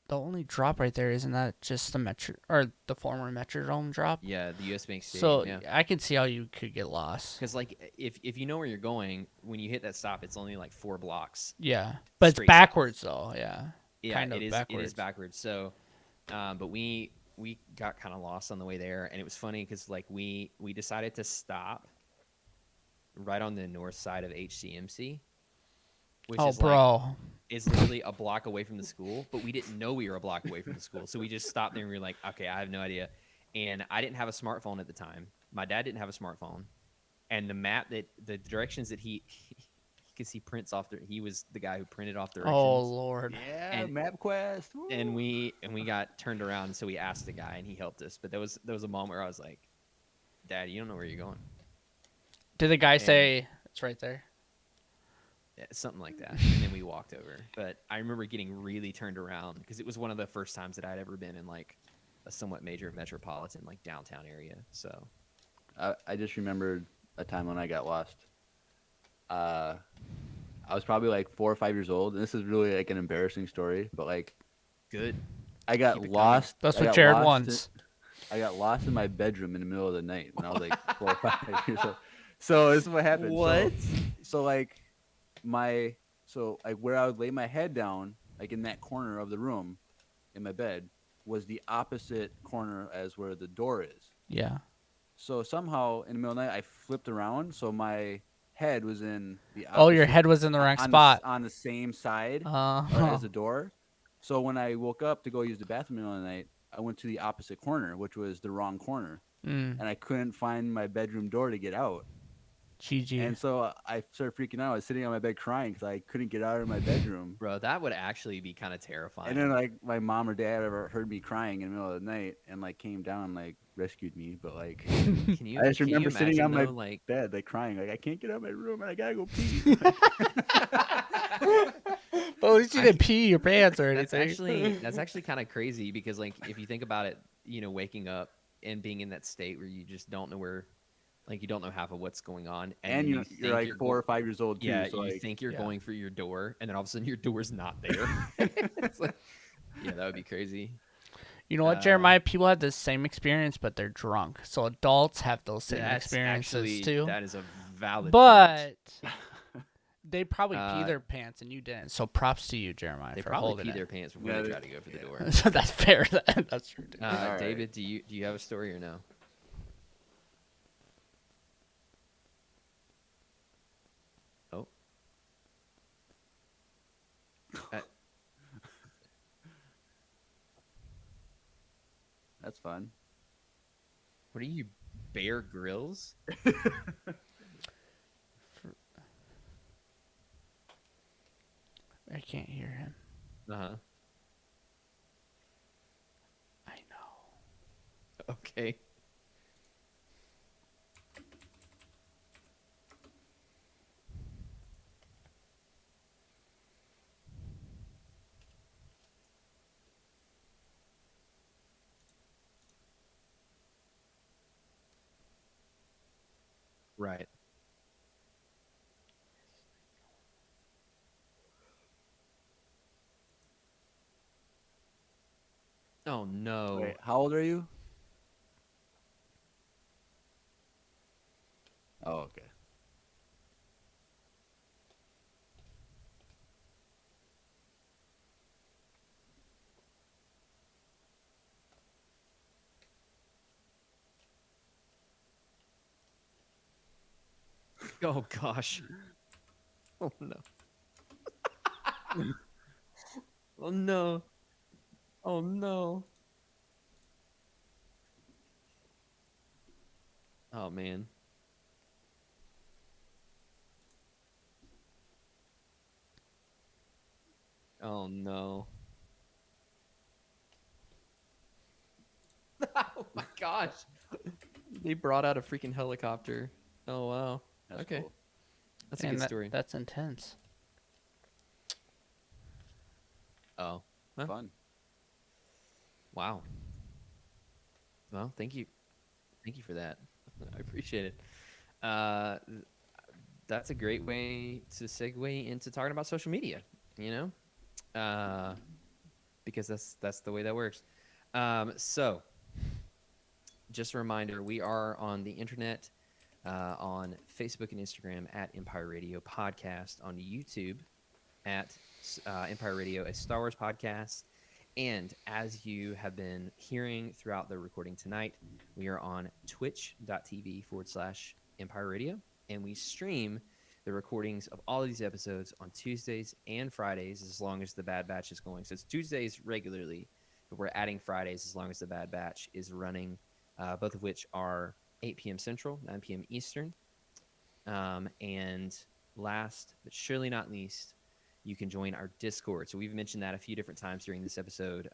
the only drop right there? Isn't that just the Metro or the former Metrodome drop? Yeah, the U.S. Bank Stadium. So yeah. I can see how you could get lost. Because like if you know where you're going, when you hit that stop, it's only like 4 blocks. Yeah, but it's Straight backwards though. Yeah, Yeah, kind of it is. backwards. It is backwards. So, but we got kind of lost on the way there, and it was funny because like we decided to stop right on the north side of HCMC, which Oh, is like bro. is literally a block away from the school, but we didn't know we were a block away from the school, so we just stopped there and we were like, okay, I have no idea, and I didn't have a smartphone at the time. My dad didn't have a smartphone, and the map that the directions that because he prints off he was the guy who printed off directions. Oh Lord. Yeah, And- MapQuest. And we got turned around, so we asked the guy and he helped us. But there was a moment where I was like, Dad, you don't know where you're going. Did the guy And- say it's right there? Yeah, something like that. And then we walked over. But I remember getting really turned around because it was one of the first times that I'd ever been in like a somewhat major metropolitan like downtown area. So I just remembered a time when I got lost. I was probably like 4 or 5 years old, and this is really like an embarrassing story, but like good. I got Keep it lost. That's I what got Jared lost wants. I got lost in my bedroom in the middle of the night when I was like 4 or 5 years old. So this is what happened. So like where I would lay my head down, like in that corner of the room, in my bed, was the opposite corner as where the door is. Yeah. So somehow in the middle of the night, I flipped around, so my head was in the Oh, your opposite- head was in the wrong on spot. on the same side Uh-huh. as the door. So when I woke up to go use the bathroom in the middle of the night, I went to the opposite corner, which was the wrong corner, Mm, and I couldn't find my bedroom door to get out. GG. And so I started freaking out. I was sitting on my bed crying because I couldn't get out of my bedroom. Bro, that would actually be kind of terrifying. And then like my mom or dad ever heard me crying in the middle of the night and like came down and like rescued me. But like can you, I just can you remember sitting imagine, on my though, like bed like crying, like I can't get out of my room and I gotta go pee. But at least you didn't pee your pants or that's anything. actually kind of crazy because like if you think about it, you know, waking up and being in that state where you just don't know where, like you don't know half of what's going on, And then you're think like 4 or 5 years old too. yeah, so you like, think you're yeah. going for your door, and then all of a sudden your door's not there. It's like, yeah, that would be crazy. You know what, Jeremiah? People have the same experience, but they're drunk. So adults have those same That's experiences actually, too. that is a valid point. But they probably pee Uh, their pants and you didn't. So props to you, Jeremiah, They for probably holding pee it. their pants before Yeah, they they- try to go for the door. So that's fair. That's true. Too. All right. David, do you have a story or no? Oh. that's fun. What are you, Bear Grylls? I can't hear him. Uh-huh. I know. Okay. Right. Oh no. Wait, how old are you? Oh, okay. Oh gosh. Oh no. Oh no. Oh no. Oh man. Oh no. Oh my gosh. They brought out a freaking helicopter. Oh wow. That's Okay. cool. That's a And good story. that's intense. Oh. Huh? Fun. Wow. Well, thank you. Thank you for that. I appreciate it. Th- that's a great way to segue into talking about social media, you know? Because that's the way that works. So just a reminder, we are on the internet, on Facebook and Instagram at Empire Radio Podcast, on YouTube at Empire Radio, a Star Wars podcast. And as you have been hearing throughout the recording tonight, we are on twitch.tv/Empire Radio. And we stream the recordings of all of these episodes on Tuesdays and Fridays as long as the Bad Batch is going. So it's Tuesdays regularly, but we're adding Fridays as long as the Bad Batch is running, both of which are 8 p.m. Central, 9 p.m. Eastern. And last but surely not least, you can join our Discord. So we've mentioned that a few different times during this episode.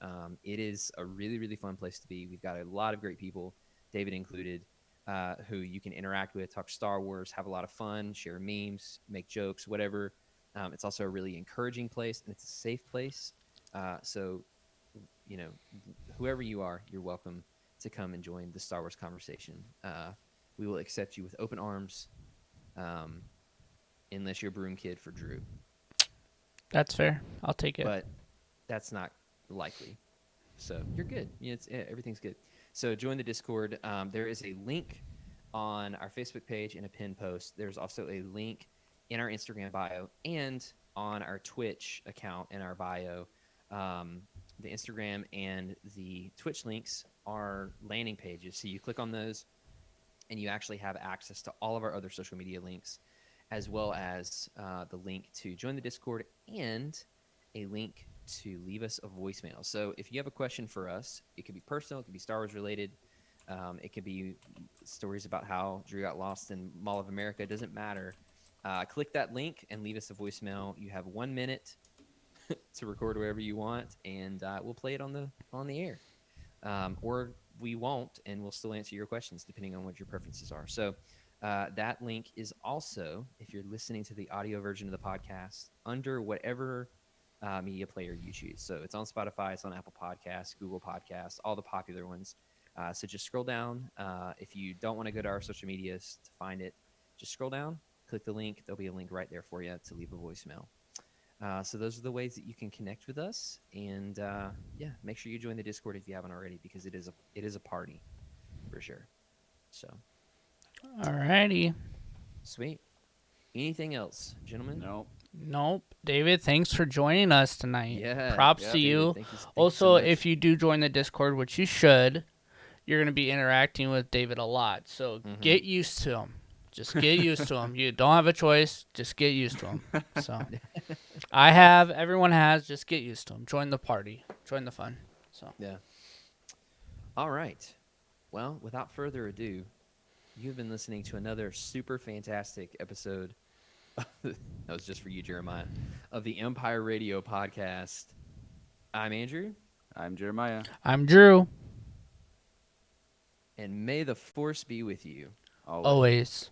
It is a really, really fun place to be. We've got a lot of great people, David included, who you can interact with, talk Star Wars, have a lot of fun, share memes, make jokes, whatever. It's also a really encouraging place, and it's a safe place. So, you know, whoever you are, you're welcome to come and join the Star Wars conversation. We will accept you with open arms, unless you're Broom Kid for Drew. That's fair. I'll take it. But that's not likely. So you're good. Everything's good. So join the Discord. There is a link on our Facebook page in a pinned post. There's also a link in our Instagram bio and on our Twitch account in our bio. The Instagram and the Twitch links are landing pages. So you click on those and you actually have access to all of our other social media links, as well as the link to join the Discord and a link to leave us a voicemail. So if you have a question for us, it could be personal, it could be Star Wars related, it could be stories about how Drew got lost in Mall of America. It doesn't matter. Click that link and leave us a voicemail. You have 1 minute to record wherever you want, and we'll play it on the air, or we won't, and we'll still answer your questions depending on what your preferences are. So that link is also, if you're listening to the audio version of the podcast, under whatever media player you choose. So it's on Spotify, it's on Apple Podcasts, Google Podcasts, all the popular ones. So just scroll down. If you don't want to go to our social medias to find it, just scroll down, click the link. There'll be a link right there for you to leave a voicemail. So those are the ways that you can connect with us, and yeah, make sure you join the Discord if you haven't already, because it is a party for sure. So, Alrighty. sweet. Anything else, gentlemen? No. Nope. David, thanks for joining us tonight. Yeah. Props yeah, to David, you. thank you so Also, much. if you do join the Discord, which you should, you're going to be interacting with David a lot. So get used to him. Just get used to him. You don't have a choice. Just get used to him. So everyone has. Just get used to him. Join the party. Join the fun. So Yeah. All right. Well, without further ado, you've been listening to another super fantastic episode. That was just for you, Jeremiah, of the Empire Radio Podcast. I'm Andrew. I'm Jeremiah. I'm Drew. And may the force be with you. Always. Always.